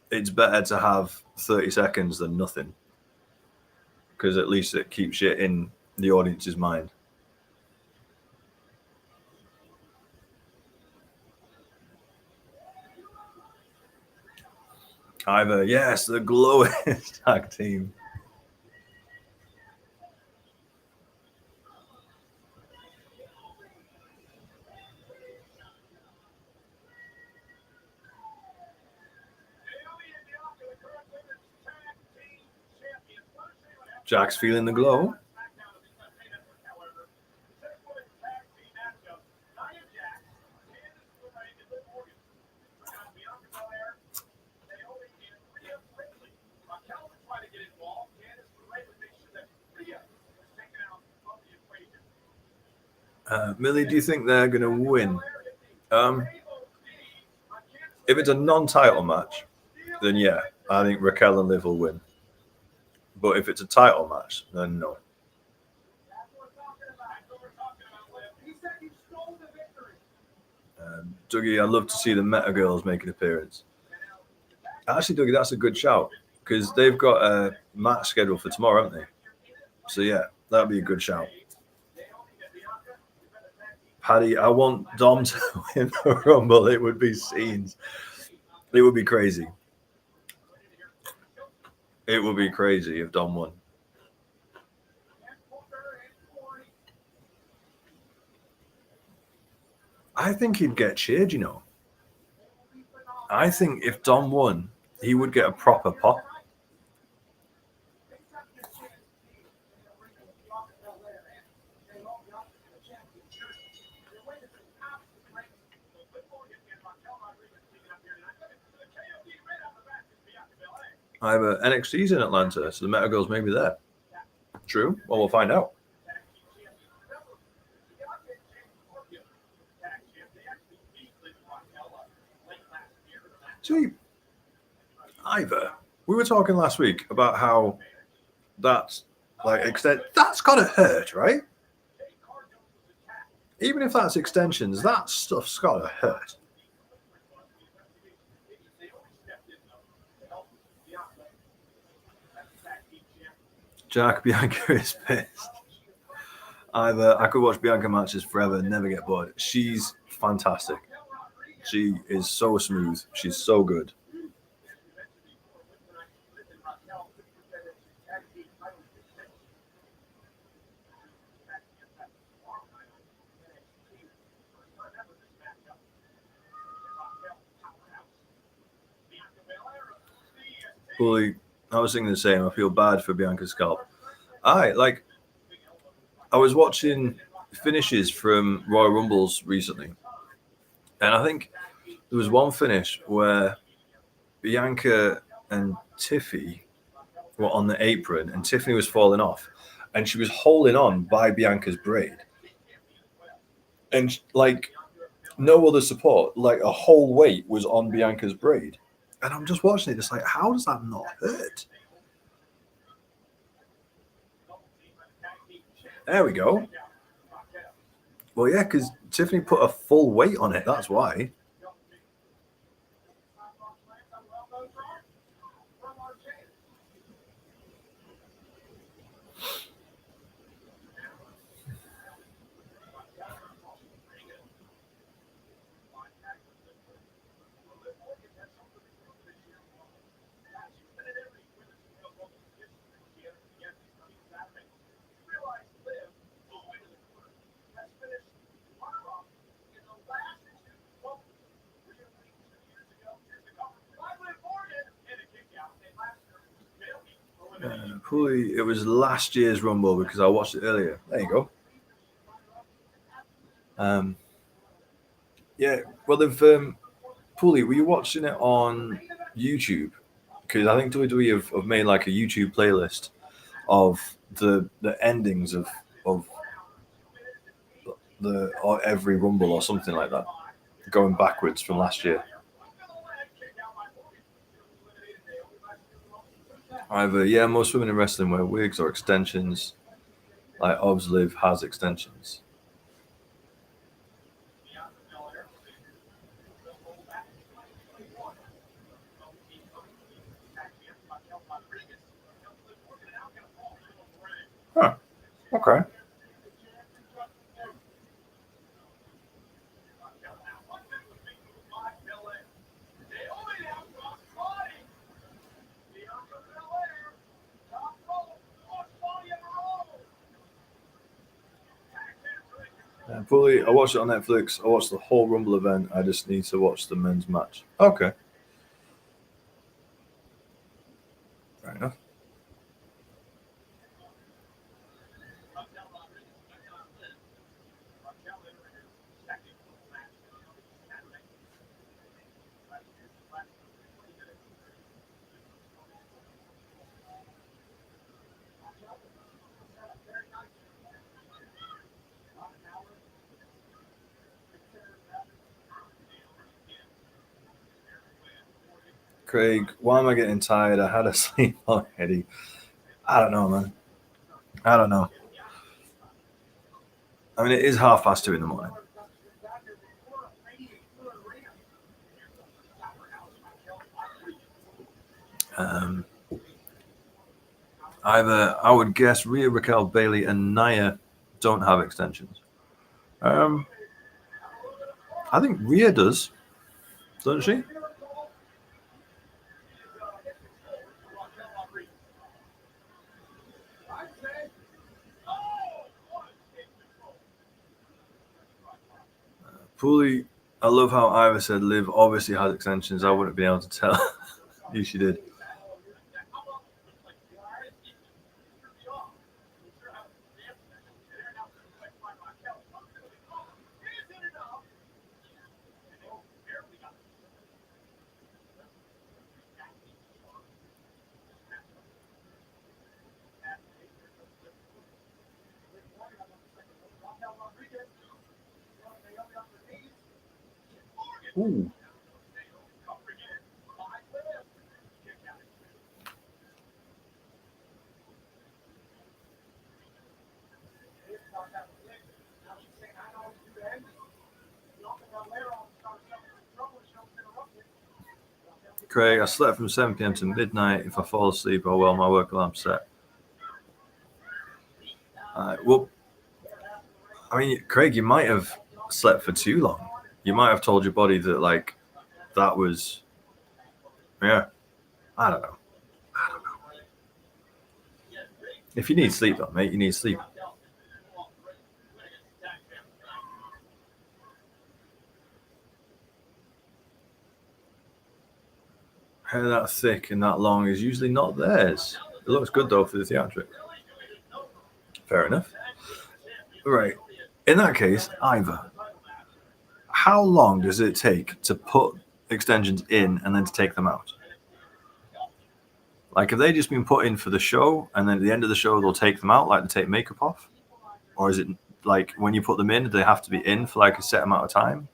it's better to have 30 seconds than nothing, because at least it keeps you in the audience's mind. Either, yes, the glowest tag team. Jack's feeling the glow. Millie, do you think they're going to win? If it's a non-title match, then yeah, I think Raquel and Liv will win. But if it's a title match, then no. Dougie, I'd love to see the Meta Girls make an appearance. Actually, Dougie, that's a good shout because they've got a match scheduled for tomorrow, haven't they? So yeah, that'd be a good shout. Paddy, I want Dom to win the Rumble. It would be scenes. It would be crazy. It would be crazy if Dom won. I think he'd get cheered, you know. I think if Dom won, he would get a proper pop. I have NXT's in Atlanta, so the Meta Girls may be there. True. Well, we'll find out. See, Ivor, we were talking last week about how that's that's gotta hurt, right? Even if that's extensions, that stuff's gotta hurt. Jack, Bianca is pissed. I could watch Bianca matches forever and never get bored. She's fantastic. She is so smooth. She's so good. Fully, I was thinking the same. I feel bad for Bianca's scalp. I was watching finishes from Royal Rumbles recently, and I think there was one finish where Bianca and Tiffy were on the apron, and Tiffany was falling off, and she was holding on by Bianca's braid, and like no other support, like a whole weight was on Bianca's braid, and I'm just watching it, just like, how does that not hurt? There we go. Well, yeah, because Tiffany put a full weight on it. That's why. Pulley, it was last year's Rumble because I watched it earlier. There you go. Yeah, well, they've Pulley, were you watching it on YouTube? Because I think WWE have made like a YouTube playlist of the endings of the or every Rumble or something like that, going backwards from last year. Either yeah, most women in wrestling wear wigs or extensions. Like Obs Liv has extensions. Huh. Okay. Fully, I watched it on Netflix. I watched the whole Rumble event. I just need to watch the men's match. Okay. Fair enough. Craig, why am I getting tired? I had a sleep already. I don't know, man. I don't know. I mean, it is 2:30 in the morning. Um, Either I would guess Rhea, Raquel, Bailey, and Nia don't have extensions. I think Rhea does, doesn't she? Fully, I love how Ivor said Liv obviously has extensions. I wouldn't be able to tell if she did. Ooh. Craig, I slept from 7 p.m. to midnight. If I fall asleep, oh well, my work alarm's set. Well, I mean, Craig, you might have slept for too long. You might have told your body that, like, that was, yeah, I don't know. If you need sleep, though, mate, you need sleep. Hair that thick and that long is usually not theirs. It looks good, though, for the theatrics. Fair enough. Right. In that case, Ivor, how long does it take to put extensions in and then to take them out? Like, have they just been put in for the show and then at the end of the show they'll take them out, like they take makeup off? Or is it like when you put them in, do they have to be in for like a set amount of time?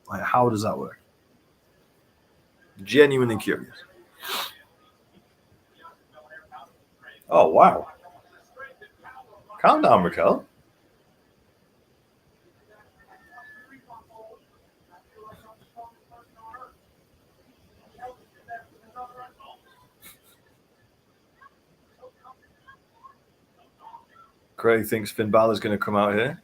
Like, how does that work? Genuinely curious. Oh, wow. Calm down, Raquel. Craig thinks Finn Balor's going to come out here.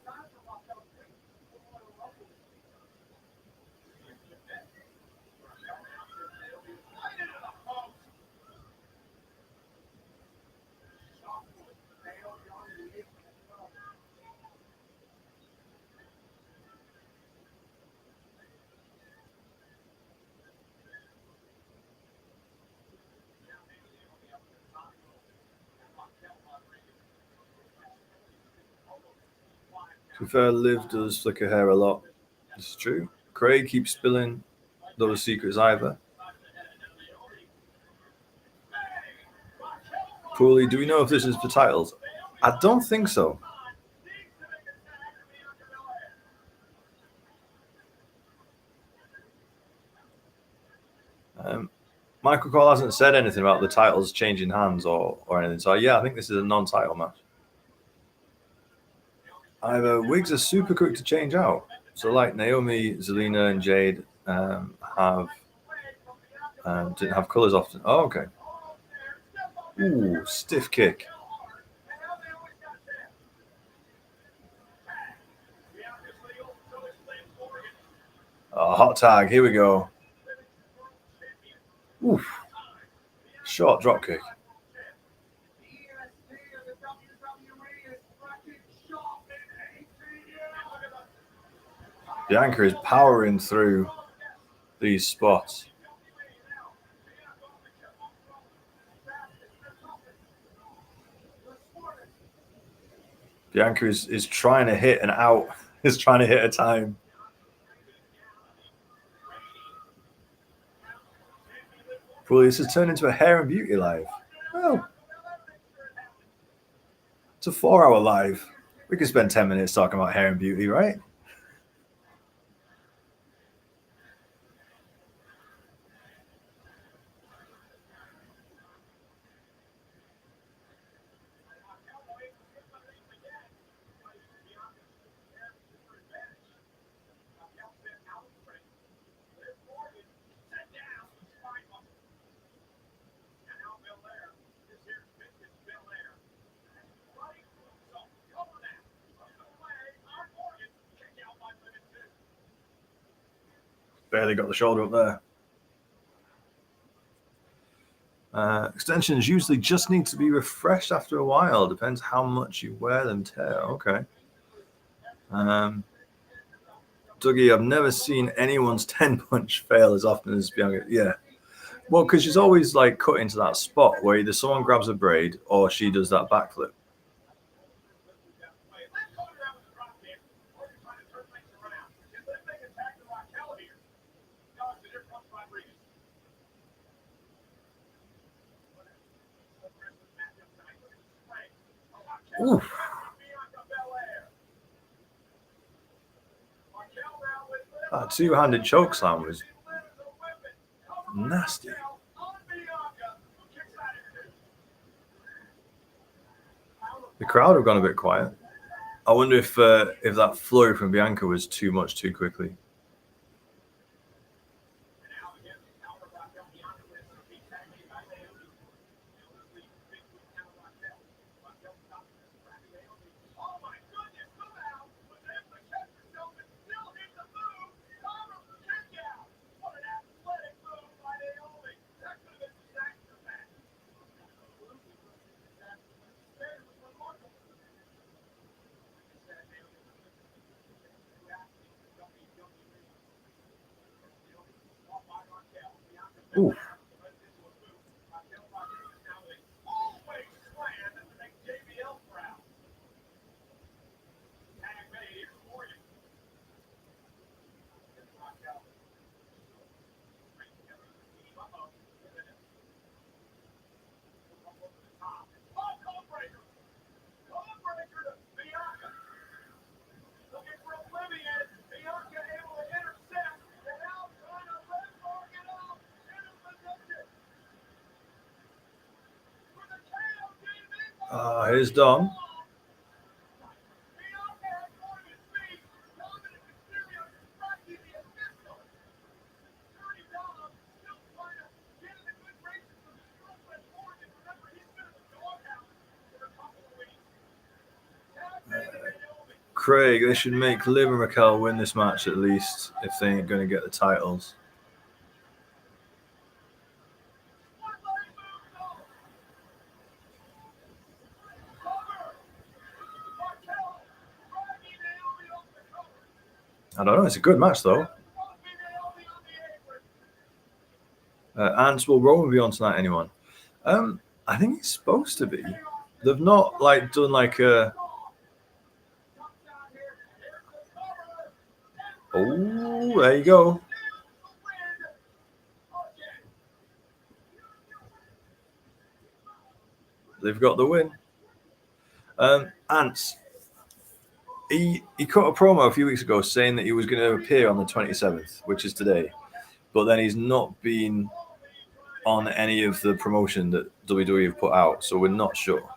To be fair, Liv does flick her hair a lot. This is true. Craig keeps spilling those secrets either. Pooley, do we know if this is for titles? I don't think so. Michael Cole hasn't said anything about the titles changing hands or anything. So, yeah, I think this is a non-title match. Either wigs are super quick to change out. So, like Naomi, Zelina, and Jade didn't have colors often. Oh, okay. Ooh, stiff kick. Oh, hot tag. Here we go. Oof. Short drop kick. Bianca is powering through these spots. Bianca is trying to hit an out, is trying to hit a time. Well, this has turned into a hair and beauty live. Well, it's a 4-hour live. We could spend 10 minutes talking about hair and beauty, right? Barely got the shoulder up there. Extensions usually just need to be refreshed after a while. Depends how much you wear them. Tear. Okay. Dougie, I've never seen anyone's 10 punch fail as often as Bianca. Yeah. Well, because she's always like cut into that spot where either someone grabs a braid or she does that backflip. Ooh. That two-handed chokeslam was nasty. The crowd have gone a bit quiet. I wonder if that flurry from Bianca was too much too quickly. Ooh. Here's Dom. Craig, they should make Liv and Raquel win this match at least if they ain't going to get the titles. I don't know. It's a good match, though. Ants, will Roman be on tonight, anyone? I think it's supposed to be. They've not like done like a... Oh, there you go. They've got the win. Ants, he cut a promo a few weeks ago saying that he was going to appear on the 27th, which is today. But then he's not been on any of the promotion that WWE have put out, so we're not sure.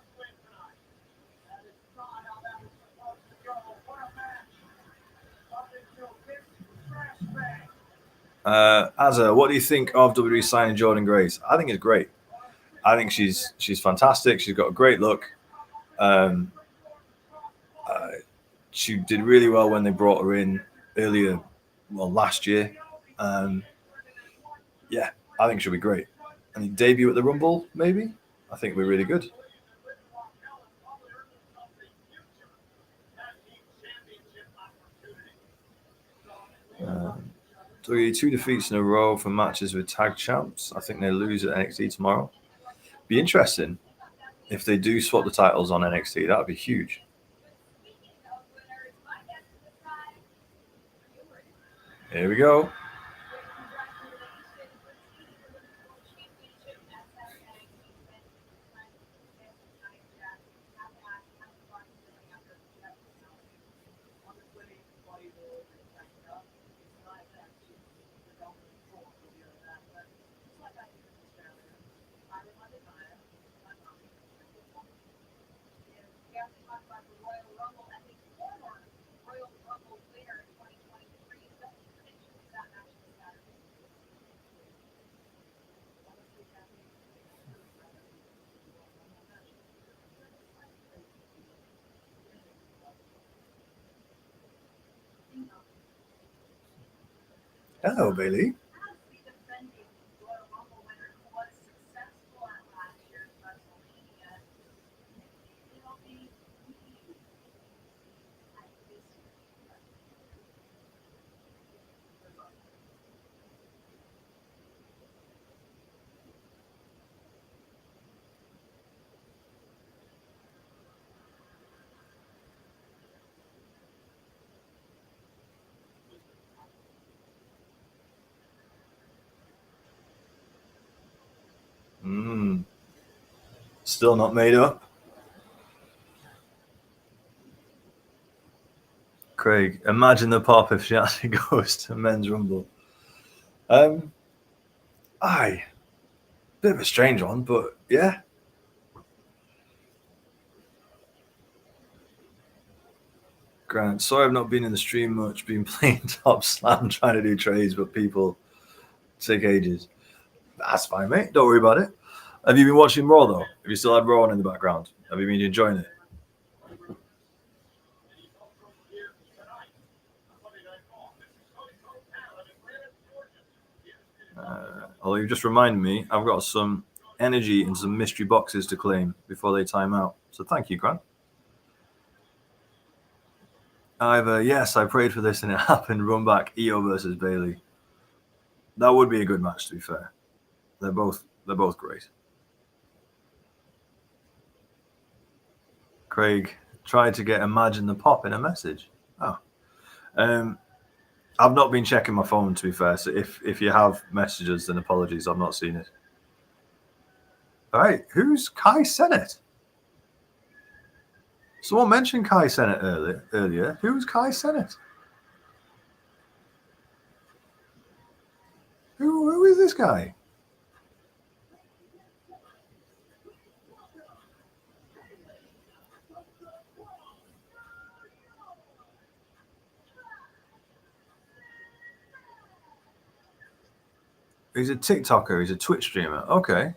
Azza, what do you think of WWE signing Jordan Grace? I think it's great. I think she's fantastic. She's got a great look. She did really well when they brought her in earlier, last year. Yeah, I think she'll be great. I think debut at the Rumble, maybe. I think we're really good. WWE 2 defeats in a row for matches with tag champs. I think they lose at NXT tomorrow. Be interesting if they do swap the titles on NXT. That would be huge. Here we go. Hello, Bailey. Still not made up. Craig, imagine the pop if she actually goes to Men's Rumble. Aye. Bit of a strange one, but yeah. Grant, sorry I've not been in the stream much, been playing Top Slam, trying to do trades, but people take ages. That's fine, mate. Don't worry about it. Have you been watching Raw, though? Have you still had Raw on in the background? Have you been enjoying it? Although you just reminded me, I've got some energy and some mystery boxes to claim before they time out. So thank you, Grant. Yes, I prayed for this and it happened. Run back, Io versus Bailey. That would be a good match, to be fair. They're both great. Craig tried to get Imagine the Pop in a message. Oh. I've not been checking my phone, to be fair. So if you have messages, then apologies. I've not seen it. All right. Who's Kai Cenat? Someone mentioned Kai Cenat earlier. Who's Kai Cenat? Who is this guy? He's a TikToker. He's a Twitch streamer. Okay.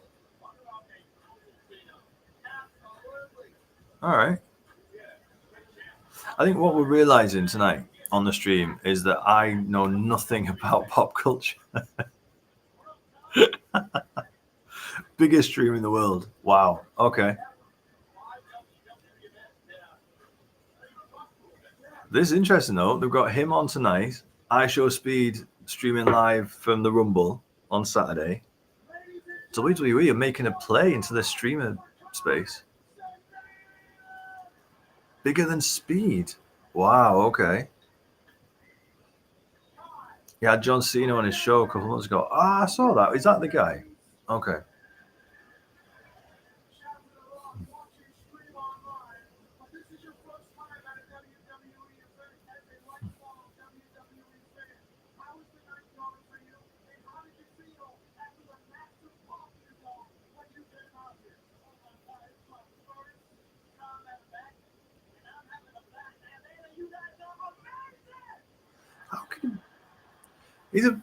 All right. I think what we're realizing tonight on the stream is that I know nothing about pop culture. Biggest stream in the world. Wow. Okay. This is interesting, though. They've got him on tonight. iShowSpeed streaming live from the Rumble on Saturday. WWE are making a play into the streamer space. Bigger than Speed. Wow, okay. He had John Cena on his show a couple months ago. I saw that. Is that the guy? Okay.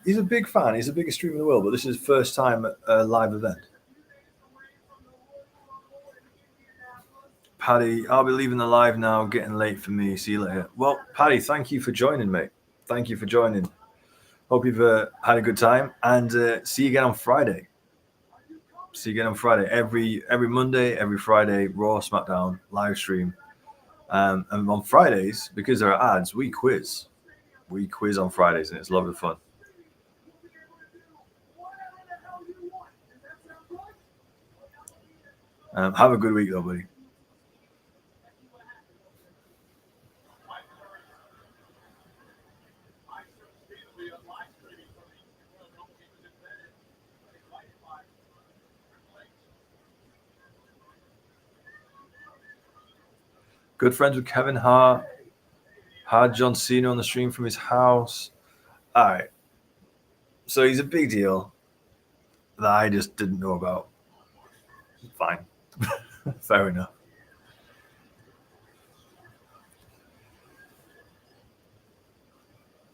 He's a big fan. He's the biggest streamer in the world, but this is his first time at a live event. Paddy, I'll be leaving the live now. Getting late for me. See you later. Well, Paddy, thank you for joining, mate. Thank you for joining. Hope you've had a good time, and see you again on Friday. See you again on Friday. Every Monday, every Friday, Raw, SmackDown, live stream. And on Fridays, because there are ads, we quiz. We quiz on Fridays, and it's a lot of fun. Have a good week, though, buddy. Good friends with Kevin Hart. Had John Cena on the stream from his house. All right. So he's a big deal that I just didn't know about. Fine. Fair enough.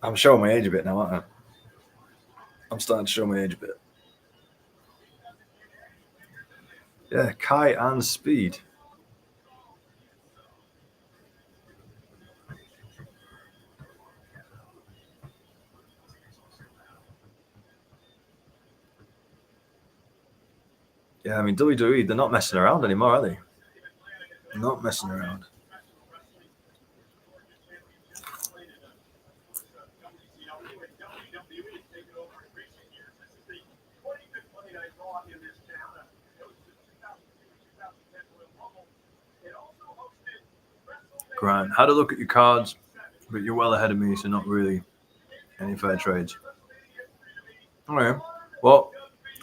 I'm showing my age a bit now, aren't I? I'm starting to show my age a bit. Yeah, Kai and Speed. Yeah, I mean, WWE, they're not messing around anymore, are they? Not messing around. Grant, had a look at your cards, but you're well ahead of me, so not really any fair trades. All right. Well,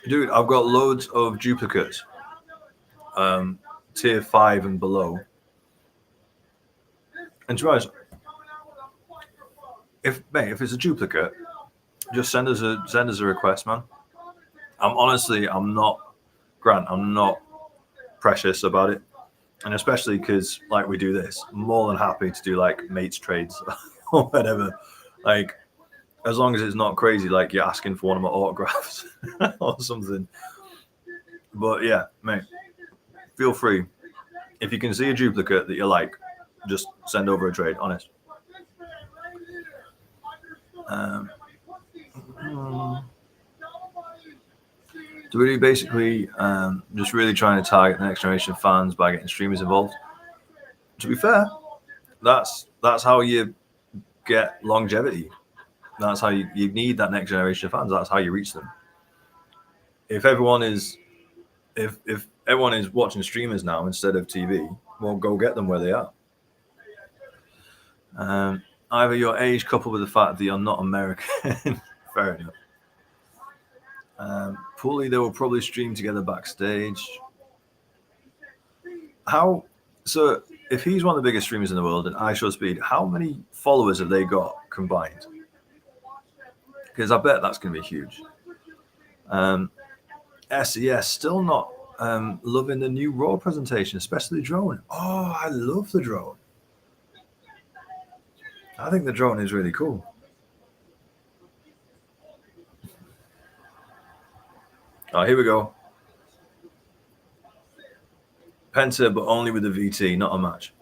dude, I've got loads of duplicates. Tier 5 and below. And to be honest, if it's a duplicate, just send us a request, man. I'm not precious about it, and especially because like we do this, I'm more than happy to do like mates trades or whatever. Like as long as it's not crazy, like you're asking for one of my autographs or something. But yeah, mate, feel free. If you can see a duplicate that you like, just send over a trade. Honest. So really, basically, just really trying to target the next generation of fans by getting streamers involved. To be fair, that's how you get longevity. That's how you need that next generation of fans. That's how you reach them. If everyone is watching streamers now instead of TV, well, go get them where they are. Either your age coupled with the fact that you're not American. Fair enough. Poorly, they will probably stream together backstage. How? So, if he's one of the biggest streamers in the world and I Show Speed, how many followers have they got combined? Because I bet that's going to be huge. SES still not loving the new Raw presentation, especially the drone. Oh, I love the drone. I think the drone is really cool. Oh, here we go. Penta, but only with the VT, not a match.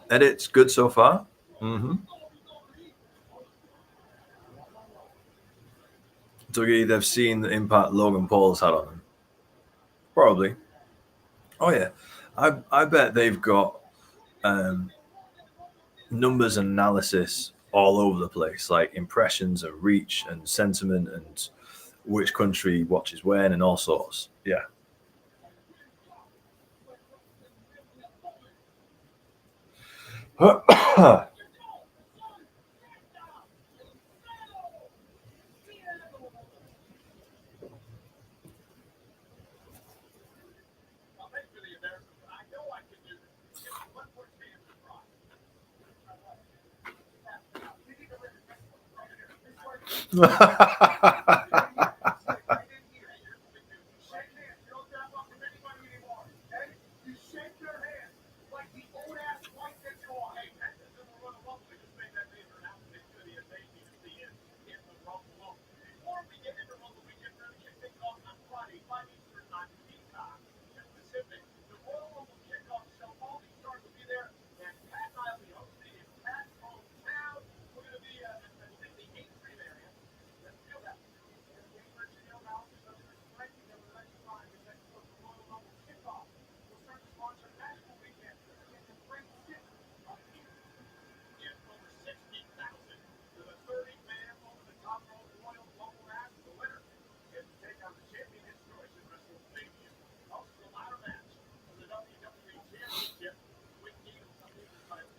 Edits good so far. Mm-hmm. Dougie, they've seen the impact Logan Paul's had on them. Probably. Oh yeah, I bet they've got numbers and analysis all over the place, like impressions and reach and sentiment and which country watches when and all sorts. Yeah.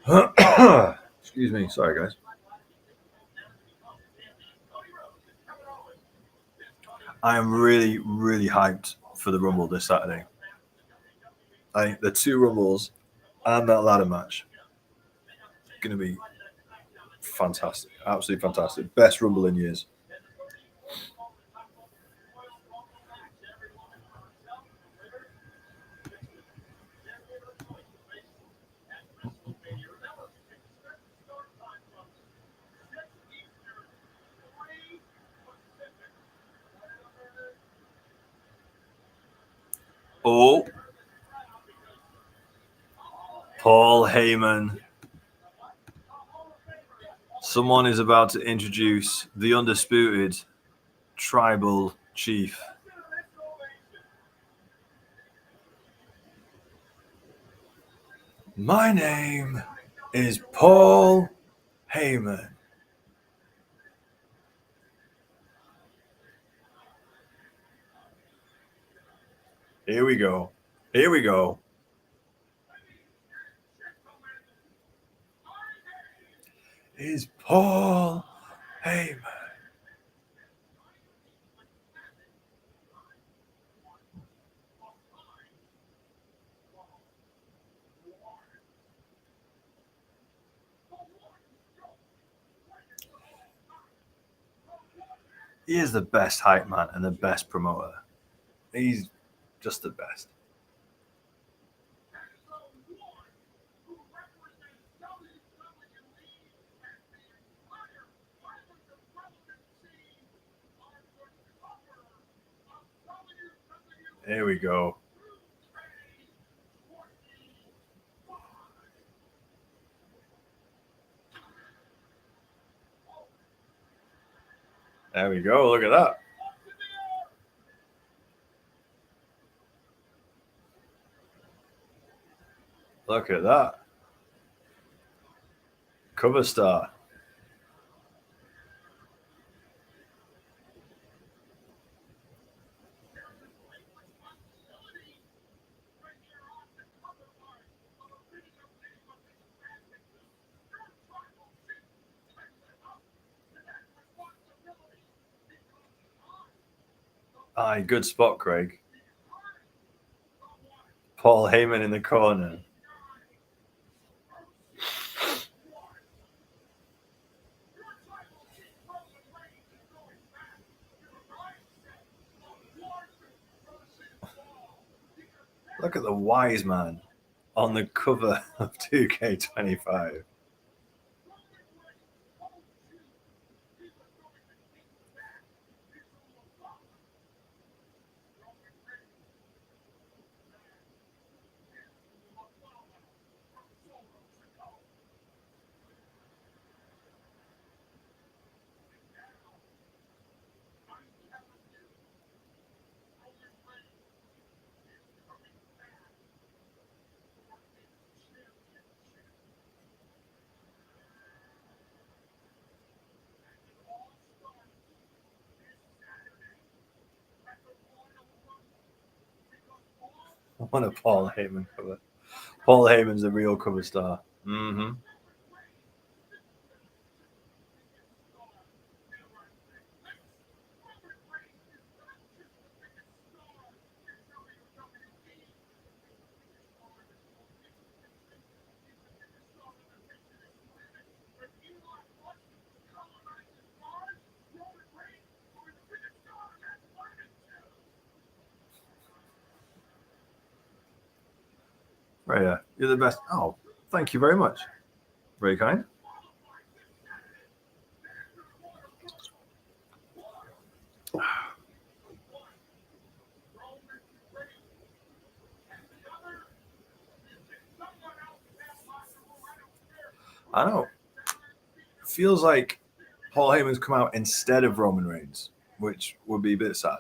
Excuse me. Sorry, guys. I am really, really hyped for the Rumble this Saturday. I think the two Rumbles and that ladder match going to be fantastic. Absolutely fantastic. Best Rumble in years. Oh, Paul Heyman. Someone is about to introduce the undisputed tribal chief. My name is Paul Heyman. Here we go. Here we go. Is Paul Heyman. He is the best hype man and the best promoter. He's just the best. Here we go. There we go. Look at that. Look at that. Cover star. Aye, good spot, Craig. Paul Heyman in the corner. Look at the wise man on the cover of 2K25. I want a Paul Heyman cover. Paul Heyman's a real cover star. Mm-hmm. Right, you're the best. Oh, thank you very much. Very kind. I know. Feels like Paul Heyman's come out instead of Roman Reigns, which would be a bit sad.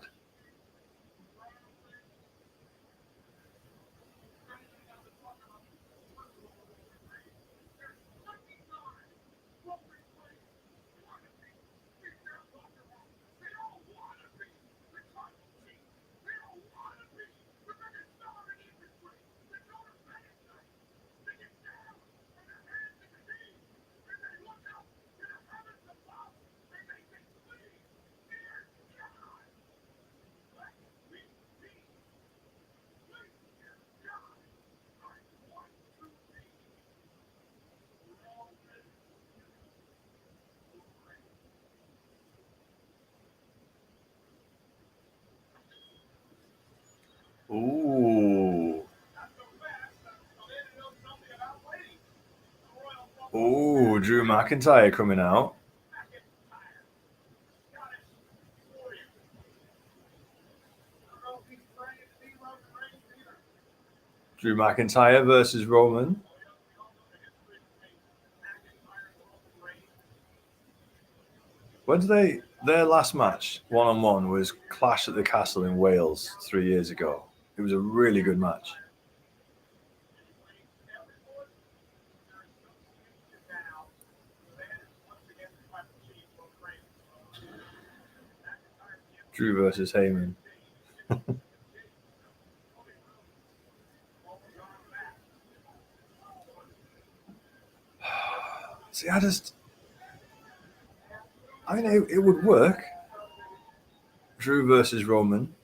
Oh, Drew McIntyre coming out. Drew McIntyre versus Roman. When did they? Their last match, one-on-one, was Clash at the Castle in Wales 3 years ago. It was a really good match. Drew versus Heyman. See, I mean, it would work. Drew versus Roman.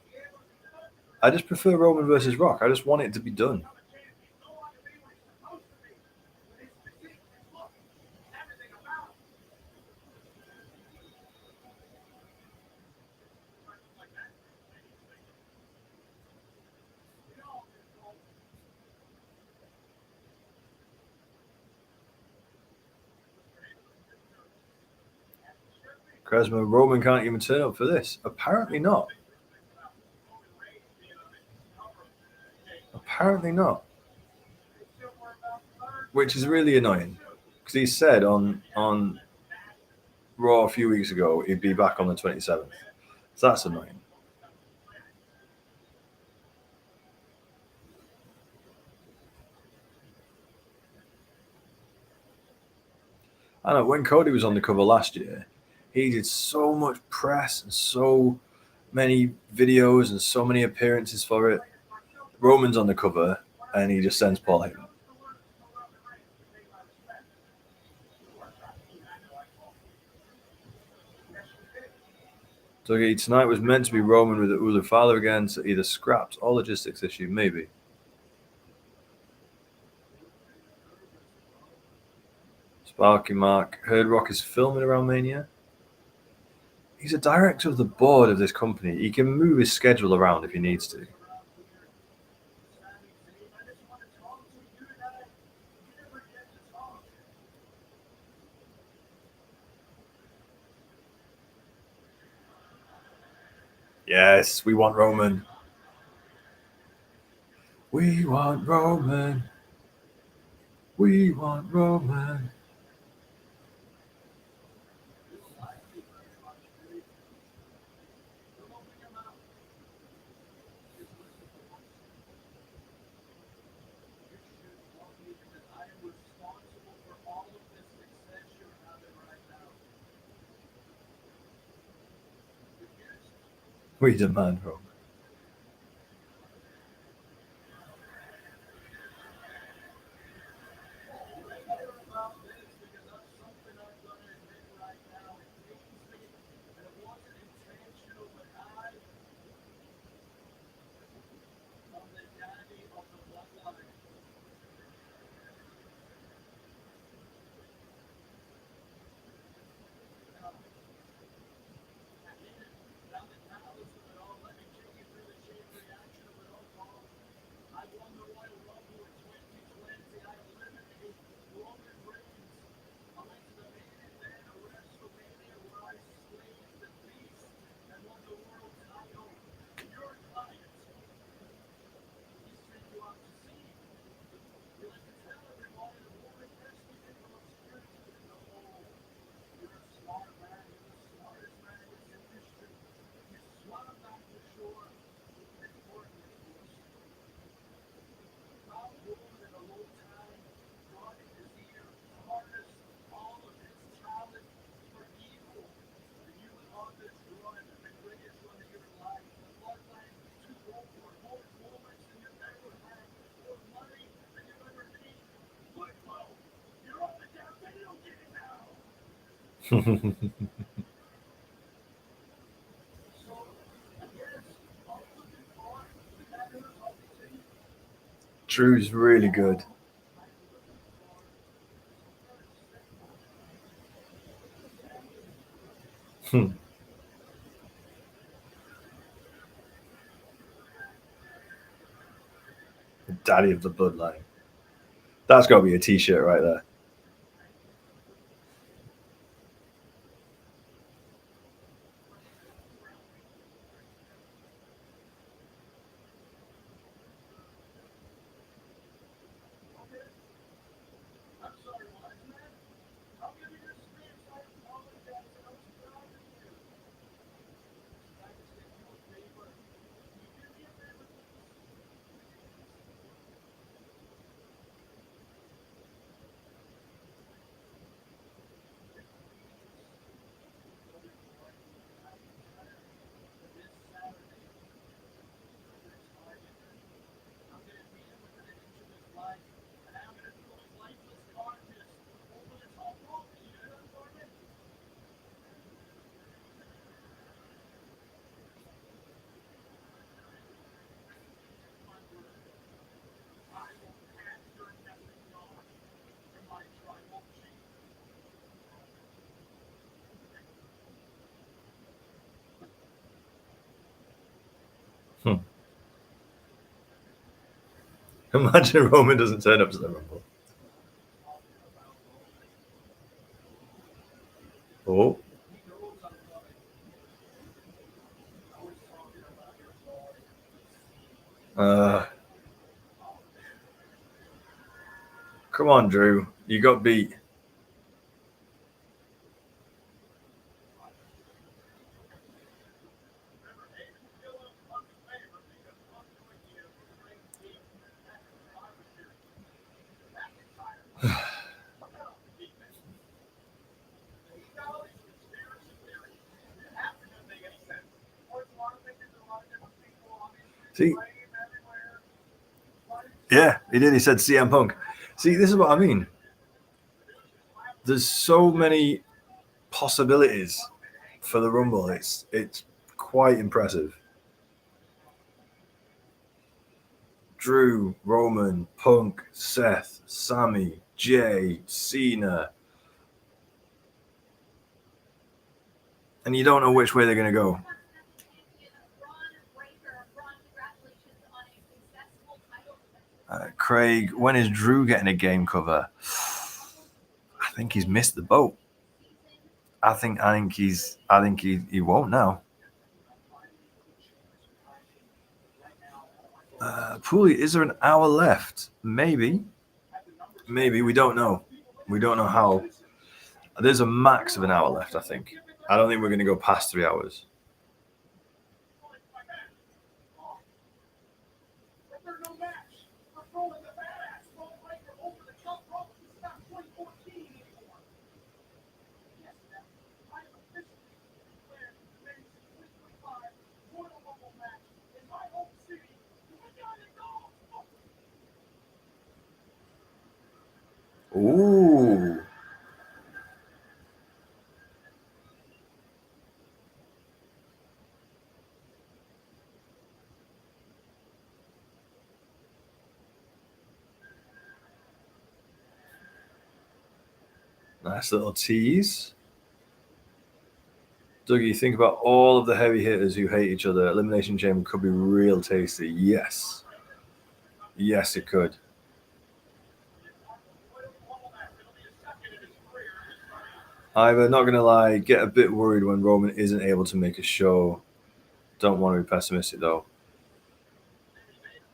I just prefer Roman versus Rock. I just want it to be done. Kresma, Roman can't even turn up for this. Apparently not. Apparently not. Which is really annoying. Because he said on Raw a few weeks ago he'd be back on the 27th. So that's annoying. I know when Cody was on the cover last year, he did so much press and so many videos and so many appearances for it. Roman's on the cover and he just sends Paul Heyman. So tonight was meant to be Roman with the Ulu Fowler again, so either scrapped or logistics issue, maybe. Sparky Mark, heard Rock is filming around Mania. He's a director of the board of this company. He can move his schedule around if he needs to. Yes, we want Roman. We want Roman. We want Roman. We demand Roman. Drew's really good. Daddy of the bloodline. That's got to be a t-shirt right there. Imagine Roman doesn't turn up to the Rumble. Oh. Come on, Drew. You got beat. See? Yeah, he did. He said CM Punk. See, this is what I mean. There's so many possibilities for the Rumble. It's quite impressive. Drew, Roman, Punk, Seth, Sami, Jay, Cena. And you don't know which way they're going to go. Craig, when is Drew getting a game cover? I think he's missed the boat. I think he won't now. Pooley, is there an hour left? Maybe. We don't know. We don't know how. There's a max of an hour left, I think. I don't think we're going to go past 3 hours. Ooh. Nice little tease. Dougie, think about all of the heavy hitters who hate each other. Elimination Chamber could be real tasty. Yes. Yes, it could. I'm not going to lie, get a bit worried when Roman isn't able to make a show. Don't want to be pessimistic, though.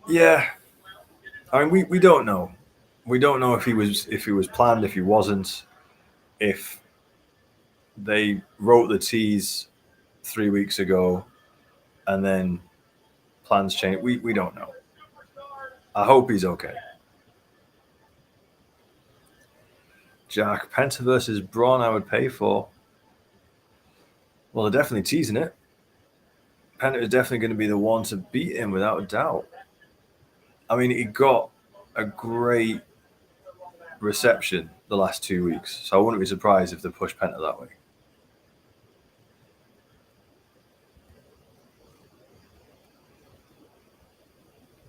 Yeah. I mean, we don't know. We don't know if he was planned, if he wasn't, if they wrote the tease 3 weeks ago and then plans change. We don't know. I hope he's okay. Jack, Penta versus Braun, I would pay for. Well, they're definitely teasing it. Penta is definitely going to be the one to beat him without a doubt. I mean, he got a great reception the last 2 weeks, so I wouldn't be surprised if they push Penta that way.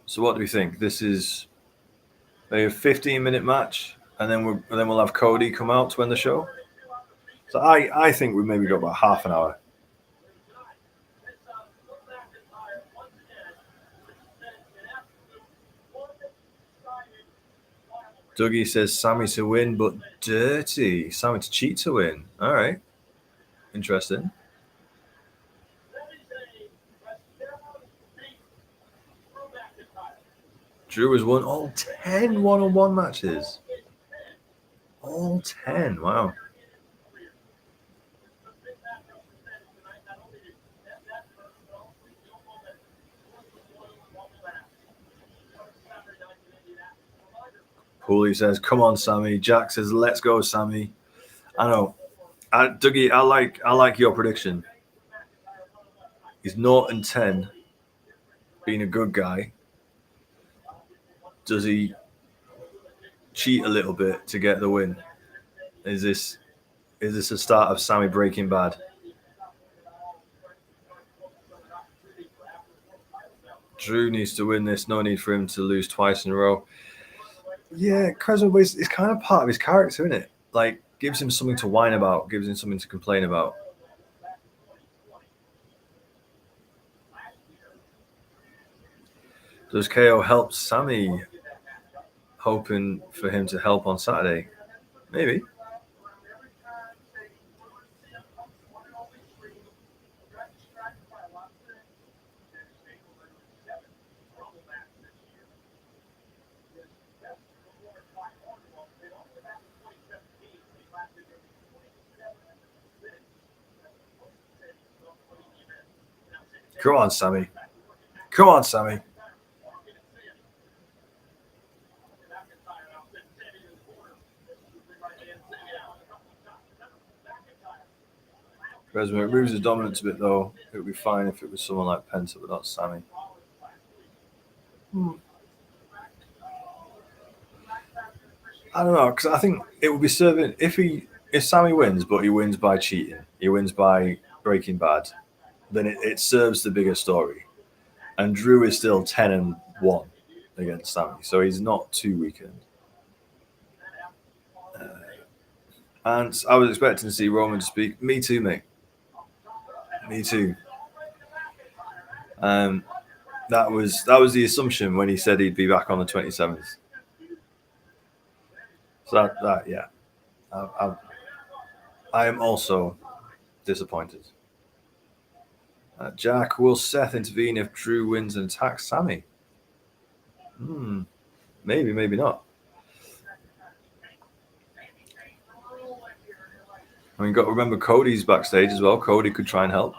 So what do we think? This is a 15-minute match, and then we'll have Cody come out to end the show. So I think we maybe got about half an hour. Dougie says Sami to win, but dirty. Sami to cheat to win. All right. Interesting. Drew has won all 10 one-on-one matches. All 10. Wow. Pooley says, come on, Sami. Jack says, let's go, Sami. I know. Dougie, I like your prediction. He's 0-10, being a good guy. Does he cheat a little bit to get the win? Is this a start of Sami Breaking Bad? Drew needs to win this. No need for him to lose twice in a row. Yeah, Cosmo is kind of part of his character, isn't it? Like, gives him something to whine about, gives him something to complain about. Does KO help Sami? hoping for him to help on Saturday. Maybe. Come on, Sammy. Come on, Sammy. Whereas when it moves his dominance a bit, though, it would be fine if it was someone like Penta, but not Sammy. I don't know, because I think it would be serving if Sammy wins, but he wins by cheating, he wins by Breaking Bad, then it serves the bigger story. And Drew is still 10-1 against Sammy, so he's not too weakened. And I was expecting to see Roman speak. Me too, mate. Me too. That was the assumption when he said he'd be back on the 27th. So that yeah, I am also disappointed. Jack, will Seth intervene if Drew wins and attacks Sammy? Maybe, maybe not. I mean, got to remember Cody's backstage as well. Cody could try and help.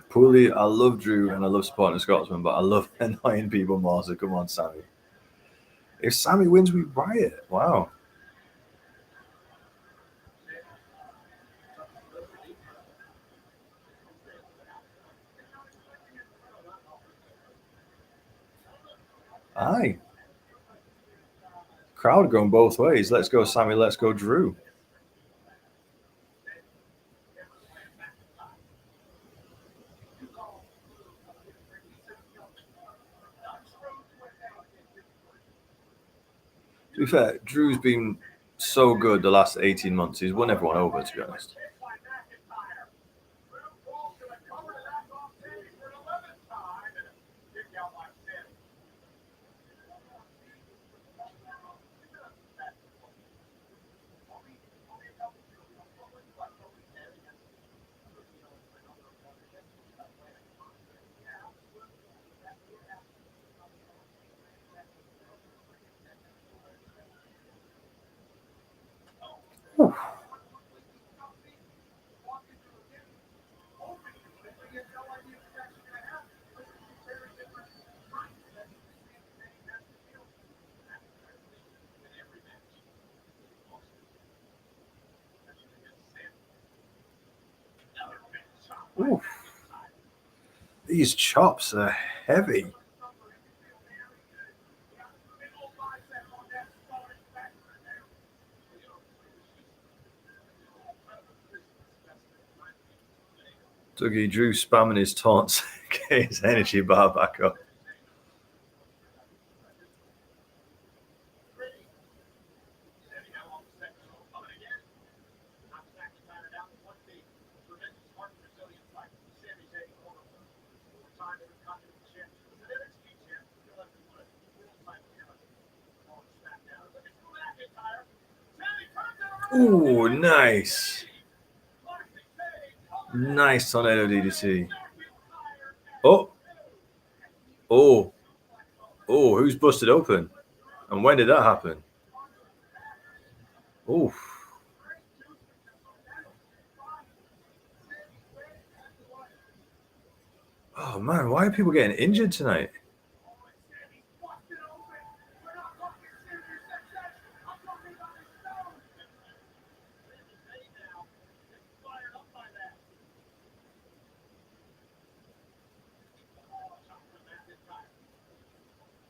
Pooley, I love Drew and I love supporting the Scotsman, but I love annoying people more. So come on, Sammy. If Sammy wins, we riot. Wow. Aye. Crowd going both ways. Let's go, Sammy. Let's go, Drew. To be fair, Drew's been so good the last 18 months. He's won everyone over, to be honest. Whew. Ooh. These chops are heavy. Dougie, Drew spamming his taunts, get his energy bar back up. Ooh, nice. Nice tornado DDT. Oh. Oh. Oh, who's busted open? And when did that happen? Oof. Oh man, why are people getting injured tonight?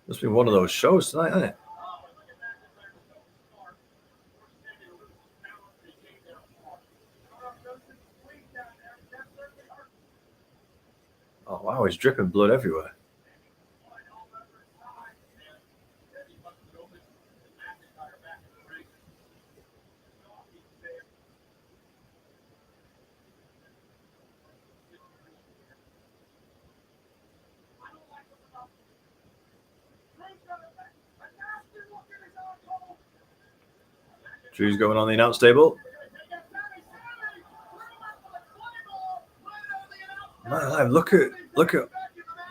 Must be one of those shows tonight, hasn't it? Oh wow, he's dripping blood everywhere. Drew's going on the announce table. Man, look at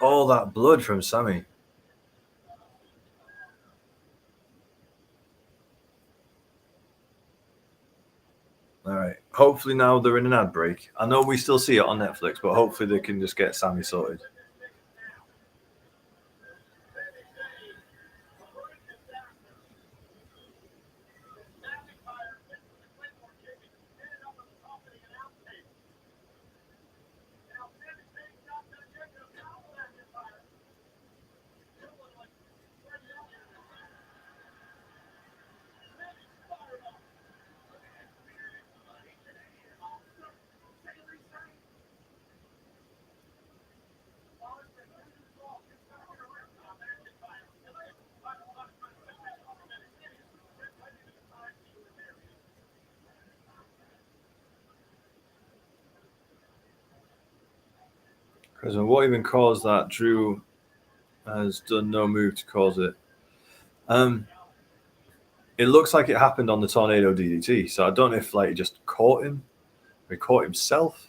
all that blood from Sammy. All right. Hopefully now they're in an ad break. I know we still see it on Netflix, but hopefully they can just get Sammy sorted. Because what even caused that? Drew has done no move to cause it. It looks like it happened on the tornado DDT, so I don't know if like it just caught him or he caught himself.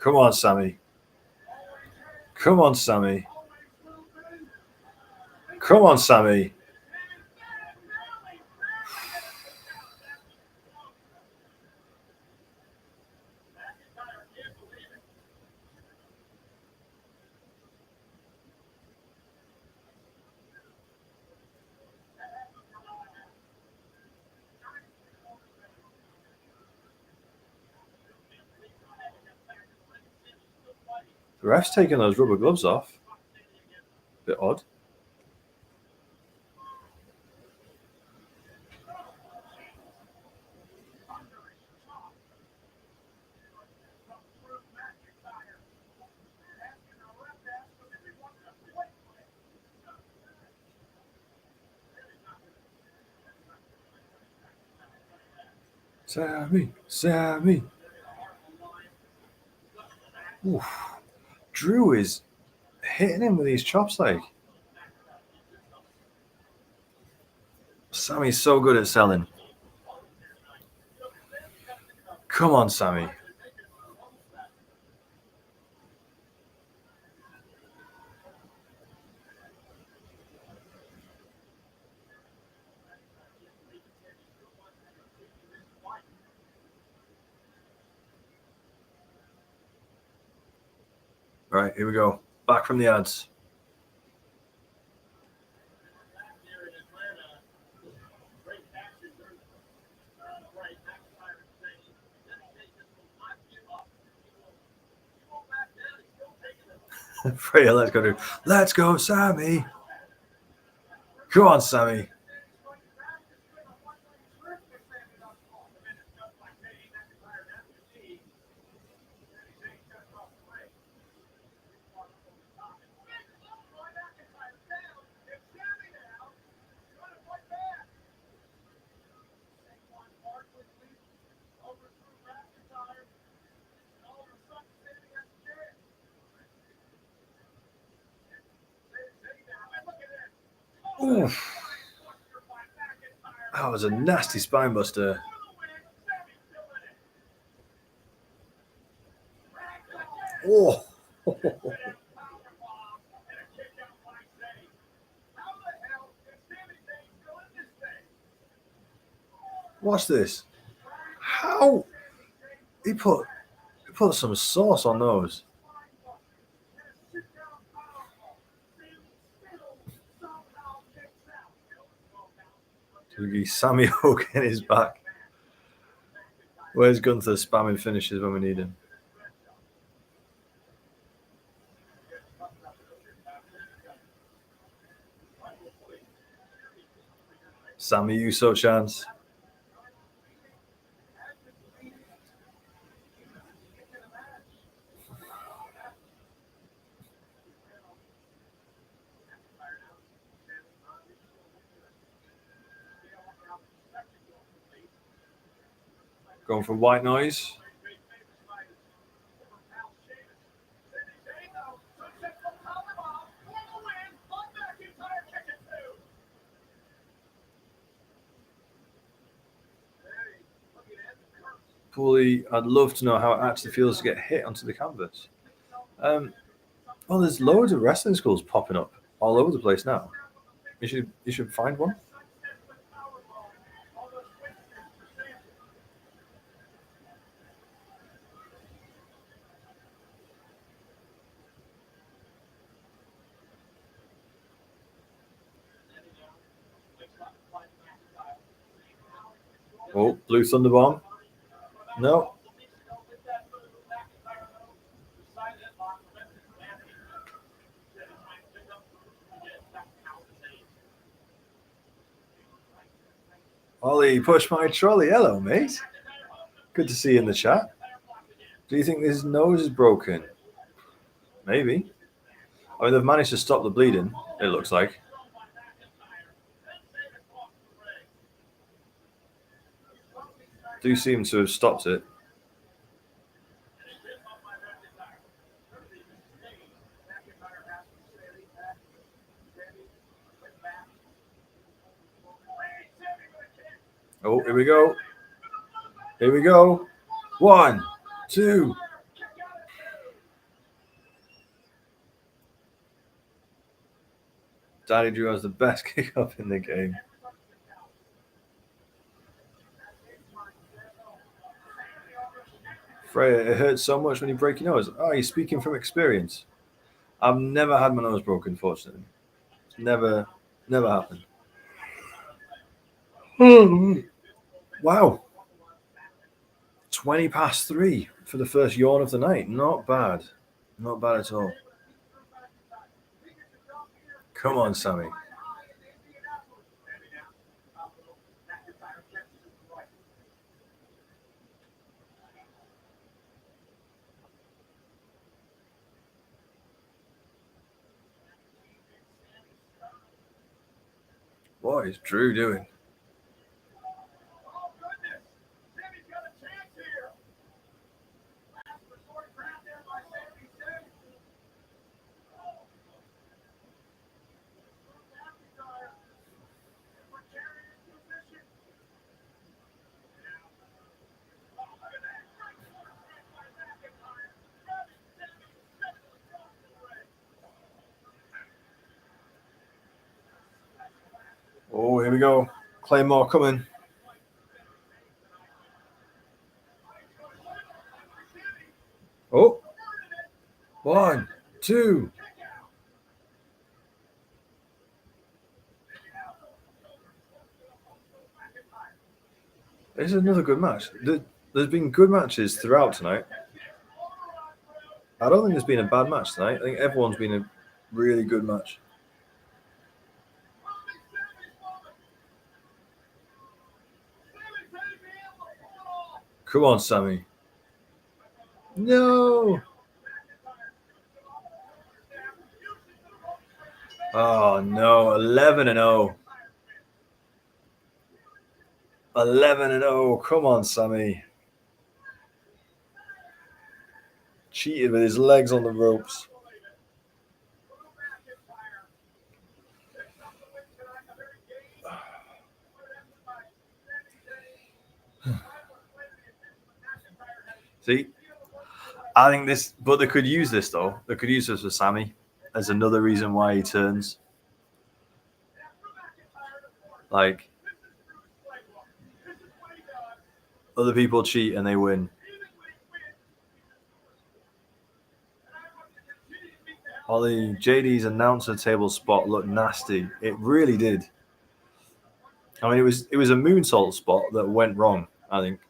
Come on, Sammy. Come on, Sammy. Come on, Sammy. The ref's taking those rubber gloves off. Bit odd. Sammy. Oof. Drew is hitting him with these chops like. Sammy's so good at selling. Come on, Sammy. All right, here we go. Back from the ads. Freya, let's go, dude. Let's go, Sammy. Come on, Sammy. Oof. That was a nasty spine buster. Oh. Watch this. How he put some sauce on those. Sammy Hogan is back. Where's Gunther spamming finishes when we need him? Sammy Uso chance. Going for white noise. Fully, I'd love to know how it actually feels to get hit onto the canvas. Well, there's loads of wrestling schools popping up all over the place now. You should find one. Oh, blue thunder bomb. No. Ollie, push my trolley. Hello, mate. Good to see you in the chat. Do you think his nose is broken? Maybe. I mean, they've managed to stop the bleeding, it looks like. Do seem to have stopped it. Oh, here we go. Here we go. 1, 2. Daddy Drew has the best kick up in the game. Freya, it hurts so much when you break your nose. Oh, you're speaking from experience. I've never had my nose broken, fortunately. It's never happened. Wow. 20 past 3 for the first yawn of the night. Not bad. Not bad at all. Come on, Sammy. What is Drew doing? Oh, here we go. Claymore coming. Oh. 1, 2. This is another good match. There's been good matches throughout tonight. I don't think there's been a bad match tonight. I think everyone's been a really good match. Come on, Sammy. No. Oh, no. 11-0. 11-0. Come on, Sammy. Cheated with his legs on the ropes. See? I think this, but they could use this, though. They could use this for Sammy as another reason why he turns. Like, other people cheat and they win. Ollie, JD's announcer table spot looked nasty. It really did. I mean, it was a moonsault spot that went wrong, I think.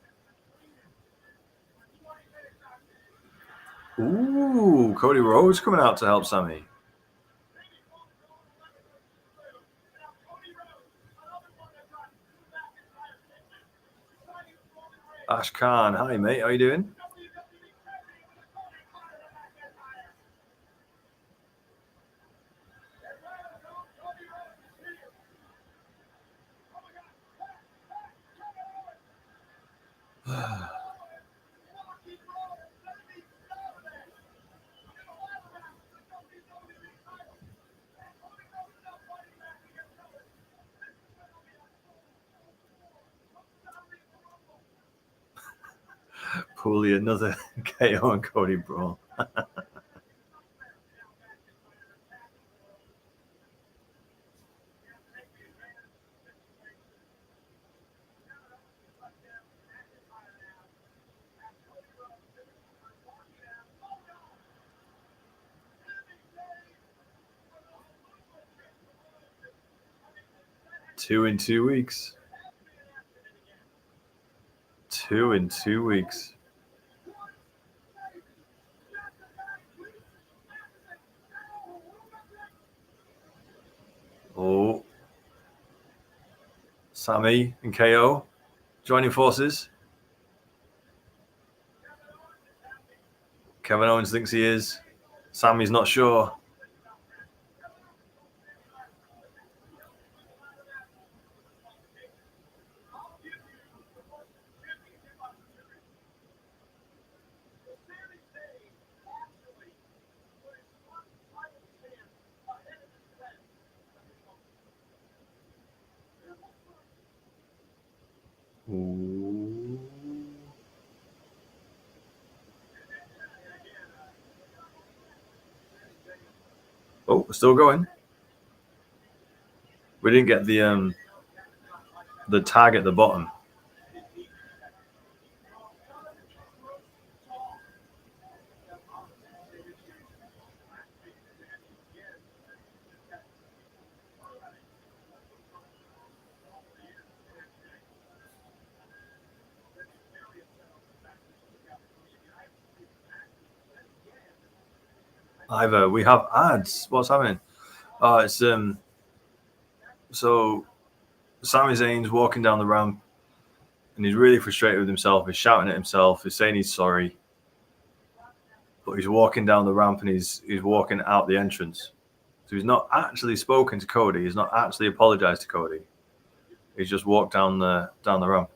Ooh, Cody Rhodes coming out to help Sammy. Ash Khan, hi mate, how you doing? Cooley, another KO and Cody brawl. Two in 2 weeks. 2 in 2 weeks. Oh. Sami and KO joining forces. Kevin Owens thinks he is. Sami's not sure. Ooh. Oh, we're still going. We didn't get the tag at the bottom. Either we have ads. What's happening? It's so Sami Zayn's walking down the ramp and he's really frustrated with himself. He's shouting at himself. He's saying he's sorry, but he's walking down the ramp and he's walking out the entrance. So he's not actually spoken to Cody. He's not actually apologized to Cody. He's just walked down the ramp.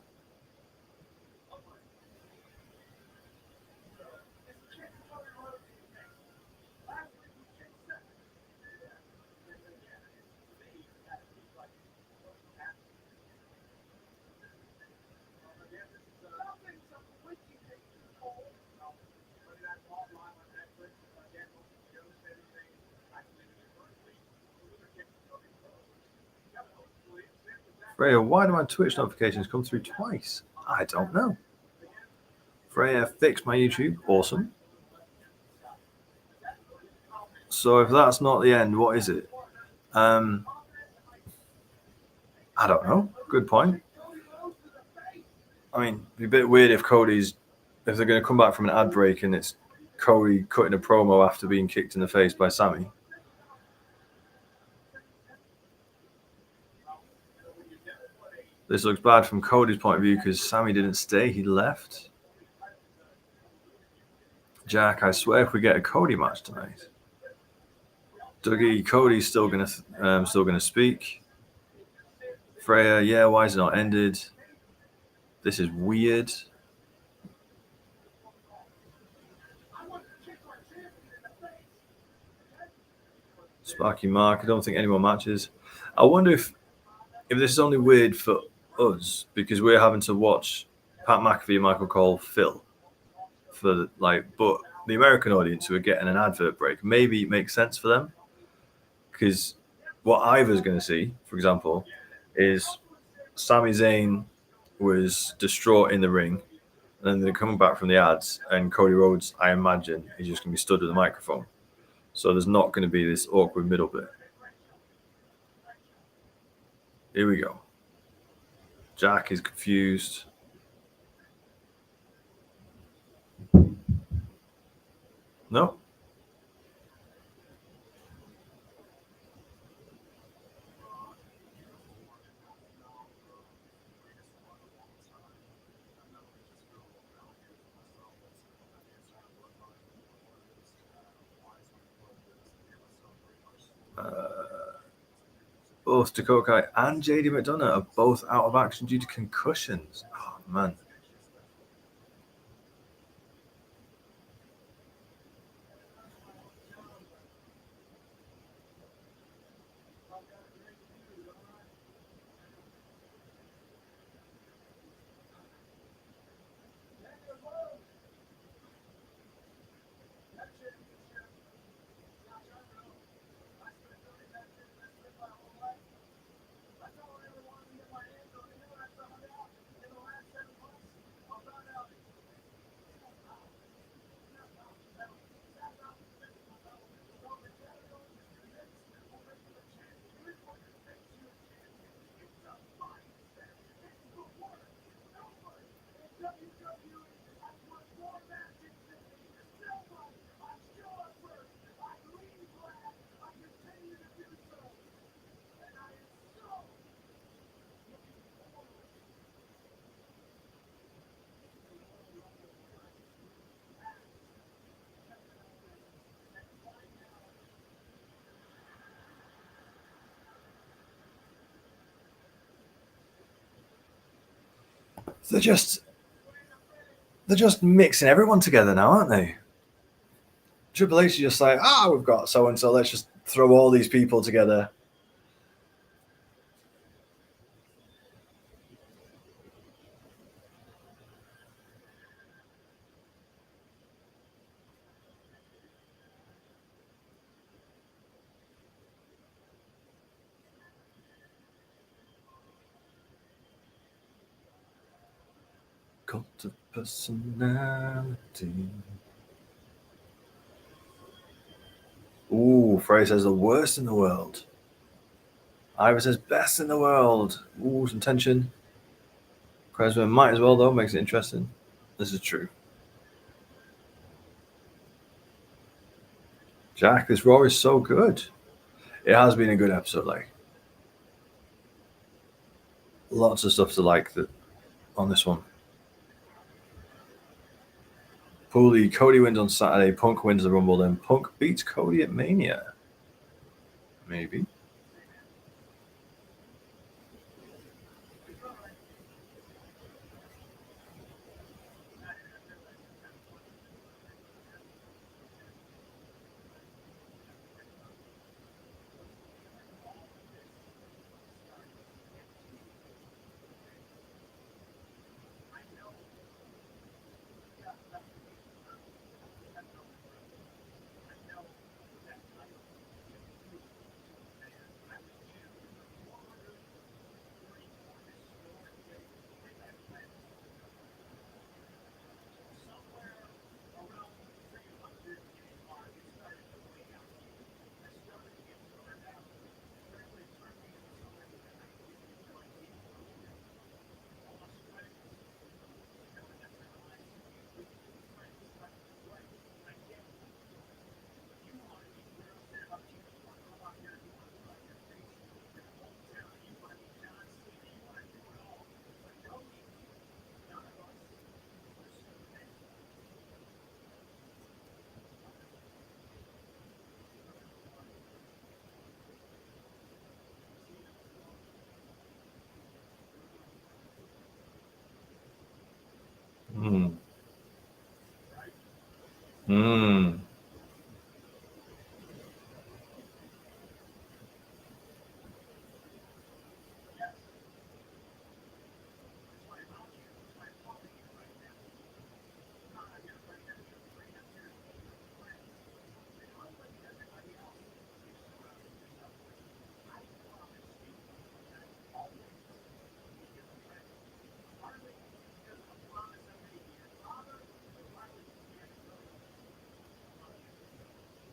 Freya, why do my Twitch notifications come through twice? I don't know. Freya fixed my YouTube. Awesome. So if that's not the end, what is it? I don't know. Good point. I mean, it'd be a bit weird if they're going to come back from an ad break and it's Cody cutting a promo after being kicked in the face by Sami. This looks bad from Cody's point of view because Sami didn't stay; he left. Jack, I swear, if we get a Cody match tonight, Dougie, Cody's still gonna speak. Freya, yeah, why is it not ended? This is weird. Sparky Mark, I don't think any more matches. I wonder if this is only weird for us because we're having to watch Pat McAfee and Michael Cole Phil but the American audience who are getting an advert break, maybe it makes sense for them because what Ivor's going to see, for example, is Sami Zayn was distraught in the ring, and then they're coming back from the ads, and Cody Rhodes, I imagine, is just going to be stood with a microphone. So there's not going to be this awkward middle bit. Here we go. Jack is confused. No. Both Dakota Kai and JD McDonough are both out of action due to concussions. Oh, man. They're just mixing everyone together now, aren't they? Triple H is just like, we've got so and so. Let's just throw all these people together. Cult of personality. Ooh, Frey says the worst in the world. Ivor says best in the world. Ooh, some tension. Cresman might as well, though. Makes it interesting. This is true. Jack, this Raw is so good. It has been a good episode, like. Lots of stuff to like on this one. Pooley, Cody wins on Saturday. Punk wins the Rumble. Then Punk beats Cody at Mania. Maybe.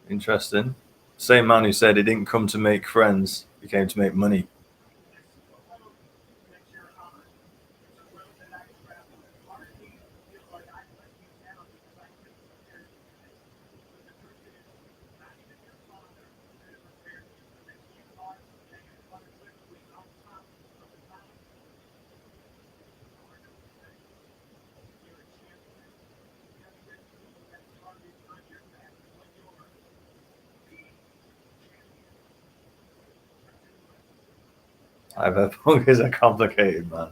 Interesting. Same man who said he didn't come to make friends, he came to make money. I've heard Punk is a complicated man.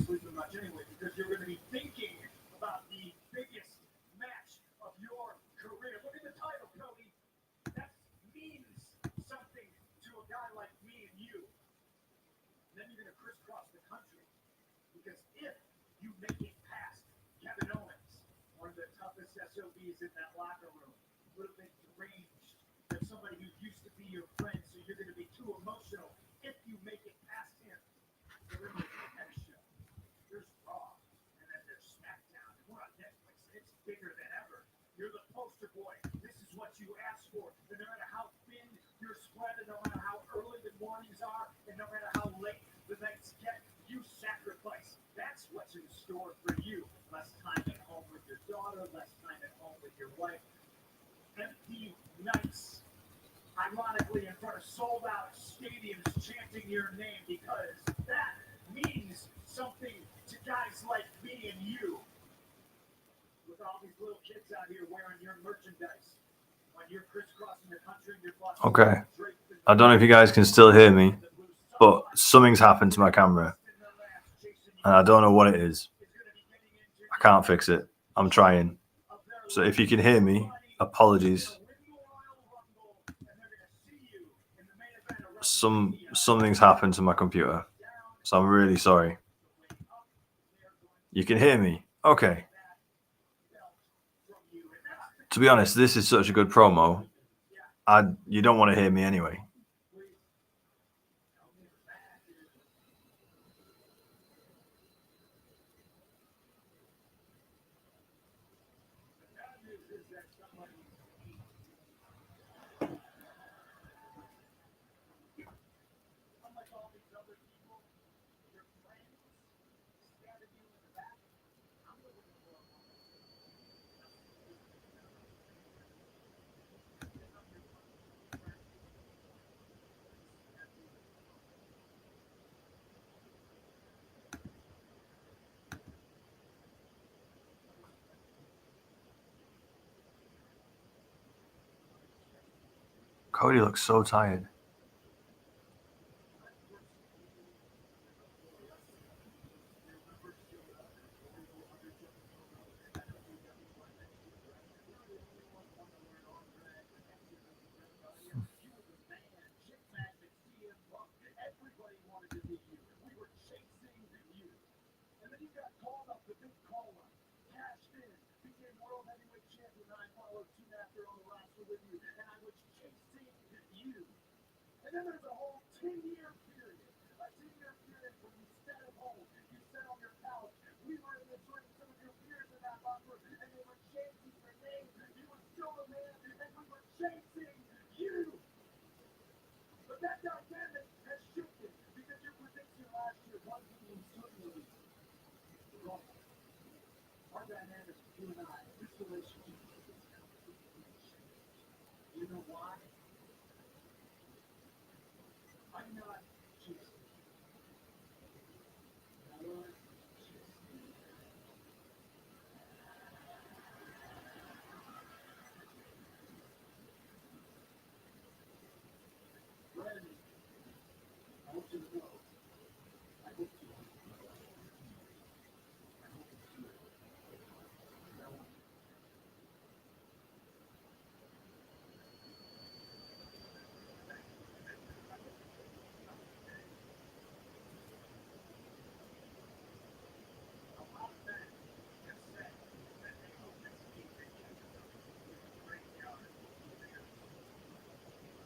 sleeping much anyway because you're going to be thinking about the biggest match of your career. Look at the title, Cody. That means something to a guy like me and you. And then you're going to crisscross the country because if you make it past Kevin Owens, one of the toughest SOBs in that locker room, a little bit deranged, but somebody who used to be your friend, so you're going to be too emotional. If you make it past him, there is the next show. There's Raw, and then there's SmackDown. And we're on Netflix, and it's bigger than ever. You're the poster boy. This is what you asked for. And no matter how thin you're spread, and no matter how early the mornings are, and no matter how late the nights get, you sacrifice. That's what's in store for you. Less time at home with your daughter, less time at home with your wife. Empty nights. Ironically, in front of sold-out stadiums chanting your name because that means something to guys like me and you. With all these little kids out here wearing your merchandise, when you're crisscrossing the country, you're busting. Okay. I don't know if you guys can still hear me, but something's happened to my camera, and I don't know what it is. I can't fix it. I'm trying. So if you can hear me, apologies. Something's happened to my computer, so I'm really sorry. You can hear me? Okay. To be honest, this is such a good promo. You don't want to hear me anyway. Cody looks so tired. And then there's a whole 10-year period. A 10-year period when you sat at home, you sat on your couch. We were in the drink, some of your peers in that locker, and they were chasing your name. You were still a man, and we were chasing you. But that dynamic has shifted because your prediction last year, one thing certainly wrong. Our dynamic, you and I, this relationship, you know why? I'm not just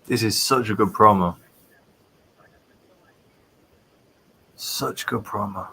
This is such a good promo. Such good promo.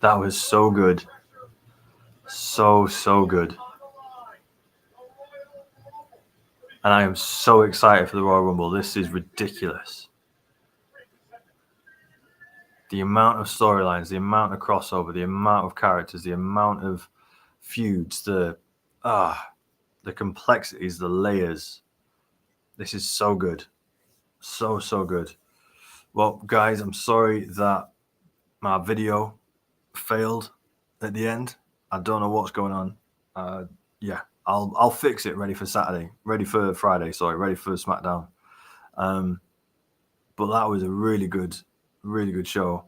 That was so good. So good. And I am so excited for the Royal Rumble. This is ridiculous. The amount of storylines, the amount of crossover, the amount of characters, the amount of feuds, the complexities, the layers. This is so good. So good. Well, guys, I'm sorry that my video failed at the end. I don't know what's going on. Yeah, I'll fix it. Ready for Friday. Ready for SmackDown. But that was a really good show.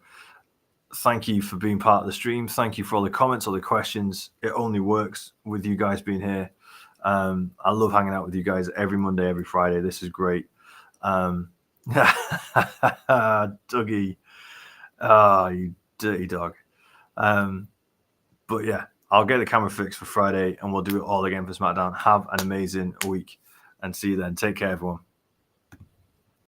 Thank you for being part of the stream. Thank you for all the comments, all the questions. It only works with you guys being here. I love hanging out with you guys every Monday, every Friday. This is great. Dougie. Oh, you dirty dog. But yeah, I'll get the camera fixed for Friday and we'll do it all again for SmackDown. Have an amazing week and see you then. Take care, everyone.